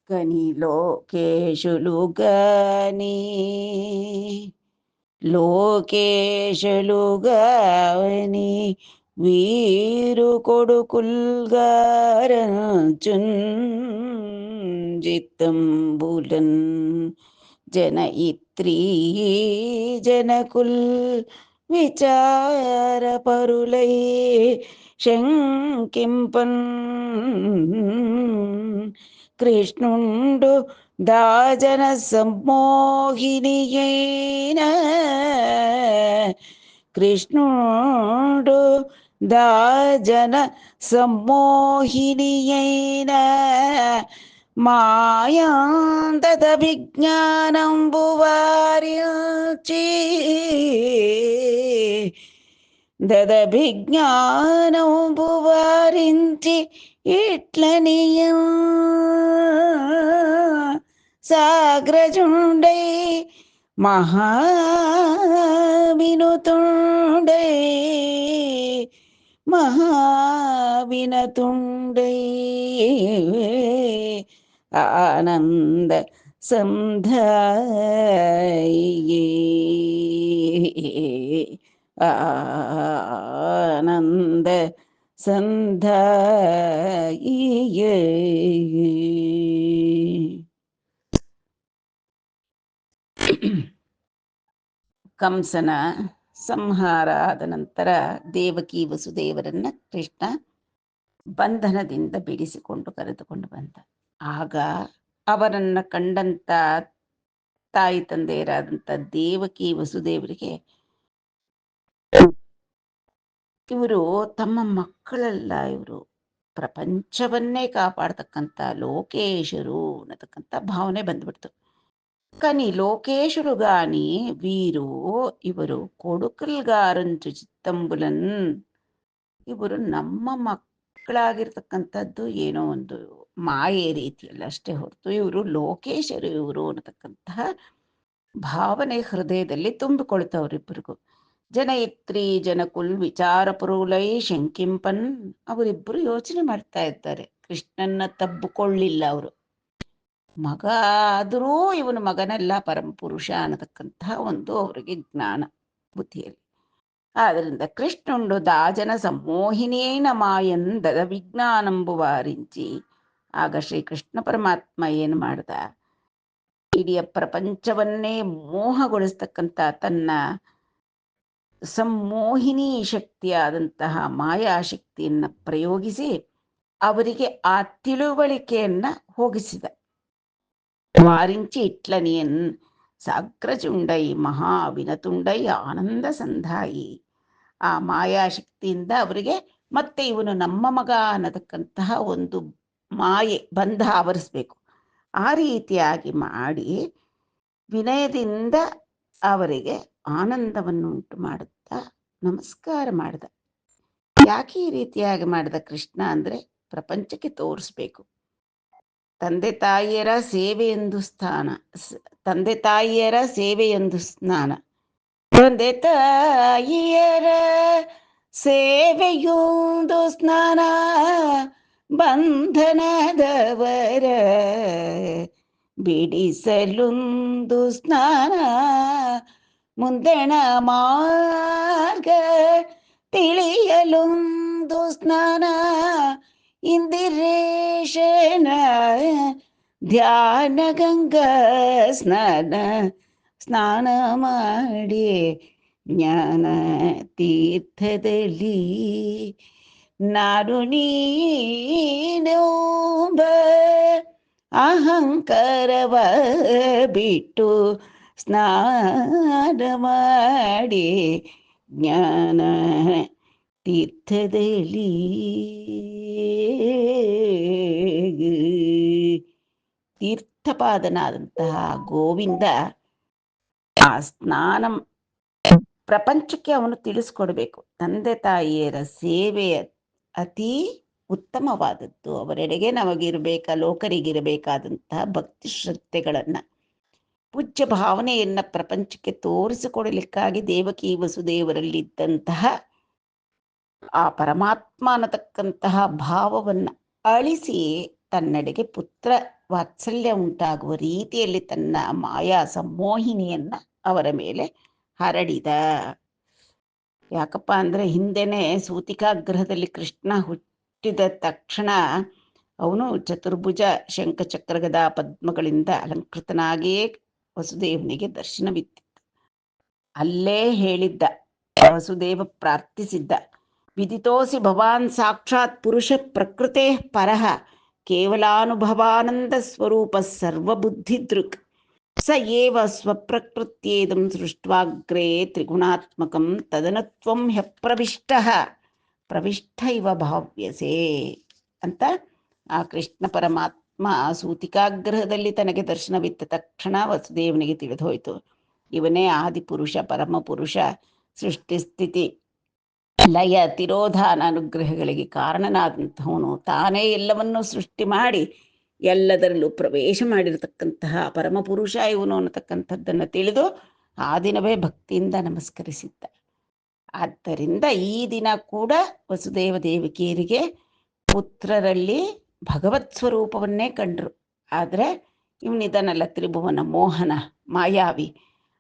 కని లోకేశులుగాని లోకేశులుగాని వీరు కొడుకుల్గారంచున్ జిత్తంబులన్ జనయిత్రీ జనకుల్ విచారపరులై శంకింపన్ కృష్ణుండు దాజన సమ్మోహినియైన కృష్ణుడు దాజన సమ్మోహినియైన మాయాంతద విజ్ఞానంబు వారించి దదభిజ్ఞానంబు వారించి ఇట్లనియం సాగ్రజుండై మహావినుతుండై మహావినతుండై ఆనంద సంధాయే ఆనంద ಸಂಧಾಯಿಯೇ. ಕಂಸನ ಸಂಹಾರ ಆದ ನಂತರ ದೇವಕಿ ವಸುದೇವರನ್ನ ಕೃಷ್ಣ ಬಂಧನದಿಂದ ಬಿಡಿಸಿಕೊಂಡು ಕರೆದುಕೊಂಡು ಬಂದ. ಆಗ ಅವರನ್ನ ಕಂಡಂತ ತಾಯಿ ತಂದೆಯರಾದಂಥ ದೇವಕಿ ವಸುದೇವರಿಗೆ ಇವರು ತಮ್ಮ ಮಕ್ಕಳಲ್ಲ, ಇವರು ಪ್ರಪಂಚವನ್ನೇ ಕಾಪಾಡ್ತಕ್ಕಂಥ ಲೋಕೇಶರು ಅನ್ನತಕ್ಕಂಥ ಭಾವನೆ ಬಂದ್ಬಿಡ್ತು. కానీ లోకేశుడు గాని వీరు ಇವರು కొడుకుల్గారంచు ಚಿತ್ತಂಬುಲನ್, ಇವರು ನಮ್ಮ ಮಕ್ಕಳಾಗಿರ್ತಕ್ಕಂಥದ್ದು ಏನೋ ಒಂದು ಮಾಯೆ ರೀತಿಯಲ್ಲಿ ಅಷ್ಟೇ ಹೊರತು ಇವರು ಲೋಕೇಶರು ಇವರು ಅನ್ನತಕ್ಕಂತಹ ಭಾವನೆ ಹೃದಯದಲ್ಲಿ ತುಂಬಿಕೊಳ್ತವ್ರಿಬ್ಬರಿಗೂ. ಜನಯಿತ್ರಿ ಜನಕುಲ್ ವಿಚಾರಪುರುಲೈ ಶಂಕಿಂಪನ್, ಅವರಿಬ್ಬರು ಯೋಚನೆ ಮಾಡ್ತಾ ಇದ್ದಾರೆ. ಕೃಷ್ಣನ್ನ ತಬ್ಬಿಕೊಳ್ಳಿಲ್ಲ ಅವರು. ಮಗ ಆದರೂ ಇವನು ಮಗನಲ್ಲ, ಪರಮಪುರುಷ ಅನ್ನತಕ್ಕಂತಹ ಒಂದು ಅವರಿಗೆ ಜ್ಞಾನ ಬುದ್ಧಿಯಲ್ಲಿ. ಆದ್ದರಿಂದ ಕೃಷ್ಣುಂಡು ದಾಜನ ಸಮ್ಮೋಹಿನಿಯೈನ ಮಾಯನ್ ದದ ವಿಜ್ಞಾನಂಬು ವಾరించి. ಆಗ ಶ್ರೀಕೃಷ್ಣ ಪರಮಾತ್ಮ ಏನು ಮಾಡ್ದ, ಇಡೀ ಪ್ರಪಂಚವನ್ನೇ ಮೋಹಗೊಳಿಸ್ತಕ್ಕಂಥ ತನ್ನ ಸಮ್ಮೋಹಿನಿ ಶಕ್ತಿಯಾದಂತಹ ಮಾಯಾಶಕ್ತಿಯನ್ನ ಪ್ರಯೋಗಿಸಿ ಅವರಿಗೆ ಆ ತಿಳುವಳಿಕೆಯನ್ನ ಹೋಗಿಸಿದ. ವಾరించి ಇಟ್ಲನಿಯನ್ ಸಾಗ್ರಚುಂಡೈ ಮಹಾವಿನತುಂಡೈ ಆನಂದ ಸಂಧಾಯಿ. ಆ ಮಾಯಾಶಕ್ತಿಯಿಂದ ಅವರಿಗೆ ಮತ್ತೆ ಇವನು ನಮ್ಮ ಮಗ ಅನ್ನತಕ್ಕಂತಹ ಒಂದು ಮಾಯೆ ಬಂಧ ಆವರಿಸ್ಬೇಕು. ಆ ರೀತಿಯಾಗಿ ಮಾಡಿ ವಿನಯದಿಂದ ಅವರಿಗೆ ಆನಂದವನ್ನು ಉಂಟು ಮಾಡುತ್ತಾ ನಮಸ್ಕಾರ ಮಾಡಿದ. ಯಾಕೆ ಈ ರೀತಿಯಾಗಿ ಮಾಡಿದ ಕೃಷ್ಣ ಅಂದರೆ ಪ್ರಪಂಚಕ್ಕೆ ತೋರಿಸ್ಬೇಕು ತಂದೆ ತಾಯಿಯರ ಸೇವೆಯೆಂದು ಸ್ಥಾನ, ತಂದೆ ತಾಯಿಯರ ಸೇವೆಯೆಂದು ಸ್ನಾನ, ತಂದೆ ತಾಯಿಯರ ಸೇವೆಯೊಂದು ಸ್ನಾನ, ಬಂಧನದವರ ಬಿಡಿಸಲೊಂದು ಸ್ನಾನ, ಮುಂದಣ ಮಾರ್ಗ ತಿಳಿಯಲೊಂದು ಸ್ನಾನ, ಇಂದಿರೇಶನ ಧ್ಯಾನ ಗಂಗಾ ಸ್ನಾನ, ಸ್ನಾನ ಮಾಡಿ ಜ್ಞಾನ ತೀರ್ಥದಲ್ಲಿ ನಾನು ನೀನೊಬ್ಬ ಅಹಂಕಾರವ ಬಿಟ್ಟು ಸ್ನಾನ ಮಾಡಿ ಜ್ಞಾನ ತೀರ್ಥದಲ್ಲಿ. ತೀರ್ಥಪಾದನಾದಂತಹ ಗೋವಿಂದ ಆ ಸ್ನಾನ ಪ್ರಪಂಚಕ್ಕೆ ಅವನು ತಿಳಿಸ್ಕೊಡ್ಬೇಕು. ತಂದೆ ತಾಯಿಯರ ಸೇವೆ ಅತಿ ಉತ್ತಮವಾದದ್ದು, ಅವರೆಡೆಗೆ ಲೋಕರಿಗಿರಬೇಕಾದಂತಹ ಭಕ್ತಿ ಶ್ರದ್ಧೆಗಳನ್ನ, ಪೂಜ್ಯ ಭಾವನೆಯನ್ನ ಪ್ರಪಂಚಕ್ಕೆ ತೋರಿಸಿಕೊಡಲಿಕ್ಕಾಗಿ ದೇವಕಿ ವಸುದೇವರಲ್ಲಿದ್ದಂತಹ ಆ ಪರಮಾತ್ಮ ಅನ್ನತಕ್ಕಂತಹ ಭಾವವನ್ನು ಅಳಿಸಿ ತನ್ನೆಡೆಗೆ ಪುತ್ರ ವಾತ್ಸಲ್ಯ ಉಂಟಾಗುವ ರೀತಿಯಲ್ಲಿ ತನ್ನ ಮಾಯಾ ಸಂಮೋಹಿನಿಯನ್ನ ಅವರ ಮೇಲೆ ಹರಡಿದ. ಯಾಕಪ್ಪ ಅಂದ್ರೆ ಹಿಂದೆನೆ ಸೂತಿಕಾಗ್ರಹದಲ್ಲಿ ಕೃಷ್ಣ ಹುಟ್ಟಿದ ತಕ್ಷಣ ಅವನು ಚತುರ್ಭುಜ ಶಂಖಚಕ್ರ ಗದಾ ಪದ್ಮಗಳಿಂದ ಅಲಂಕೃತನಾಗಿಯೇ ವಸುದೇವನಿಗೆ ದರ್ಶನವಿತ್ತು. ಅಲ್ಲೇ ಹೇಳಿದ್ದ, ವಸುದೇವ ಪ್ರಾರ್ಥಿಸಿದ್ದ, ವಿದಿತೋಸಿ ಭವಾನ್ ಸಾಕ್ಷಾತ್ ಪುರುಷ ಪ್ರಕೃತೆ ಪರಃ ಕೇವಲಾನುಭವಾನಂದ ಸ್ವರೂಪ ಸರ್ವಬುದ್ಧಿದೃಕ್ ಸ ಏವ ಸ್ವಪ್ರಕೃತ್ಯೇದಂ ಸೃಷ್ಟ್ವಾಗ್ರೇ ತ್ರಿಗುಣಾತ್ಮಕಂ ತದನತ್ವಂ ಹ್ಯಪ್ರವಿಷ್ಟಃ ಪ್ರವಿಷ್ಟ ಇವ ಭಾವ್ಯಸೆ ಅಂತ ಆ ಕೃಷ್ಣ ಪರಮಾತ್ಮ ಸೂತಿಕಾಗ್ರಹದಲ್ಲಿ ತನಗೆ ದರ್ಶನವಿತ್ತ ತಕ್ಷಣ ವಸುದೇವನಿಗೆ ತಿಳಿದೋಯ್ತು, ಇವನೇ ಆದಿಪುರುಷ ಪರಮಪುರುಷ, ಸೃಷ್ಟಿ ಸ್ಥಿತಿ ಲಯ ತಿರೋಧಾನ ಅನುಗ್ರಹಗಳಿಗೆ ಕಾರಣನಾದಂಥವನು, ತಾನೇ ಎಲ್ಲವನ್ನೂ ಸೃಷ್ಟಿ ಮಾಡಿ ಎಲ್ಲದರಲ್ಲೂ ಪ್ರವೇಶ ಮಾಡಿರತಕ್ಕಂತಹ ಪರಮಪುರುಷ ಇವನು ಅನ್ನತಕ್ಕಂಥದ್ದನ್ನು ತಿಳಿದು ಆ ದಿನವೇ ಭಕ್ತಿಯಿಂದ ನಮಸ್ಕರಿಸಿದ್ದ. ಆದ್ದರಿಂದ ಈ ದಿನ ಕೂಡ ವಸುದೇವ ದೇವಕಿಯರಿಗೆ ಪುತ್ರರಲ್ಲಿ ಭಗವತ್ ಸ್ವರೂಪವನ್ನೇ ಕಂಡ್ರು. ಆದರೆ ಇವನಿದನಲ್ಲ ತ್ರಿಭುವನ ಮೋಹನ ಮಾಯಾವಿ,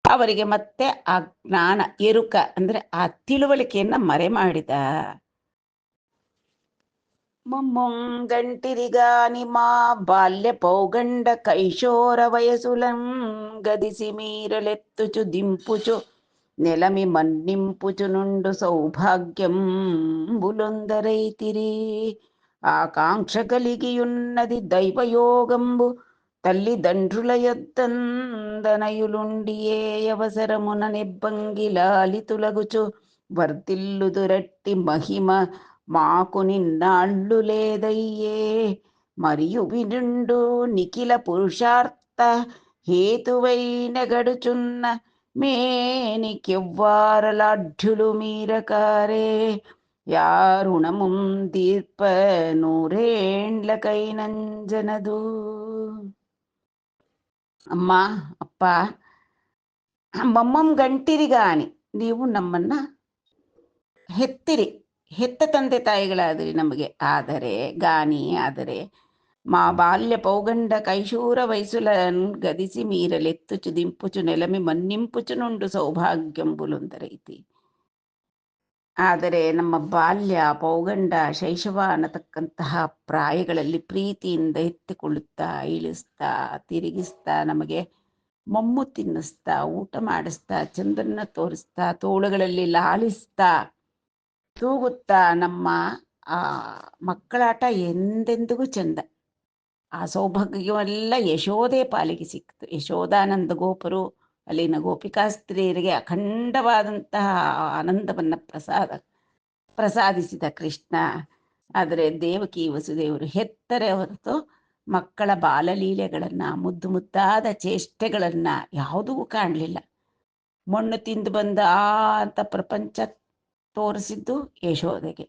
ಅವರಿಗೆ ಮತ್ತೆ ಆ ಜ್ಞಾನ ಎರುಕ ಅಂದ್ರೆ ಆ ತಿಳುವಳಿಕೆಯನ್ನ ಮರೆ ಮಾಡಿದ. ಮೊಮ್ಮೊಂಗಂಟಿರಿಗಾನಿ ಮಾ ಬಾಲ್ಯ ಪೌಗಂಡ ಕೈಶೋರ ವಯಸುಲಂ ಗದಿಸಿ ಮೀರಲೆತ್ತುಚು ದಿಂಪುಚು ನೆಲಮಿ ಮನ್ನಿಂಪುಚು నుండు ಸೌಭಾಗ್ಯಂ ಬುಲೊಂದರೈತಿರಿ ಆಕಾಂಕ್ಷ కలిగియున్నది దైవయోగంబు తల్లి దండ్రుల యొద్దందనయులుండియే అవసరమున నెబ్బంగిలాలితులగుచు వర్తిల్లుదురట్టి మహిమ మాకు నిన్నాళ్ళు లేదయ్యే మరియు వినుండు నిఖిల పురుషార్థ హేతువై నెగడుచున్న మేనికెవ్వారలాఢ్యులు మీరకారే ಯಾರುಣಮುಂ ದೀರ್ಪ ನೂರೇಂಡ್ಲಕೈನಂಜನದು. ಅಮ್ಮ ಅಪ್ಪ ಮೊಮ್ಮಂ ಗಂಟಿರಿಗಾನಿ, ನೀವು ನಮ್ಮನ್ನ ಹೆತ್ತಿರಿ, ಹೆತ್ತ ತಂದೆ ತಾಯಿಗಳಾದ್ರಿ ನಮಗೆ. ಆದರೆ ಗಾನಿ ಆದರೆ ಮಾ ಬಾಲ್ಯ ಪೌಗಂಡ ಕೈಶೂರ ವಯಸ್ಸುಲನ್ ಗದಿಸಿ ಮೀರಲೆತ್ತುಚು ದಿಂಪುಚು ನೆಲಮಿ ಮನ್ನಿಂಪುಚು నుండు ಸೌಭಾಗ್ಯಂಬುಲೊಂದರೈತಿ. ಆದರೆ ನಮ್ಮ ಬಾಲ್ಯ ಪೌಗಂಡ ಶೈಶವ ಅನ್ನತಕ್ಕಂತಹ ಪ್ರಾಯಗಳಲ್ಲಿ ಪ್ರೀತಿಯಿಂದ ಎತ್ತಿಕೊಳ್ಳುತ್ತಾ ಇಳಿಸ್ತಾ ತಿರುಗಿಸ್ತಾ ನಮಗೆ ಮೊಮ್ಮು ತಿನ್ನಿಸ್ತಾ ಊಟ ಮಾಡಿಸ್ತಾ ಚಂದ್ರನ ತೋರಿಸ್ತಾ ತೋಳುಗಳಲ್ಲಿ ಲಾಲಿಸ್ತಾ ತೂಗುತ್ತಾ ನಮ್ಮ ಆ ಮಕ್ಕಳಾಟ ಎಂದೆಂದಿಗೂ ಚಂದ. ಆ ಸೌಭಾಗ್ಯವೆಲ್ಲ ಯಶೋದೆ ಪಾಲಿಗೆ ಸಿಕ್ತು. ಯಶೋದಾನಂದ ಗೋಪರು ಅಲ್ಲಿನ ಗೋಪಿಕಾಸ್ತ್ರೀಯರಿಗೆ ಅಖಂಡವಾದಂತಹ ಆನಂದವನ್ನ ಪ್ರಸಾದಿಸಿದ ಕೃಷ್ಣ. ಆದರೆ ದೇವಕಿ ವಸುದೇವರು ಹೆತ್ತರೆ ಹೊರತು ಮಕ್ಕಳ ಬಾಲಲೀಲೆಗಳನ್ನ ಮುದ್ದು ಮುದ್ದಾದ ಚೇಷ್ಟೆಗಳನ್ನ ಯಾವುದೂ ಕಾಣಲಿಲ್ಲ. ಮಣ್ಣು ತಿಂದು ಬಂದ ಅಂತ ಪ್ರಪಂಚ ತೋರಿಸಿದ್ದು ಯಶೋದೆಗೆ,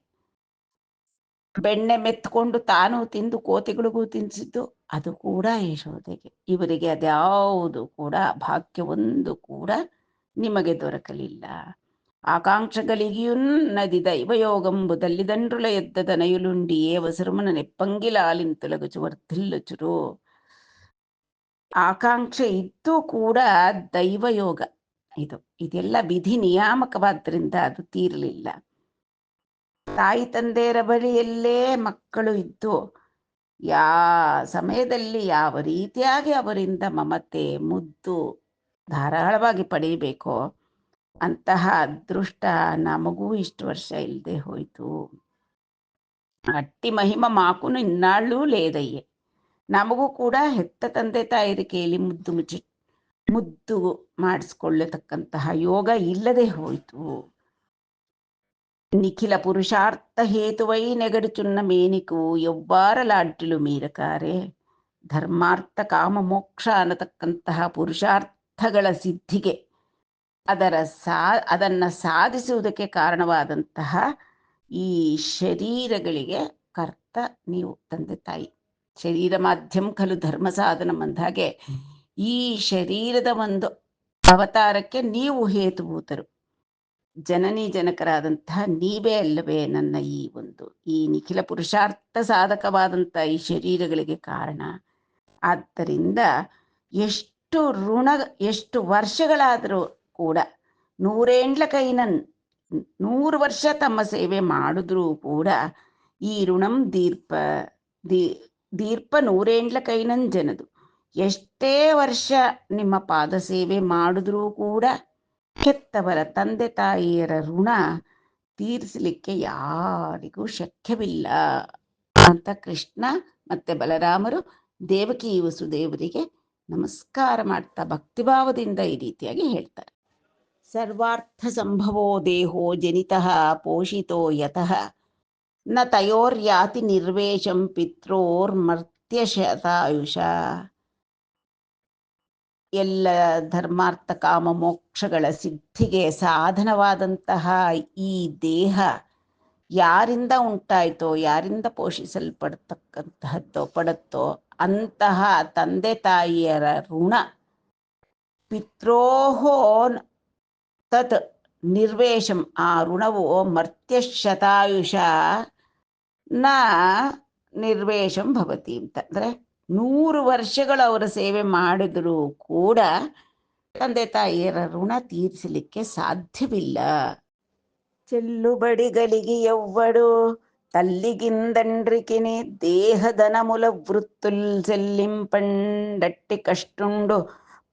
ಬೆಣ್ಣೆ ಮೆತ್ಕೊಂಡು ತಾನು ತಿಂದು ಕೋತಿಗಳಿಗೂ ತಿನ್ನಿಸಿದ್ದು ಅದು ಕೂಡ ಯಶೋದೆಗೆ. ಇವರಿಗೆ ಅದ್ಯಾವುದು ಕೂಡ ಭಾಗ್ಯವೊಂದು ಕೂಡ ನಿಮಗೆ ದೊರಕಲಿಲ್ಲ. ಆಕಾಂಕ್ಷಗಳಿಗಿಯುನ್ನದಿ ದೈವಯೋಗಂಬುದಲ್ಲಿ ದಂಡ್ರುಲ ಎದ್ದದ ನಯುಲುಂಡಿಯೇ ವಸರುಮನ ನೆಪ್ಪಂಗಿಲಾಲಿಂತೊಲಗುಚು ವರ್ಧಿಲ್ಲುಚುರು. ಆಕಾಂಕ್ಷೆ ಇದ್ದು ಕೂಡ ದೈವಯೋಗ ಇದೆಲ್ಲ ವಿಧಿ ನಿಯಾಮಕವಾದ್ರಿಂದ ಅದು ತೀರಲಿಲ್ಲ. ತಾಯಿ ತಂದೆಯರ ಬಳಿಯಲ್ಲೇ ಮಕ್ಕಳು ಇದ್ದು ಸಮಯದಲ್ಲಿ ಯಾವ ರೀತಿಯಾಗಿ ಅವರಿಂದ ಮಮತೆ ಮುದ್ದು ಧಾರಾಳವಾಗಿ ಪಡೆಯಬೇಕೋ ಅಂತಹ ಅದೃಷ್ಟ ನಮಗೂ ಇಷ್ಟು ವರ್ಷ ಇಲ್ಲದೆ ಹೋಯ್ತು. ಅಟ್ಟಿ ಮಹಿಮ ಮಾಕುನು ಇನ್ನಾಳು ಲೇದಯ್ಯೆ, ನಮಗೂ ಕೂಡ ಹೆತ್ತ ತಂದೆ ತಾಯಿರಿಕೆಯಲ್ಲಿ ಮುದ್ದು ಮಾಡಿಸ್ಕೊಳ್ಳತಕ್ಕಂತಹ ಯೋಗ ಇಲ್ಲದೆ ಹೋಯ್ತು. ನಿಖಿಲ ಪುರುಷಾರ್ಥ ಹೇತುವೈ ನೆಗಡುಚುನ್ನ ಮೇನಿಕು ಎವ್ವಾರಲಾಡ್ಡಿಲು ಮೀರಕಾರೆ. ಧರ್ಮಾರ್ಥ ಕಾಮ ಮೋಕ್ಷ ಅನ್ನತಕ್ಕಂತಹ ಪುರುಷಾರ್ಥಗಳ ಸಿದ್ಧಿಗೆ ಅದನ್ನ ಸಾಧಿಸುವುದಕ್ಕೆ ಕಾರಣವಾದಂತಹ ಈ ಶರೀರಗಳಿಗೆ ಕರ್ತ ನೀವು ತಂದೆ ತಾಯಿ. ಶರೀರ ಮಾಧ್ಯಮ ಖಲು ಧರ್ಮ ಸಾಧನ ಅಂದಾಗೆ ಈ ಶರೀರದ ಒಂದು ಅವತಾರಕ್ಕೆ ನೀವು ಹೇತುಭೂತರು. ಜನನಿ ಜನಕರಾದಂತಹ ನೀವೇ ಅಲ್ಲವೇ ನನ್ನ ಈ ನಿಖಿಲ ಪುರುಷಾರ್ಥ ಸಾಧಕವಾದಂಥ ಈ ಶರೀರಗಳಿಗೆ ಕಾರಣ. ಆದ್ದರಿಂದ ಎಷ್ಟು ಎಷ್ಟು ವರ್ಷಗಳಾದರೂ ಕೂಡ 100 ಕೈನನ್ 100 ವರ್ಷ ತಮ್ಮ ಸೇವೆ ಮಾಡಿದ್ರೂ ಕೂಡ ಈ ಋಣಂ ದೀರ್ಪ 100 ಕೈನನ್ ಜನದು. ಎಷ್ಟೇ ವರ್ಷ ನಿಮ್ಮ ಪಾದ ಸೇವೆ ಮಾಡಿದ್ರೂ ಕೂಡ ಹೆತ್ತವರ ತಂದೆ ತಾಯಿಯರ ಋಣ ತೀರಿಸಲಿಕ್ಕೆ ಯಾರಿಗೂ ಶಕ್ಯವಿಲ್ಲ ಅಂತ ಕೃಷ್ಣ ಮತ್ತೆ ಬಲರಾಮರು ದೇವಕಿ ವಸುದೇವರಿಗೆ ನಮಸ್ಕಾರ ಮಾಡ್ತಾ ಭಕ್ತಿಭಾವದಿಂದ ಈ ರೀತಿಯಾಗಿ ಹೇಳ್ತಾರೆ. ಸರ್ವಾರ್ಥ ಸಂಭವೋ ದೇಹೋ ಜನಿತಃ ಪೋಷಿತೋ ಯತಃ ನ ತಯೋರ್ಯಾತಿ ನಿರ್ವೇಶಂ ಪಿತ್ರೋರ್ಮರ್ತ್ಯಶತಾಯುಷ. ಎಲ್ಲ ಧರ್ಮಾರ್ಥ ಕಾಮ ಮೋಕ್ಷಗಳ ಸಿದ್ಧಿಗೆ ಸಾಧನವಾದಂತಹ ಈ ದೇಹ ಯಾರಿಂದ ಉಂಟಾಯ್ತೋ, ಯಾರಿಂದ ಪಡುತ್ತೋ ಅಂತಹ ತಂದೆ ತಾಯಿಯರ ಋಣ ಪಿತ್ರೋಹೋ ತತ್ ನಿರ್ವೇಶಂ, ಆ ಋಣವು ಮರ್ತ್ಯಶತಾಯುಷ ನ ನಿರ್ವೇಶಂ ಭವತಿ ಅಂತಂದ್ರೆ 100 ವರ್ಷಗಳು ಅವರ ಸೇವೆ ಮಾಡಿದರೂ ಕೂಡ ತಂದೆ ತಾಯಿಯರ ಋಣ ತೀರಿಸಲಿಕ್ಕೆ ಸಾಧ್ಯವಿಲ್ಲ. చెల్లుబడిగలిగి ఎవ్వడు తల్లికిందండ్రికిని దేహదనముల వృత్తుల్ చెల్లింపండట్టి కష్టుండు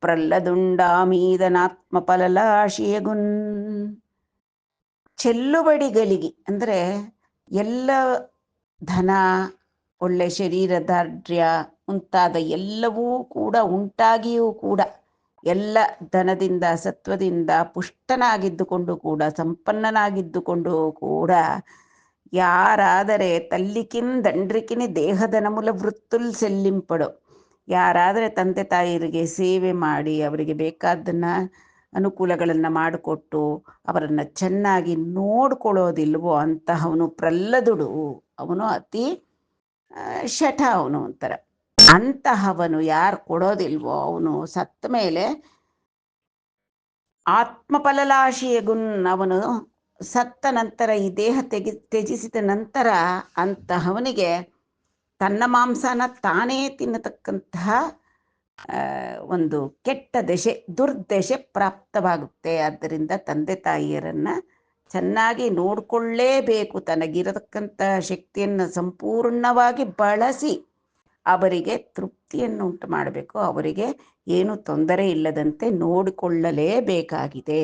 ప్రల్లదుండా మీదనాత్ಮ ಫಲಲಾಶಿಯಗುನ್. ಚೆಲ್ಲುಬಡಿಗಲಿಗಿ ಅಂದರೆ ಎಲ್ಲ ಧನ, ಒಳ್ಳೆ ಶರೀರದಾರ್ಢ್ಯ ಮುಂತಾದ ಎಲ್ಲವೂ ಕೂಡ ಉಂಟಾಗಿಯೂ ಕೂಡ, ಎಲ್ಲ ಧನದಿಂದ ಸತ್ವದಿಂದ ಪುಷ್ಟನಾಗಿದ್ದುಕೊಂಡು ಕೂಡ, ಸಂಪನ್ನನಾಗಿದ್ದುಕೊಂಡು ಕೂಡ ಯಾರಾದರೆ ತಲ್ಲಿಕಿನ್ ದಂಡ್ರಿಕಿನಿ ದೇಹದನಮುಲ ವೃತ್ತುಲ್ ಸೆಲ್ಲಿಂಪಡು, ಯಾರಾದರೆ ತಂದೆ ತಾಯಿಯರಿಗೆ ಸೇವೆ ಮಾಡಿ ಅವರಿಗೆ ಬೇಕಾದ್ದನ್ನು ಅನುಕೂಲಗಳನ್ನು ಮಾಡಿಕೊಟ್ಟು ಅವರನ್ನು ಚೆನ್ನಾಗಿ ನೋಡ್ಕೊಳ್ಳೋದಿಲ್ವೋ ಅಂತಹವನು ಪ್ರಲ್ಲದುಡು, ಅವನು ಅತಿ ಶಠ, ಅವನು ಒಂಥರ. ಅಂತಹವನು ಯಾರು ಕೊಡೋದಿಲ್ವೋ ಅವನು ಸತ್ತ ಮೇಲೆ ಆತ್ಮಫಲಲಾಶಿಯಗುನ್, ಅವನು ಸತ್ತ ನಂತರ ಈ ದೇಹ ತ್ಯಜಿಸಿದ ನಂತರ ಅಂತಹವನಿಗೆ ತನ್ನ ಮಾಂಸನ ತಾನೇ ತಿನ್ನತಕ್ಕಂತಹ ಒಂದು ಕೆಟ್ಟ ದಶೆ, ದುರ್ದಶೆ ಪ್ರಾಪ್ತವಾಗುತ್ತೆ. ಆದ್ದರಿಂದ ತಂದೆ ತಾಯಿಯರನ್ನು ಚೆನ್ನಾಗಿ ನೋಡಿಕೊಳ್ಳೇಬೇಕು. ತನಗಿರತಕ್ಕಂಥ ಶಕ್ತಿಯನ್ನು ಸಂಪೂರ್ಣವಾಗಿ ಬಳಸಿ ಅವರಿಗೆ ತೃಪ್ತಿಯನ್ನು ಉಂಟು ಮಾಡಬೇಕು, ಅವರಿಗೆ ಏನು ತೊಂದರೆ ಇಲ್ಲದಂತೆ ನೋಡಿಕೊಳ್ಳಲೇಬೇಕಾಗಿದೆ.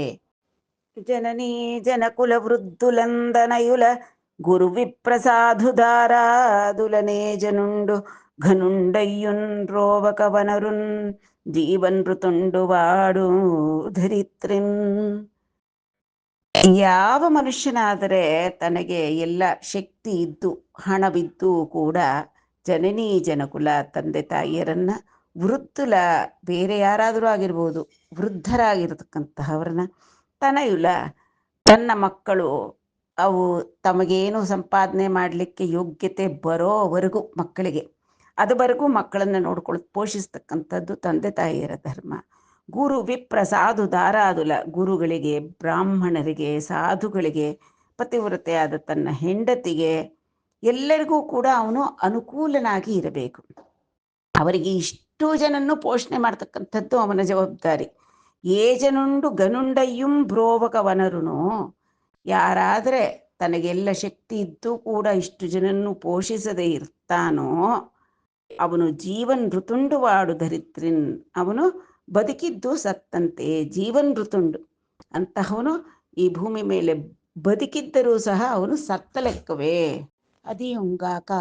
ಜನನೀ ಜನಕುಲ ವೃದ್ಧುಲಂದನಯುಲ ಗುರು ವಿಪ್ರಸಾಧುಧಾರಾದುಲನೇ ಜನುಂಡು ಘನುಂಡಯ್ಯುನ್ ರೋವಕವನರುನ್ ಜೀವನ್ ಋತುಂಡು ವಾಡು ಧರಿತ್ರಿನ್. ಯಾವ ಮನುಷ್ಯನಾದರೆ ತನಗೆ ಎಲ್ಲ ಶಕ್ತಿ ಇದ್ದು ಹಣವಿದ್ದು ಕೂಡ ಜನನೀ ಜನಕುಲ ತಂದೆ ತಾಯಿಯರನ್ನ, ವೃದ್ಧುಲ ಬೇರೆ ಯಾರಾದರೂ ಆಗಿರ್ಬೋದು, ವೃದ್ಧರಾಗಿರತಕ್ಕಂತಹವ್ರನ್ನ, ತನಯುಲ ತನ್ನ ಮಕ್ಕಳು ಅವು ತಮಗೇನು ಸಂಪಾದನೆ ಮಾಡಲಿಕ್ಕೆ ಯೋಗ್ಯತೆ ಬರೋವರೆಗೂ ಮಕ್ಕಳಿಗೆ, ಅದುವರೆಗೂ ಮಕ್ಕಳನ್ನು ನೋಡ್ಕೊಳ್ಳೋದು ಪೋಷಿಸ್ತಕ್ಕಂಥದ್ದು ತಂದೆ ತಾಯಿಯರ ಧರ್ಮ. ಗುರು ವಿಪ್ರ ಸಾಧು ದಾರಾದುಲ, ಗುರುಗಳಿಗೆ, ಬ್ರಾಹ್ಮಣರಿಗೆ, ಸಾಧುಗಳಿಗೆ, ಪತಿವ್ರತೆಯಾದ ತನ್ನ ಹೆಂಡತಿಗೆ, ಎಲ್ಲರಿಗೂ ಕೂಡ ಅವನು ಅನುಕೂಲನಾಗಿ ಇರಬೇಕು. ಅವರಿಗೆ ಇಷ್ಟು ಜನನ್ನು ಪೋಷಣೆ ಮಾಡ್ತಕ್ಕಂಥದ್ದು ಅವನ ಜವಾಬ್ದಾರಿ. ಏಜನುಂಡು ಗನುಂಡಯ್ಯುಂ ಬ್ರೋವಕವನರುನು, ಯಾರಾದರೆ ತನಗೆಲ್ಲ ಶಕ್ತಿ ಇದ್ದು ಕೂಡ ಇಷ್ಟು ಜನನ್ನು ಪೋಷಿಸದೇ ಇರ್ತಾನೋ ಅವನು ಜೀವನ್ ಋತುಂಡು ವಾಡು ಧರಿತ್ರಿನ್, ಅವನು ಬದುಕಿದ್ದು ಸತ್ತಂತೆ. ಜೀವನ್ ಋತುಂಡು ಅಂತಹವನು ಈ ಭೂಮಿ ಮೇಲೆ ಬದುಕಿದ್ದರೂ ಸಹ ಅವನು ಸತ್ತ ಲೆಕ್ಕವೇ. ಅದಿಯುಂಗಾಕ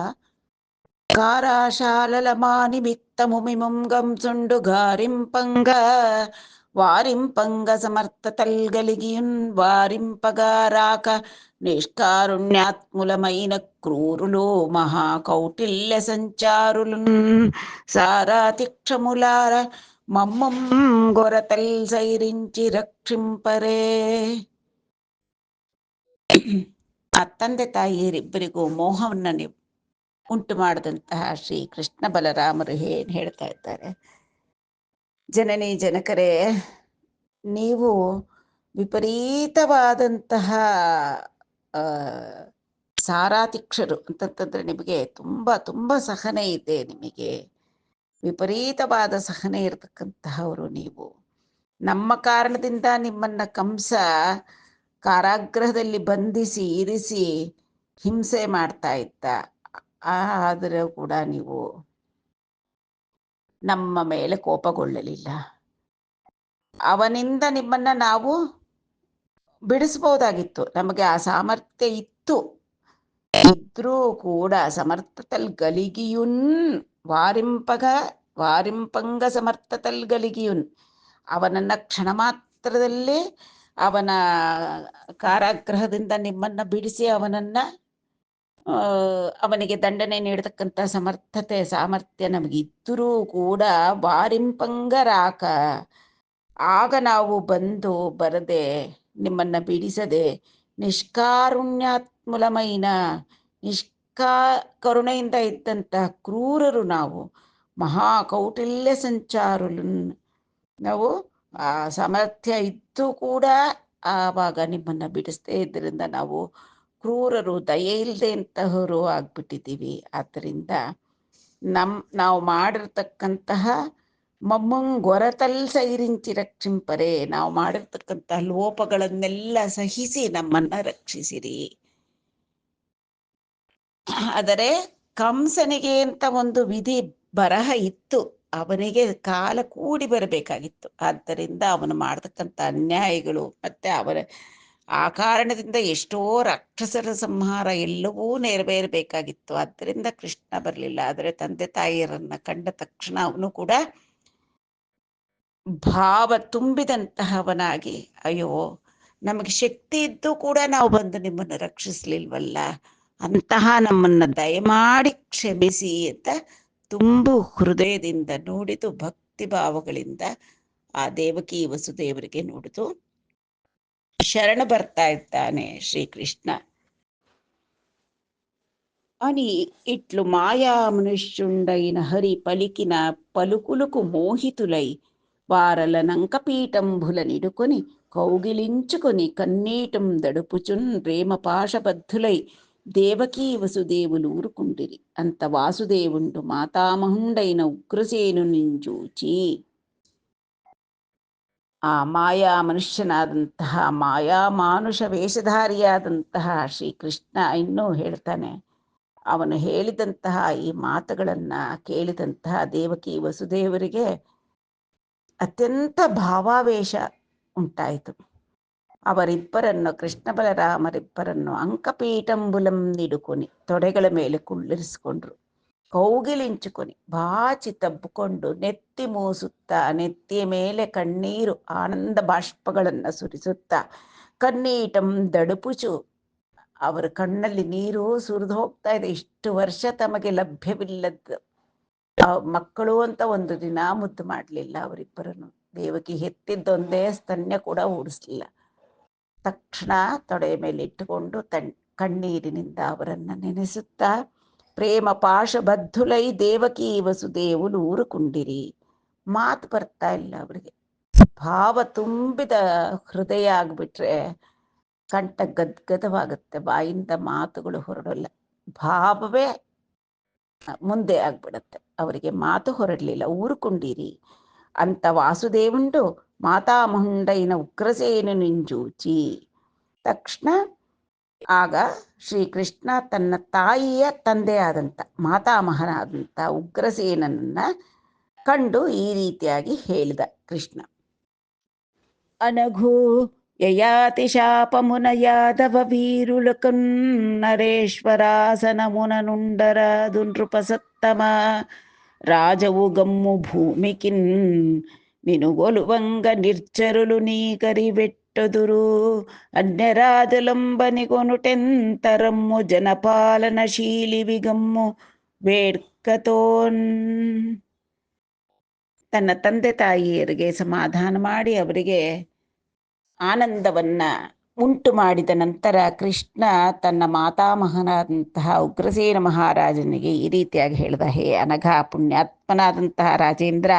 ಕಾರಾಶಾಲಲಮಾನಿಮಿತ್ತಮುಮಿಮುಂ ಗಂಸುಂಡು ಗಾರಿಂಪಂಗ ವಾರಿಂಪಂಗ ಸಮರ್ಥ ತಲ್ಗಲಿಗಿಯುನ್ ವಾರಿಂಪಗಾರಾಕ నిష్కారుణ్యాత్ములమైన క్రూరులు మహాకౌటిల్య సంచారులున్ సారాతిక్షములార మమ్మం గొరతల్ సైరించి రక్షింపరే. ಆ ತಂದೆ ತಾಯಿಯರಿಬ್ಬರಿಗೂ ಮೋಹವನ್ನು ಉಂಟು ಮಾಡಿದಂತಹ ಶ್ರೀ ಕೃಷ್ಣ ಬಲರಾಮರು ಏನು ಹೇಳ್ತಾ ಇದ್ದಾರೆ, ಜನನಿ ಜನಕರೇ, ನೀವು ವಿಪರೀತವಾದಂತಹ ಸಾರಾತಿಕ್ಷರು ಅಂತಂತಂದ್ರೆ ನಿಮಗೆ ತುಂಬ ತುಂಬ ಸಹನೆ ಇದೆ. ನಿಮಗೆ ವಿಪರೀತವಾದ ಸಹನೆ ಇರತಕ್ಕಂತಹವರು ನೀವು. ನಮ್ಮ ಕಾರಣದಿಂದ ನಿಮ್ಮನ್ನ ಕಂಸ ಕಾರಾಗೃಹದಲ್ಲಿ ಬಂಧಿಸಿ ಇರಿಸಿ ಹಿಂಸೆ ಮಾಡ್ತಾ ಇದ್ದ. ಆದರೂ ಕೂಡ ನೀವು ನಮ್ಮ ಮೇಲೆ ಕೋಪಗೊಳ್ಳಲಿಲ್ಲ. ಅವನಿಂದ ನಿಮ್ಮನ್ನ ನಾವು ಬಿಡಿಸ್ಬೋದಾಗಿತ್ತು. ನಮಗೆ ಆ ಸಾಮರ್ಥ್ಯ ಇತ್ತು. ಇದ್ರೂ ಕೂಡ ಸಮರ್ಥತಲ್ ಗಲಿಗಿಯುನ್ ವಾರಿಂಪಂಗ ಸಮರ್ಥತಲ್ ಗಲಿಗಿಯುನ್, ಅವನನ್ನ ಕ್ಷಣ ಮಾತ್ರದಲ್ಲಿ ಅವನ ಕಾರಾಗೃಹದಿಂದ ನಿಮ್ಮನ್ನ ಬಿಡಿಸಿ ಅವನಿಗೆ ದಂಡನೆ ನೀಡತಕ್ಕಂಥ ಸಾಮರ್ಥ್ಯ ನಮಗಿದ್ದರೂ ಕೂಡ ವಾರಿಂಪಂಗರಾಕ, ಆಗ ನಾವು ಬರದೆ ನಿಮ್ಮನ್ನ ಬಿಡಿಸದೆ ನಿಷ್ಕಾರುಣ್ಯಾತ್ಮುಲಮೈನ, ಕರುಣೆಯಿಂದ ಇದ್ದಂತಹ ಕ್ರೂರರು ನಾವು. ಮಹಾಕೌಟಿಲ್ಯ ಸಂಚಾರುಲು, ನಾವು ಆ ಸಾಮರ್ಥ್ಯ ಇದ್ದು ಕೂಡ ಆವಾಗ ನಿಮ್ಮನ್ನ ಬಿಡಿಸದೇ ಇದ್ದರಿಂದ ನಾವು ಕ್ರೂರರು, ದಯೆ ಇಲ್ಲದೆ ಅಂತಹವರು ಆಗ್ಬಿಟ್ಟಿದ್ದೀವಿ. ಆದ್ದರಿಂದ ನಾವು ಮಾಡಿರ್ತಕ್ಕಂತಹ ಮಮ್ಮಂಗೊರತಲ್ ಸೈರಿಂಚಿ ರಕ್ಷಿಂಪರೆ, ನಾವು ಮಾಡಿರ್ತಕ್ಕಂತಹ ಲೋಪಗಳನ್ನೆಲ್ಲ ಸಹಿಸಿ ನಮ್ಮನ್ನ ರಕ್ಷಿಸಿರಿ. ಆದರೆ ಕಂಸನಿಗೆ ಅಂತ ಒಂದು ವಿಧಿ ಬರಹ ಇತ್ತು, ಅವನಿಗೆ ಕಾಲ ಕೂಡಿ ಬರಬೇಕಾಗಿತ್ತು. ಆದ್ದರಿಂದ ಅವನು ಮಾಡತಕ್ಕಂಥ ಅನ್ಯಾಯಗಳು ಮತ್ತೆ ಆ ಕಾರಣದಿಂದ ಎಷ್ಟೋ ರಾಕ್ಷಸರ ಸಂಹಾರ ಎಲ್ಲವೂ ನೆರವೇರಬೇಕಾಗಿತ್ತು. ಆದ್ದರಿಂದ ಕೃಷ್ಣ ಬರಲಿಲ್ಲ. ಆದರೆ ತಂದೆ ತಾಯಿಯರನ್ನ ಕಂಡ ತಕ್ಷಣ ಅವನು ಕೂಡ ಭಾವ ತುಂಬಿದಂತಹವನಾಗಿ, ಅಯ್ಯೋ ನಮಗೆ ಶಕ್ತಿ ಇದ್ದು ಕೂಡ ನಾವು ಬಂದು ನಿಮ್ಮನ್ನು ರಕ್ಷಿಸ್ಲಿಲ್ವಲ್ಲ, ಅಂತಹ ನಮ್ಮನ್ನ ದಯಮಾಡಿ ಕ್ಷಮಿಸಿ ಅಂತ ತುಂಬು ಹೃದಯದಿಂದ ನೋಡಿದು, ಭಕ್ತಿ ಭಾವಗಳಿಂದ ಆ ದೇವಕಿ ವಸುದೇವರಿಗೆ ನೋಡಿದು ಶರಣ ಬರ್ತಾ ಇದ್ದಾನೆ ಶ್ರೀಕೃಷ್ಣ. అని ఇట్లు మాయా మనుష్యుండైన హరి పలికిన పలుకులకు మోహితులై వారలనంకపీఠంబుల నిడుకొని కౌగిలించుకొని కన్నీటం దడుపుచున్ ప్రేమ పాశబద్ధులై దేవకీ వసుదేవులు ఊరుకుండిరి. అంత వాసుదేవుండు మాతామహుండైన ఉగ్రసేను నించూచి, ಆ ಮಾಯಾ ಮನುಷ್ಯನಾದಂತಹ ಮಾಯಾ ಮಾನುಷ ವೇಷಧಾರಿಯಾದಂತಹ ಶ್ರೀಕೃಷ್ಣ ಇನ್ನೂ ಹೇಳ್ತಾನೆ. ಅವನು ಹೇಳಿದಂತಹ ಈ ಮಾತುಗಳನ್ನ ಕೇಳಿದಂತಹ ದೇವಕಿ ವಸುದೇವರಿಗೆ ಅತ್ಯಂತ ಭಾವಾವೇಶ ಉಂಟಾಯಿತು. ಅವರಿಬ್ಬರನ್ನು, ಕೃಷ್ಣ ಬಲರಾಮರಿಬ್ಬರನ್ನು ಅಂಕಪೀಠಂಬುಲಂ ನಿಡುకొని, ತೊಡೆಗಳ ಮೇಲೆ ಕುಳ್ಳಿರಿಸಿಕೊಂಡ್ರು. ಕೌಗಿಲಿಂಚುకొని ಬಾಚಿ ತಬ್ಬಿಕೊಂಡು ನೆತ್ತಿ ಮೂಸುತ್ತಾ, ನೆತ್ತಿಯ ಮೇಲೆ ಕಣ್ಣೀರು ಆನಂದ ಬಾಷ್ಪಗಳನ್ನು ಸುರಿಸುತ್ತಾ, ಕನ್ನೀಟಂ ದಡುಪುಚು, ಅವರ ಕಣ್ಣಲ್ಲಿ ನೀರು ಸುರಿದು ಹೋಗ್ತಾ ಇದೆ. ಇಷ್ಟು ವರ್ಷ ತಮಗೆ ಲಭ್ಯವಿಲ್ಲದ್ದು ಮಕ್ಕಳು ಅಂತ ಒಂದು ದಿನ ಮುದ್ದು ಮಾಡಲಿಲ್ಲ ಅವರಿಬ್ಬರನ್ನು. ದೇವಕಿ ಹೆತ್ತಿದ್ದೊಂದೇ ಸ್ತನ್ಯ ಕೂಡ ಓಡಿಸ್ಲಿಲ್ಲ. ತಕ್ಷಣ ತೊಡೆಯ ಮೇಲೆ ಇಟ್ಟುಕೊಂಡು ಕಣ್ಣೀರಿನಿಂದ ಅವರನ್ನ ನೆನೆಸುತ್ತಾ, ಪ್ರೇಮ ಪಾಶಬದ್ಧುಲೈ ದೇವಕಿ ವಸುದೇವುಲು ಊರುಕೊಂಡಿರಿ. ಮಾತು ಬರ್ತಾ ಇಲ್ಲ ಅವರಿಗೆ. ಭಾವ ತುಂಬಿದ ಹೃದಯ ಆಗ್ಬಿಟ್ರೆ ಕಂಠ ಗದ್ಗದವಾಗುತ್ತೆ, ಬಾಯಿಂದ ಮಾತುಗಳು ಹೊರಡಲ್ಲ, ಭಾವವೇ ಮುಂದೆ ಆಗ್ಬಿಡತ್ತೆ. ಅವರಿಗೆ ಮಾತು ಹೊರಡಲಿಲ್ಲ. ಊರುಕೊಂಡಿರಿ. ಅಂತ ವಾಸುದೇವುಂಡು ಮಾತಾಮಹುಂಡೈನ ಉಗ್ರಸೇನು ನಿಂಜೂಚಿ. ತಕ್ಷಣ ಆಗ ಶ್ರೀಕೃಷ್ಣ ತನ್ನ ತಾಯಿಯ ತಂದೆಯಾದಂಥ ಮಾತಾಮಹನಾದಂಥ ಉಗ್ರಸೇನನ್ನ ಕಂಡು ಈ ರೀತಿಯಾಗಿ ಹೇಳಿದ ಕೃಷ್ಣ. ಅನಘು ಯಯಾತಿ ಶಾಪಮುನ ಯಾದವ ವೀರುಲಕನ್ ನರೇಶ್ವರಾಸನಮುನ ನುಂಡರಾದು ನೃಪಸತ್ತಮ రాజవు గమ్ము భూమికిన్ మినుగొలువంగ నిర్చరులు నీకరి వెట్టదురు అన్యరాజులంబని కొనుటెంతరమ్ము జనపాలనశీలివి గమ్ము వేಡ್ಕತೋನ್. ತನ್ನ ತಂದೆ ತಾಯಿಯರಿಗೆ ಸಮಾಧಾನ ಮಾಡಿ ಅವರಿಗೆ ಆನಂದವನ್ನ ಉಂಟು ಮಾಡಿದ ನಂತರ ಕೃಷ್ಣ ತನ್ನ ಮಾತಾಮಹನಾದಂತಹ ಉಗ್ರಸೇನ ಮಹಾರಾಜನಿಗೆ ಈ ರೀತಿಯಾಗಿ ಹೇಳಿದ, ಹೇ ಅನಘ, ಪುಣ್ಯಾತ್ಮನಾದಂತಹ ರಾಜೇಂದ್ರ,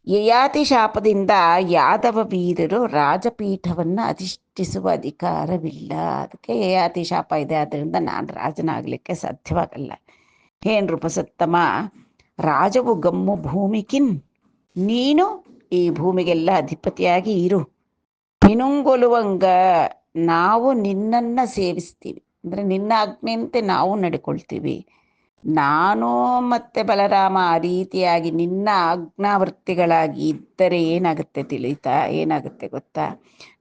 ಯಯಾತಿ ಶಾಪದಿಂದ ಯಾದವ ವೀರರು ರಾಜಪೀಠವನ್ನು ಅಧಿಷ್ಠಿಸುವ ಅಧಿಕಾರವಿಲ್ಲ. ಅದಕ್ಕೆ ಯಯಾತಿ ಶಾಪ ಇದೆ, ಆದ್ದರಿಂದ ನಾನು ರಾಜನಾಗಲಿಕ್ಕೆ ಸಾಧ್ಯವಾಗಲ್ಲ. ಹೇ ನೃಪಸತ್ತಮ, ರಾಜವು ಗಮ್ಮು ಭೂಮಿಕಿನ್, ನೀನು ಈ ಭೂಮಿಗೆಲ್ಲ ಅಧಿಪತಿಯಾಗಿ ಇರು. ನಿನುಂಗೊಲುವಂಗ, ನಾವು ನಿನ್ನನ್ನ ಸೇವಿಸ್ತೀವಿ, ಅಂದರೆ ನಿನ್ನ ಆಜ್ಞೆಯಂತೆ ನಾವು ನಡ್ಕೊಳ್ತೀವಿ. ನಾನು ಮತ್ತೆ ಬಲರಾಮ ಆ ರೀತಿಯಾಗಿ ನಿನ್ನ ಆಜ್ಞಾವರ್ತಿಗಳಾಗಿ ಇದ್ದರೆ ಏನಾಗುತ್ತೆ ತಿಳಿತಾ? ಏನಾಗುತ್ತೆ ಗೊತ್ತಾ?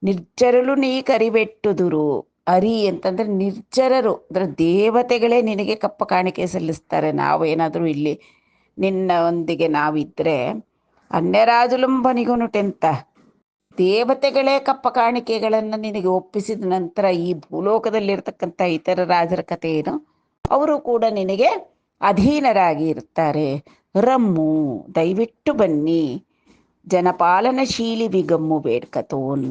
ನಿರ್ಜರಲು ನೀ ಕರಿಬೆಟ್ಟುದುರು. ಅರಿ ಅಂತಂದ್ರೆ ನಿರ್ಜರರು, ಅಂದ್ರೆ ದೇವತೆಗಳೇ ನಿನಗೆ ಕಪ್ಪ ಕಾಣಿಕೆ ಸಲ್ಲಿಸ್ತಾರೆ. ನಾವು ಏನಾದರೂ ಇಲ್ಲಿ ನಿನ್ನ ಒಂದಿಗೆ ನಾವಿದ್ರೆ ಅನ್ಯರಾಜುಲಂಬನಿಗುನುಟೆಂತ, ದೇವತೆಗಳೇ ಕಪ್ಪ ಕಾಣಿಕೆಗಳನ್ನು ನಿನಗೆ ಒಪ್ಪಿಸಿದ ನಂತರ ಈ ಭೂಲೋಕದಲ್ಲಿರ್ತಕ್ಕಂಥ ಇತರ ರಾಜರ ಕಥೆ ಏನು? ಅವರು ಕೂಡ ನಿನಗೆ ಅಧೀನರಾಗಿ ಇರ್ತಾರೆ. ರಮ್ಮು, ದಯವಿಟ್ಟು ಬನ್ನಿ. ಜನಪಾಲನಶೀಲಿ ವಿಗಮ್ಮು ಬೇಡ್ಕತೋನ್,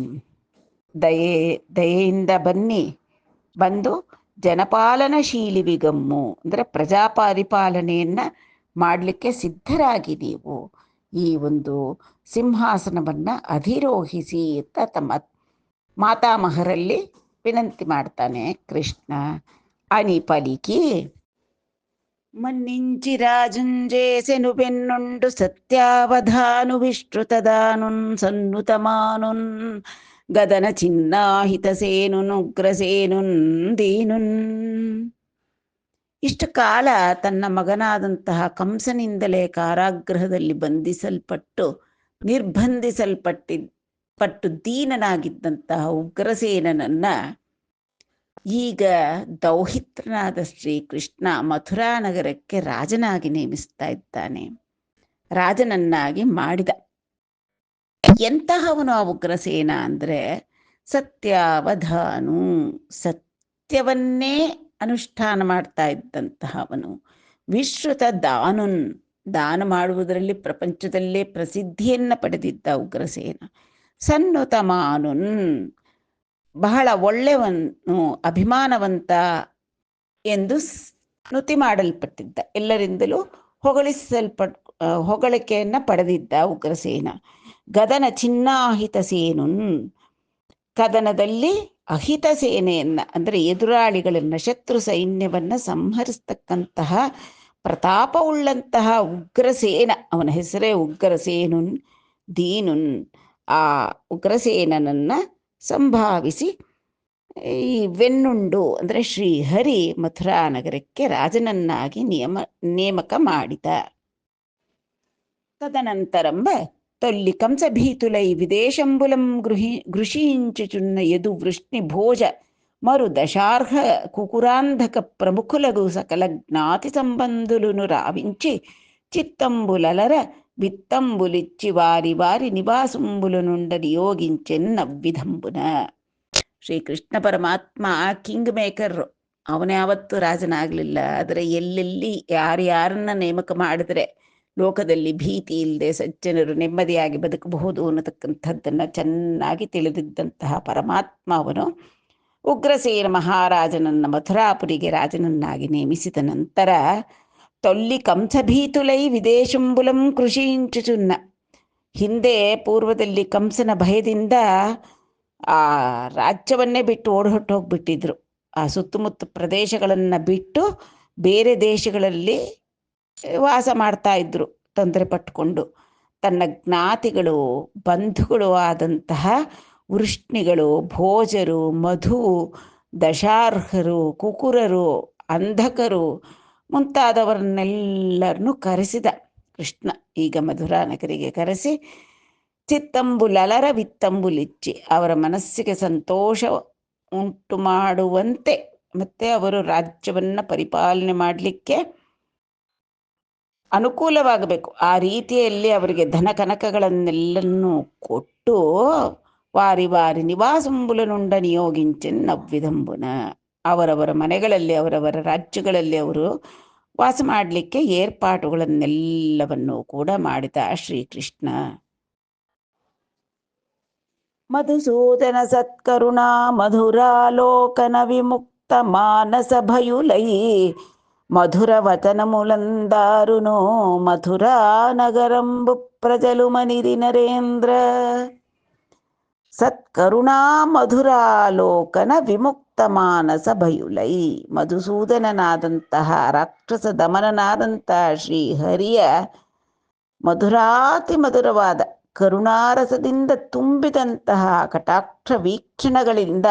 ದಯೆಯಿಂದ ಬನ್ನಿ, ಬಂದು ಜನಪಾಲನಶೀಲಿ ವಿಗಮ್ಮು ಅಂದರೆ ಪ್ರಜಾಪರಿಪಾಲನೆಯನ್ನ ಮಾಡಲಿಕ್ಕೆ ಸಿದ್ಧರಾಗಿ ನೀವು ಈ ಒಂದು ಸಿಂಹಾಸನವನ್ನು ಅಧಿರೋಹಿಸಿ ಅಂತ ತಮ್ಮ ಮಾತಾಮಹರಲ್ಲಿ ವಿನಂತಿ ಮಾಡ್ತಾನೆ ಕೃಷ್ಣ. ಅನಿ ಪಲಿಕಿ ಮನ್ನಿಂಚಿ ರಾಜುಂಜೇಸೆನು ಬೆನ್ನುಂಡು ಸತ್ಯಾವಧಾನು ವಿಶ್ರುತದಾನುನ್ ಸನ್ನುತಮಾನುನ್ ಗದನ ಚಿನ್ನಾಹಿತಸೇನುನ್ ಉಗ್ರಸೇನುನ್ ದೀನುನ್. ಇಷ್ಟು ಕಾಲ ತನ್ನ ಮಗನಾದಂತಹ ಕಂಸನಿಂದಲೇ ಕಾರಾಗೃಹದಲ್ಲಿ ಬಂಧಿಸಲ್ಪಟ್ಟು ನಿರ್ಬಂಧಿಸಲ್ಪಟ್ಟು ದೀನನಾಗಿದ್ದಂತಹ ಉಗ್ರಸೇನನನ್ನ ಈಗ ದೌಹಿತ್ರನಾದ ಶ್ರೀಕೃಷ್ಣ ಮಥುರಾ ನಗರಕ್ಕೆ ರಾಜನಾಗಿ ನೇಮಿಸ್ತಾ ಇದ್ದಾನೆ, ರಾಜನನ್ನಾಗಿ ಮಾಡಿದ. ಎಂತಹವನು ಆ ಉಗ್ರಸೇನ ಅಂದರೆ ಸತ್ಯಾವಧಾನು, ಸತ್ಯವನ್ನೇ ಅನುಷ್ಠಾನ ಮಾಡ್ತಾ ಇದ್ದಂತಹವನು. ವಿಶ್ರುತ ದಾನುನ್, ದಾನ ಮಾಡುವುದರಲ್ಲಿ ಪ್ರಪಂಚದಲ್ಲೇ ಪ್ರಸಿದ್ಧಿಯನ್ನು ಪಡೆದಿದ್ದ ಉಗ್ರಸೇನ. ಸನ್ನುತಮಾನುನ್, ಬಹಳ ಒಳ್ಳೆಯವನು, ಅಭಿಮಾನವಂತ ಎಂದು ಸ್ತುತಿ ಮಾಡಲ್ಪಟ್ಟಿದ್ದ, ಎಲ್ಲರಿಂದಲೂ ಹೊಗಳಿಕೆಯನ್ನು ಪಡೆದಿದ್ದ ಉಗ್ರಸೇನ. ಗದನ ಚಿನ್ನಾಹಿತ ಸೇನುನ್, ಕದನದಲ್ಲಿ ಅಹಿತ ಸೇನೆಯನ್ನ ಅಂದರೆ ಎದುರಾಳಿಗಳನ್ನ, ಶತ್ರು ಸೈನ್ಯವನ್ನ ಸಂಹರಿಸ್ತಕ್ಕಂತಹ ಪ್ರತಾಪವುಳ್ಳಂತಹ ಉಗ್ರಸೇನ, ಅವನ ಹೆಸರೇ ಉಗ್ರಸೇನುನ್ ದೀನುನ್. ಆ ಉಗ್ರಸೇನನನ್ನ ಸಂಭಾವಿಸಿ ಈ ವೆನ್ನುಂಡು ಅಂದರೆ ಶ್ರೀಹರಿ ಮಥುರಾ ನಗರಕ್ಕೆ ರಾಜನನ್ನಾಗಿ ನೇಮಕ ಮಾಡಿದ. ತದನಂತರಂಬ ತೊಲ್ಲಿ ಕಂಸಭೀತುಲೈ ವಿದೇಶಂಬುಲಂ ಗೃಷೀಂಚುಚುನ್ನ ಯದು ವೃಷ್ಣಿ ಭೋಜ ಮರು ದಶಾರ್ಹ ಕುಕುರಾಂಧಕ ಪ್ರಮುಖುಲಗು ಸಕಲ ಜ್ಞಾತಿ ಸಂಬಂಧುಲುನು ರಾವಿಂಚಿ ಚಿತ್ತಂಬುಲಲರ ಬಿತ್ತಂಬುಲಿಚ್ಚಿ ವಾರಿ ವಾರಿ ನಿವಾಸುಂಬುಲನುಂಡ ನಿಯೋಗಿಂಚೆನ್ನವ್ವಿಧಂಬುನ. ಶ್ರೀಕೃಷ್ಣ ಪರಮಾತ್ಮ ಕಿಂಗ್ ಮೇಕರ್, ಅವನ್ಯಾವತ್ತೂ ರಾಜನಾಗಲಿಲ್ಲ. ಆದರೆ ಎಲ್ಲೆಲ್ಲಿ ಯಾರ್ಯಾರನ್ನ ನೇಮಕ ಮಾಡಿದ್ರೆ ಲೋಕದಲ್ಲಿ ಭೀತಿ ಇಲ್ಲದೆ ಸಜ್ಜನರು ನೆಮ್ಮದಿಯಾಗಿ ಬದುಕಬಹುದು ಅನ್ನತಕ್ಕಂಥದ್ದನ್ನು ಚೆನ್ನಾಗಿ ತಿಳಿದಿದ್ದಂತಹ ಪರಮಾತ್ಮ ಅವನು ಉಗ್ರಸೇನ ಮಹಾರಾಜನನ್ನ ಮಥುರಾಪುರಿಗೆ ರಾಜನನ್ನಾಗಿ ನೇಮಿಸಿದ ನಂತರ ತೊಲ್ಲಿ ಕಂಸಭೀತುಲೈ ವಿದೇಶಂಬುಲಂ ಕೃಷಿಂಚುಚುನ್ನ, ಹಿಂದೆ ಪೂರ್ವದಲ್ಲಿ ಕಂಸನ ಭಯದಿಂದ ಆ ರಾಜ್ಯವನ್ನೇ ಬಿಟ್ಟು ಓಡಹೊಟ್ಟೋಗ್ಬಿಟ್ಟಿದ್ರು. ಆ ಸುತ್ತಮುತ್ತ ಪ್ರದೇಶಗಳನ್ನು ಬಿಟ್ಟು ಬೇರೆ ದೇಶಗಳಲ್ಲಿ ವಾಸ ಮಾಡ್ತಾ ಇದ್ರು, ತೊಂದರೆ ಪಟ್ಟುಕೊಂಡು. ತನ್ನ ಜ್ಞಾತಿಗಳು ಬಂಧುಗಳು ಆದಂತಹ ವೃಷ್ಣಿಗಳು, ಭೋಜರು, ಮಧು, ದಶಾರ್ಹರು, ಕುಕುರರು, ಅಂಧಕರು ಮುಂತಾದವರನ್ನೆಲ್ಲರನ್ನು ಕರೆಸಿದ ಕೃಷ್ಣ. ಈಗ ಮಧುರಾ ನಗರಿಗೆ ಕರೆಸಿ ಚಿತ್ತಂಬುಲಲರ ವಿತ್ತಂಬುಲಿಚ್ಚಿ, ಅವರ ಮನಸ್ಸಿಗೆ ಸಂತೋಷ ಉಂಟು ಮಾಡುವಂತೆ ಮತ್ತೆ ಅವರು ರಾಜ್ಯವನ್ನು ಪರಿಪಾಲನೆ ಮಾಡಲಿಕ್ಕೆ ಅನುಕೂಲವಾಗಬೇಕು ಆ ರೀತಿಯಲ್ಲಿ ಅವರಿಗೆ ಧನ ಕನಕಗಳನ್ನೆಲ್ಲನ್ನು ಕೊಟ್ಟು ವಾರಿ ವಾರಿ ನಿವಾಸಂಬುಲನುಂಡ ನಿಯೋಗಿಂಚೆನ್ನವ್ವಿಧಂಬುನ, ಅವರವರ ಮನೆಗಳಲ್ಲಿ ಅವರವರ ರಾಜ್ಯಗಳಲ್ಲಿ ಅವರು ವಾಸ ಮಾಡಲಿಕ್ಕೆ ಏರ್ಪಾಟುಗಳನ್ನೆಲ್ಲವನ್ನು ಕೂಡ ಮಾಡಿದ ಶ್ರೀಕೃಷ್ಣ. ಮಧುಸೂದನ ಸತ್ಕರುಣಾ ಮಧುರಾಲೋಕನ ವಿಮುಕ್ತ ಮಾನಸ ಭಯುಲೈ మధుర వచనములందారునో మధురా నగరంబు ప్రజలు మనిరి నరేంద్ర సత్కరుణా మధురాలోకన ವಿಮುಕ್ತ ಮಾನಸ ಭಯುಲೈ. ಮಧುಸೂದನನಾದಂತಹ ರಾಕ್ಷಸ ದಮನನಾದಂತಹ ಶ್ರೀಹರಿಯ ಮಧುರಾತಿ ಮಧುರವಾದ ಕರುಣಾರಸದಿಂದ ತುಂಬಿದಂತಹ ಕಟಾಕ್ಷ ವೀಕ್ಷಣಗಳಿಂದ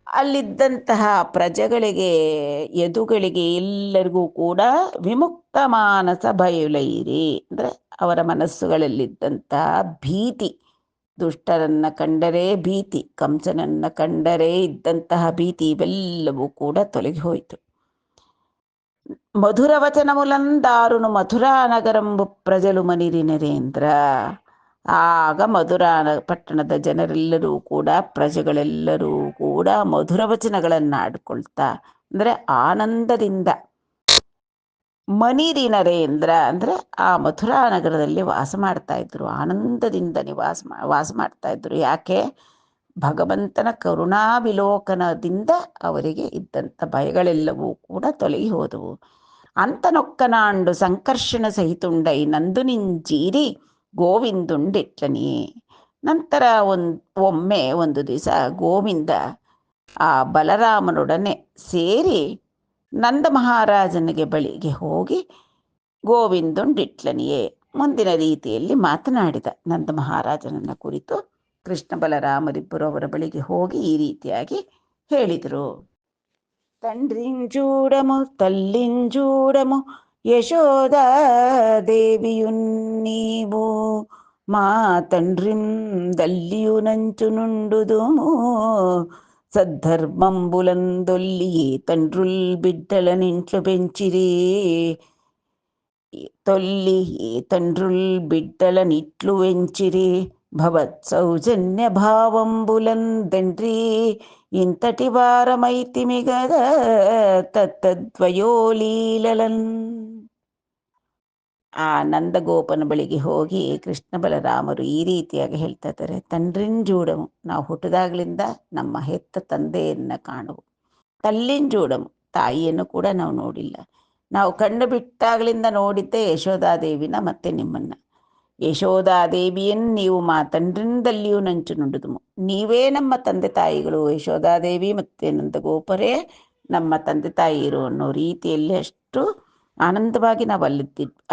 ಅಲ್ಲಿದ್ದಂತಹ ಪ್ರಜೆಗಳಿಗೆ ಯದುಗಳಿಗೆ ಎಲ್ಲರಿಗೂ ಕೂಡ ವಿಮುಕ್ತ ಮಾನಸ ಭಯುಲೈರಿ ಅಂದರೆ ಅವರ ಮನಸ್ಸುಗಳಲ್ಲಿದ್ದಂತಹ ಭೀತಿ, ದುಷ್ಟರನ್ನ ಕಂಡರೆ ಭೀತಿ, ಕಂಸನನ್ನ ಕಂಡರೆ ಇದ್ದಂತಹ ಭೀತಿ ಇವೆಲ್ಲವೂ ಕೂಡ ತೊಲಗಿ ಹೋಯಿತು. ಮಧುರ ವಚನములందారును ಮಥುರಾ ನಗರಂಬು ಪ್ರಜಲು ಮನಿರಿ ನರೇಂದ್ರ. ಆಗ ಮಧುರಾ ಪಟ್ಟಣದ ಜನರೆಲ್ಲರೂ ಕೂಡ ಪ್ರಜೆಗಳೆಲ್ಲರೂ ಕೂಡ ಮಧುರ ವಚನಗಳನ್ನಾಡ್ಕೊಳ್ತಾ ಅಂದರೆ ಆನಂದದಿಂದ ಮನಿರಿ ನರೇಂದ್ರ ಅಂದರೆ ಆ ಮಥುರಾ ನಗರದಲ್ಲಿ ವಾಸ ಮಾಡ್ತಾ ಇದ್ರು, ಆನಂದದಿಂದ ವಾಸ ಮಾಡ್ತಾ ಇದ್ರು. ಯಾಕೆ? ಭಗವಂತನ ಕರುಣಾವಿಲೋಕನದಿಂದ ಅವರಿಗೆ ಇದ್ದಂಥ ಭಯಗಳೆಲ್ಲವೂ ಕೂಡ ತೊಲಗಿ ಹೋದವು. ಅಂತನೊಕ್ಕನಾಂಡು ಸಂಕರ್ಷಣ ಸಹಿತುಂಡೈ ನಂದು ನಿಂಜೀರಿ ಗೋವಿಂದುಂಡಿಟ್ಲನಿ. ನಂತರ ಒಮ್ಮೆ ಒಂದು ದಿವಸ ಗೋವಿಂದ ಆ ಬಲರಾಮನೊಡನೆ ಸೇರಿ ನಂದ ಮಹಾರಾಜನಿಗೆ ಬಳಿಗೆ ಹೋಗಿ ಗೋವಿಂದುಂಡಿಟ್ಲನಿಯೇ ಮುಂದಿನ ರೀತಿಯಲ್ಲಿ ಮಾತನಾಡಿದ. ನಂದ ಮಹಾರಾಜನನ್ನ ಕುರಿತು ಕೃಷ್ಣ ಬಲರಾಮರಿಬ್ಬರು ಅವರ ಬಳಿಗೆ ಹೋಗಿ ಈ ರೀತಿಯಾಗಿ ಹೇಳಿದರು. ತಂಡ್ರಿಂಜೂಡಮು ತಲ್ಲಿಂಜೂಡಮು ಯಶೋದಾ ದೇವಿಯು ನೀವು మా తండ్రిం దల్లియు నంచు నుండుదుము సద్ధర్మంబులందొల్లి తండ్రుల్ బిడ్డలనింట్లు పెంచిరి తొల్లి తండ్రుల్ బిడ్డలనిట్లు వెంచిరి భవత్ సౌజన్య భావంబులందండ్రి ఇంతటి వారమైతిమి గద ತತ್ತದ್ವಯೋಲೀಲಲನ್. ಆ ನಂದಗೋಪನ ಬಳಿಗೆ ಹೋಗಿ ಕೃಷ್ಣ ಬಲರಾಮರು ಈ ರೀತಿಯಾಗಿ ಹೇಳ್ತಾ ಇದ್ದಾರೆ. ತಂಡ್ರಿಂಜೂಡಮು, ನಾವು ಹುಟ್ಟಿದಾಗ್ಲಿಂದ ನಮ್ಮ ಹೆತ್ತ ತಂದೆಯನ್ನ ಕಾಣುವು. ತಲ್ಲಿಂಜೂಡಮು, ತಾಯಿಯನ್ನು ಕೂಡ ನಾವು ನೋಡಿಲ್ಲ. ನಾವು ಕಣ್ಣು ಬಿಟ್ಟಾಗ್ಲಿಂದ ನೋಡಿದ್ದೆ ಯಶೋಧಾದೇವಿನ ಮತ್ತೆ ನಿಮ್ಮನ್ನ. ಯಶೋಧಾದೇವಿಯನ್ನು ನೀವು ತಂಡ್ರಿಂದಲ್ಲಿಯೂ ನಂಚು ನುಡಿದುಮು, ನೀವೇ ನಮ್ಮ ತಂದೆ ತಾಯಿಗಳು. ಯಶೋಧಾದೇವಿ ಮತ್ತೆ ನಂದಗೋಪರೇ ನಮ್ಮ ತಂದೆ ತಾಯಿರು ಅನ್ನೋ ರೀತಿಯಲ್ಲಿ ಅಷ್ಟು ಆನಂದವಾಗಿ ನಾವು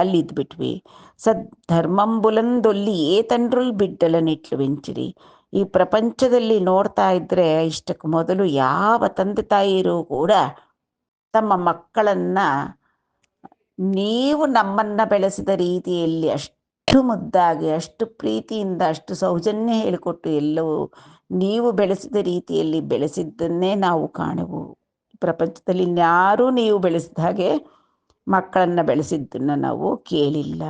ಅಲ್ಲಿದ್ಬಿಟ್ವಿ. ಸದ್ಧರ್ಮಂಬುಲಂದೊಲ್ಲಿ ತಂಡ್ರುಲ್ ಬಿಡ್ಡಲನಿಟ್ಲು ವೆಂಚಿರಿ. ಈ ಪ್ರಪಂಚದಲ್ಲಿ ನೋಡ್ತಾ ಇದ್ರೆ ಇಷ್ಟಕ್ಕೆ ಮೊದಲು ಯಾವ ತಂದೆ ತಾಯಿರು ಕೂಡ ತಮ್ಮ ಮಕ್ಕಳನ್ನ ನೀವು ನಮ್ಮನ್ನ ಬೆಳೆಸಿದ ರೀತಿಯಲ್ಲಿ ಅಷ್ಟು ಮುದ್ದಾಗಿ, ಅಷ್ಟು ಪ್ರೀತಿಯಿಂದ, ಅಷ್ಟು ಸೌಜನ್ಯ ಹೇಳಿಕೊಟ್ಟು ಎಲ್ಲವೂ ನೀವು ಬೆಳೆಸಿದ ರೀತಿಯಲ್ಲಿ ಬೆಳೆಸಿದ್ದನ್ನೇ ನಾವು ಕಾಣೆವು. ಪ್ರಪಂಚದಲ್ಲಿ ಇನ್ಯಾರೂ ನೀವು ಬೆಳೆಸಿದ ಹಾಗೆ ಮಕ್ಕಳನ್ನ ಬೆಳೆಸಿದ್ದನ್ನು ನಾವು ಕೇಳಿಲ್ಲ.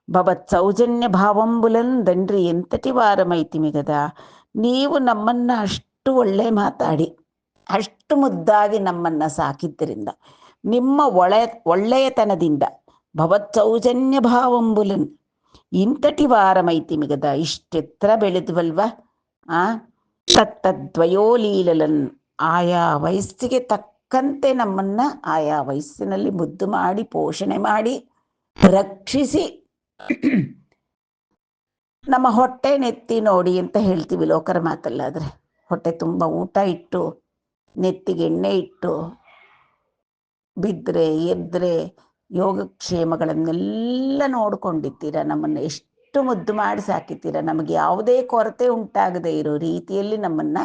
ಭವತ್ ಸೌಜನ್ಯ ಭಾವಂಬುಲಂದನ್ರಿ ಎಂತಟಿ ವಾರಮೈತಿಮಿಗದ. ನೀವು ನಮ್ಮನ್ನ ಅಷ್ಟು ಒಳ್ಳೆ ಮಾತಾಡಿ ಅಷ್ಟು ಮುದ್ದಾಗಿ ನಮ್ಮನ್ನ ಸಾಕಿದ್ದರಿಂದ, ನಿಮ್ಮ ಒಳ್ಳೆಯತನದಿಂದ ಭವತ್ ಸೌಜನ್ಯ ಭಾವಂಬುಲನ್ ಇಂತಟಿ ವಾರಮೈತಿಮಿಗದ, ಇಷ್ಟೆತ್ತರ ಬೆಳೆದ್ವಲ್ವ. ತತ್ತದ್ವಯೋಲೀಲಲನ್, ಆಯಾ ವಯಸ್ಸಿಗೆ ತಕ್ಕಂತೆ ನಮ್ಮನ್ನ ಆಯಾ ವಯಸ್ಸಿನಲ್ಲಿ ಮುದ್ದು ಮಾಡಿ ಪೋಷಣೆ ಮಾಡಿ ರಕ್ಷಿಸಿ ನಮ್ಮ ಹೊಟ್ಟೆ ನೆತ್ತಿ ನೋಡಿ ಅಂತ ಹೇಳ್ತೀವಿ ಲೋಕರ ಮಾತಲ್ಲಾದ್ರೆ. ಹೊಟ್ಟೆ ತುಂಬ ಊಟ ಇಟ್ಟು, ನೆತ್ತಿಗೆ ಎಣ್ಣೆ ಇಟ್ಟು, ಬಿದ್ದರೆ ಎದ್ರೆ ಯೋಗಕ್ಷೇಮಗಳನ್ನೆಲ್ಲ ನೋಡ್ಕೊಂಡಿದ್ದೀರ. ನಮ್ಮನ್ನು ಎಷ್ಟು ಮುದ್ದು ಮಾಡಿ ಸಾಕಿದ್ದೀರ. ನಮಗೆ ಯಾವುದೇ ಕೊರತೆ ಉಂಟಾಗದೇ ಇರೋ ರೀತಿಯಲ್ಲಿ ನಮ್ಮನ್ನ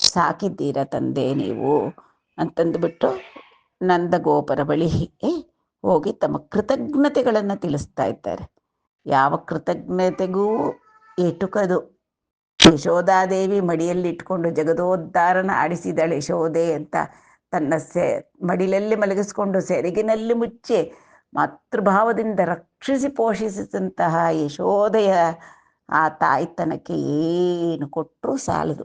ಸಾಕಿದ್ದೀರ ತಂದೆ ನೀವು ಅಂತಂದುಬಿಟ್ಟು ನಂದಗೋಪರ ಬಳಿ ಹೋಗಿ ತಮ್ಮ ಕೃತಜ್ಞತೆಗಳನ್ನು ತಿಳಿಸ್ತಾ ಇದ್ದಾರೆ. ಯಾವ ಕೃತಜ್ಞತೆಗೂ ಎಟುಕದು. ಯಶೋಧಾದೇವಿ ಮಡಿಯಲ್ಲಿ ಇಟ್ಕೊಂಡು ಜಗದೋದ್ಧಾರನ ಆಡಿಸಿದಳೆ ಯಶೋದೆ ಅಂತ ತನ್ನ ಮಡಿಲಲ್ಲಿ ಮಲಗಿಸ್ಕೊಂಡು ಸೆರಗಿನಲ್ಲಿ ಮುಚ್ಚಿ ಮಾತೃಭಾವದಿಂದ ರಕ್ಷಿಸಿ ಪೋಷಿಸಿದಂತಹ ಯಶೋದೆಯ ಆ ತಾಯ್ತನಕ್ಕೆ ಏನು ಕೊಟ್ಟರೂ ಸಾಲದು.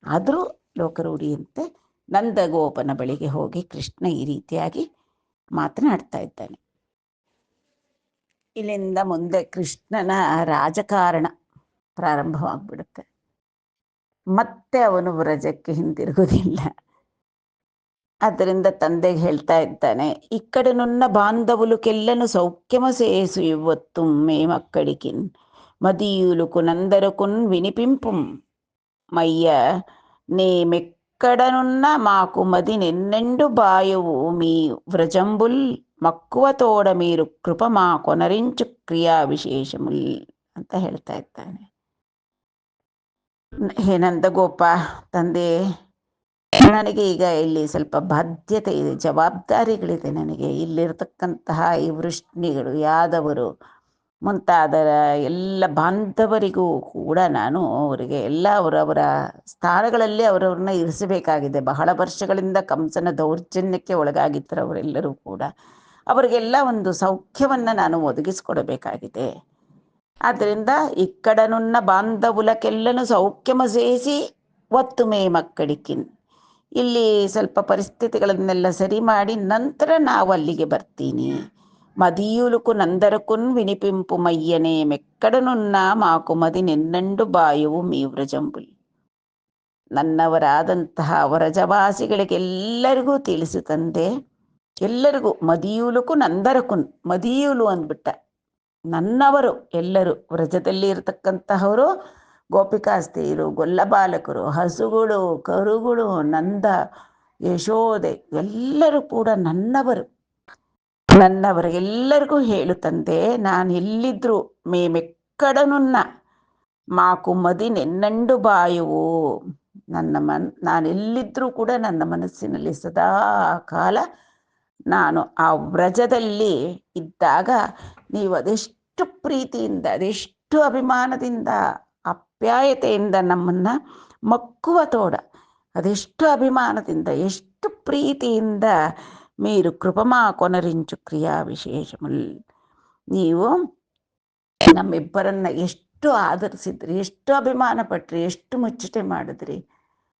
ಆದರೂ ಲೋಕರೂಢಿಯಂತೆ ನಂದಗೋಪನ ಬಳಿಗೆ ಹೋಗಿ ಕೃಷ್ಣ ಈ ರೀತಿಯಾಗಿ ಮಾತನಾಡ್ತಾ ಇದ್ದಾನೆ. ಇಲ್ಲಿಂದ ಮುಂದೆ ಕೃಷ್ಣನ ರಾಜಕಾರಣ ಪ್ರಾರಂಭವಾಗ್ಬಿಡುತ್ತೆ. ಮತ್ತೆ ಅವನು ವ್ರಜಕ್ಕೆ ಹಿಂದಿರುಗುವುದಿಲ್ಲ. ಆದ್ದರಿಂದ ತಂದೆಗೆ ಹೇಳ್ತಾ ಇದ್ದಾನೆ, ಇಕ್ಕಡನುನ್ನ ಬಾಂಧವುಲುಕೆಲ್ಲನು ಸೌಖ್ಯಮ ಸೇಸು ಇವತ್ತು ಮೇ ಮಕ್ಕಳಿಕಿನ್ మదీయులకు నందరకున్ వినిపింపుం మయ్య నే మెక్కడనున్న మాకు మది నెన్నెండు బాయువు మీ వ్రజంబుల్ మక్కువ తోడ మీరు కృప మా కొనరించు ಕ್ರಿಯಾ ವಿಶೇಷಮುಲ್ ಅಂತ ಹೇಳ್ತಾ ಇದ್ದಾನೆ. ಹೇ ನಂದಗೋಪ, ತಂದೆ, ನನಗೆ ಈಗ ಇಲ್ಲಿ ಸ್ವಲ್ಪ ಬಾಧ್ಯತೆ ಇದೆ, ಜವಾಬ್ದಾರಿಗಳಿದೆ. ನನಗೆ ಇಲ್ಲಿರ್ತಕ್ಕಂತಹ ಈ ವೃಷ್ಣಿಗಳು, ಯಾದವರು ಮುಂತಾದ ಎಲ್ಲ ಬಾಂಧವರಿಗೂ ಕೂಡ ನಾನು ಅವರಿಗೆ ಎಲ್ಲ ಅವರವರ ಸ್ಥಾನಗಳಲ್ಲಿ ಅವರವ್ರನ್ನ ಇರಿಸಬೇಕಾಗಿದೆ. ಬಹಳ ವರ್ಷಗಳಿಂದ ಕಂಸನ ದೌರ್ಜನ್ಯಕ್ಕೆ ಒಳಗಾಗಿದ್ದರು ಅವರೆಲ್ಲರೂ ಕೂಡ. ಅವರಿಗೆಲ್ಲ ಒಂದು ಸೌಖ್ಯವನ್ನು ನಾನು ಒದಗಿಸಿಕೊಡಬೇಕಾಗಿದೆ. ಆದ್ದರಿಂದ ಇಕ್ಕಡನುನ್ನ ಬಾಂಧವುಲಕ್ಕೆಲ್ಲನು ಸೌಖ್ಯಮ ಸೇಸಿ ಒತ್ತು ಮೇ ಮಕ್ಕಳಿಕಿನ್, ಇಲ್ಲಿ ಸ್ವಲ್ಪ ಪರಿಸ್ಥಿತಿಗಳನ್ನೆಲ್ಲ ಸರಿ ಮಾಡಿ ನಂತರ ನಾವು ಅಲ್ಲಿಗೆ ಬರ್ತೀನಿ. మదీయులకు నందరకున్ వినిపింపు మయ్యనే మెక్కడనున్న మాకు మది ನೆನ್ನಂಡು ಬಾಯುವು ಮೀ ವ್ರಜಂಬುಲ್. ನನ್ನವರಾದಂತಹ ವ್ರಜವಾಸಿಗಳಿಗೆಲ್ಲರಿಗೂ ತಿಳಿಸು ತಂದೆ, ಎಲ್ಲರಿಗೂ. ಮದೀಯುಲಕು ನಂದರಕುನ್, ಮದೀಯುಲು ಅಂದ್ಬಿಟ್ಟ, ನನ್ನವರು ಎಲ್ಲರೂ. ವ್ರಜದಲ್ಲಿ ಇರತಕ್ಕಂತಹವರು ಗೋಪಿಕಾಸ್ತ್ರೀಯರು, ಗೊಲ್ಲಬಾಲಕರು, ಹಸುಗಳು, ಕರುಗಳು, ನಂದ, ಯಶೋದೆ ಎಲ್ಲರೂ ಕೂಡ ನನ್ನವರು. ನನ್ನವರಿಗೆಲ್ಲರಿಗೂ ಹೇಳು ತಂದೆ, ನಾನು ಎಲ್ಲಿದ್ರು ಮೇಮೆಕ್ಕಡನುನ್ನ ಮಾಕು ಮದಿ ನೆನ್ನಂಡು ಬಾಯುವು. ನಾನೆಲ್ಲಿದ್ರೂ ಕೂಡ ನನ್ನ ಮನಸ್ಸಿನಲ್ಲಿ ಸದಾ ಕಾಲ ನಾನು ಆ ವ್ರಜದಲ್ಲಿ ಇದ್ದಾಗ ನೀವು ಅದೆಷ್ಟು ಪ್ರೀತಿಯಿಂದ, ಅದೆಷ್ಟು ಅಭಿಮಾನದಿಂದ, ಆಪ್ಯಾಯತೆಯಿಂದ ನಮ್ಮನ್ನ ಮಕ್ಕುವ ತೋಡ, ಅದೆಷ್ಟು ಅಭಿಮಾನದಿಂದ, ಎಷ್ಟು ಪ್ರೀತಿಯಿಂದ మీరు కృపమా కొనరించు ಕ್ರಿಯಾ ವಿಶೇಷಮುಲ್. ನೀವು ನಮ್ಮಿಬ್ಬರನ್ನ ಎಷ್ಟು ಆದರಿಸಿದ್ರಿ, ಎಷ್ಟು ಅಭಿಮಾನ ಪಟ್ರಿ, ಎಷ್ಟು ಮುಚ್ಚಟೆ ಮಾಡಿದ್ರಿ,